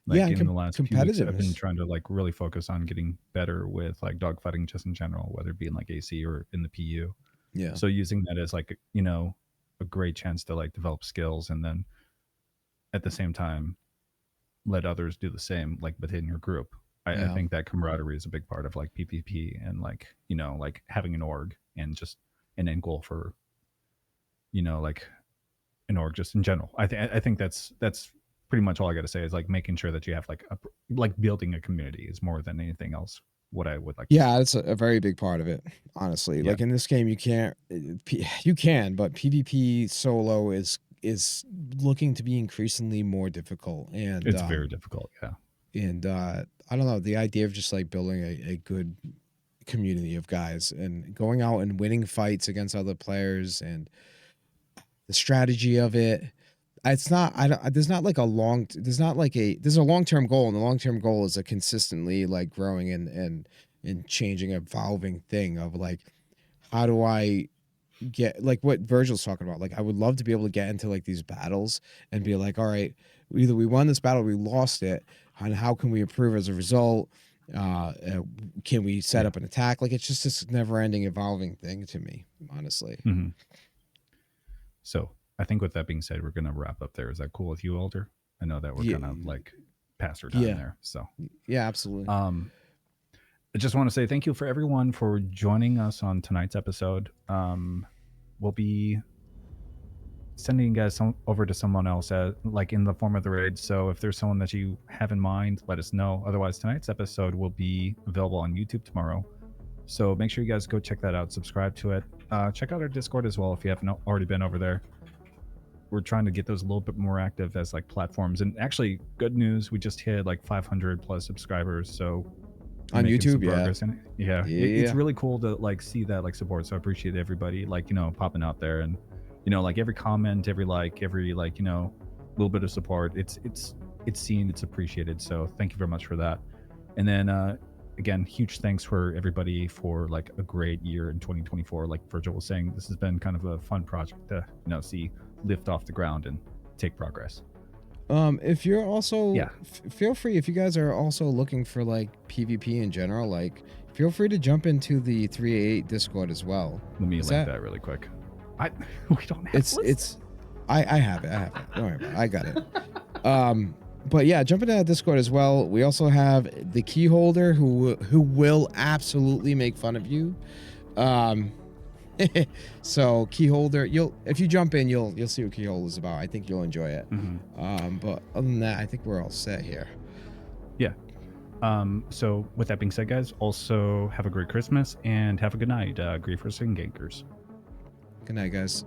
Like yeah, in the last few weeks, I've been competitiveness. trying to like really focus on getting better with like dogfighting just in general, whether it be in like AC or in the PU. Yeah. So using that as like, you know, a great chance to like develop skills, and then at the same time let others do the same, like within your group. I think that camaraderie is a big part of like PvP, and like, you know, like having an org and just an end goal for, you know, like an org just in general. I think that's pretty much all I got to say, is like making sure that you have like building a community is more than anything else what I would like to Yeah, that's a very big part of it, honestly. Yeah. Like in this game, you can, but PvP solo is looking to be increasingly more difficult, and it's very difficult. Yeah. And I don't know, the idea of just like building a good community of guys and going out and winning fights against other players, and the strategy of it. It's not. There's not like a long. There's not like a. There's a long-term goal, and the long-term goal is a consistently like growing and changing, evolving thing of like, how do I get like what Virgil's talking about? Like, I would love to be able to get into like these battles and be like, all right, either we won this battle, or we lost it, and how can we improve as a result? Can we set up an attack? Like, it's just this never-ending, evolving thing to me, honestly. Mm-hmm. So I think with that being said, we're gonna wrap up there. Is that cool with you, Alder? I know that we're kind of like past our time there. So yeah, absolutely. I just want to say thank you for everyone for joining us on tonight's episode. We'll be sending you guys over to someone else like in the form of the raid. So if there's someone that you have in mind, let us know. Otherwise, tonight's episode will be available on YouTube tomorrow. So make sure you guys go check that out. Subscribe to it. Check out our Discord as well if you haven't already been over there. We're trying to get those a little bit more active as like platforms. And actually, good news, we just hit like 500 plus subscribers. So on YouTube, it's really cool to like see that like support. So I appreciate everybody like, you know, popping out there, and you know, like every comment, every like, you know, little bit of support. It's seen, it's appreciated. So thank you very much for that. And then again, huge thanks for everybody for like a great year in 2024. Like Virgil was saying, this has been kind of a fun project to, you know, see lift off the ground and take progress. If you're also Yeah. feel free if you guys are also looking for like PvP in general, like feel free to jump into the 388 Discord as well. Let me Is link that- that really quick. We don't have It's I have it. Don't worry about it. I got it. But yeah, jump into that Discord as well. We also have the key holder who will absolutely make fun of you. So key holder, if you jump in, you'll see what key holder is about. I think you'll enjoy it. But other than that, I think we're all set here. Yeah. So with that being said, guys, also have a great Christmas and have a good night, griefers and gankers. Good night, guys.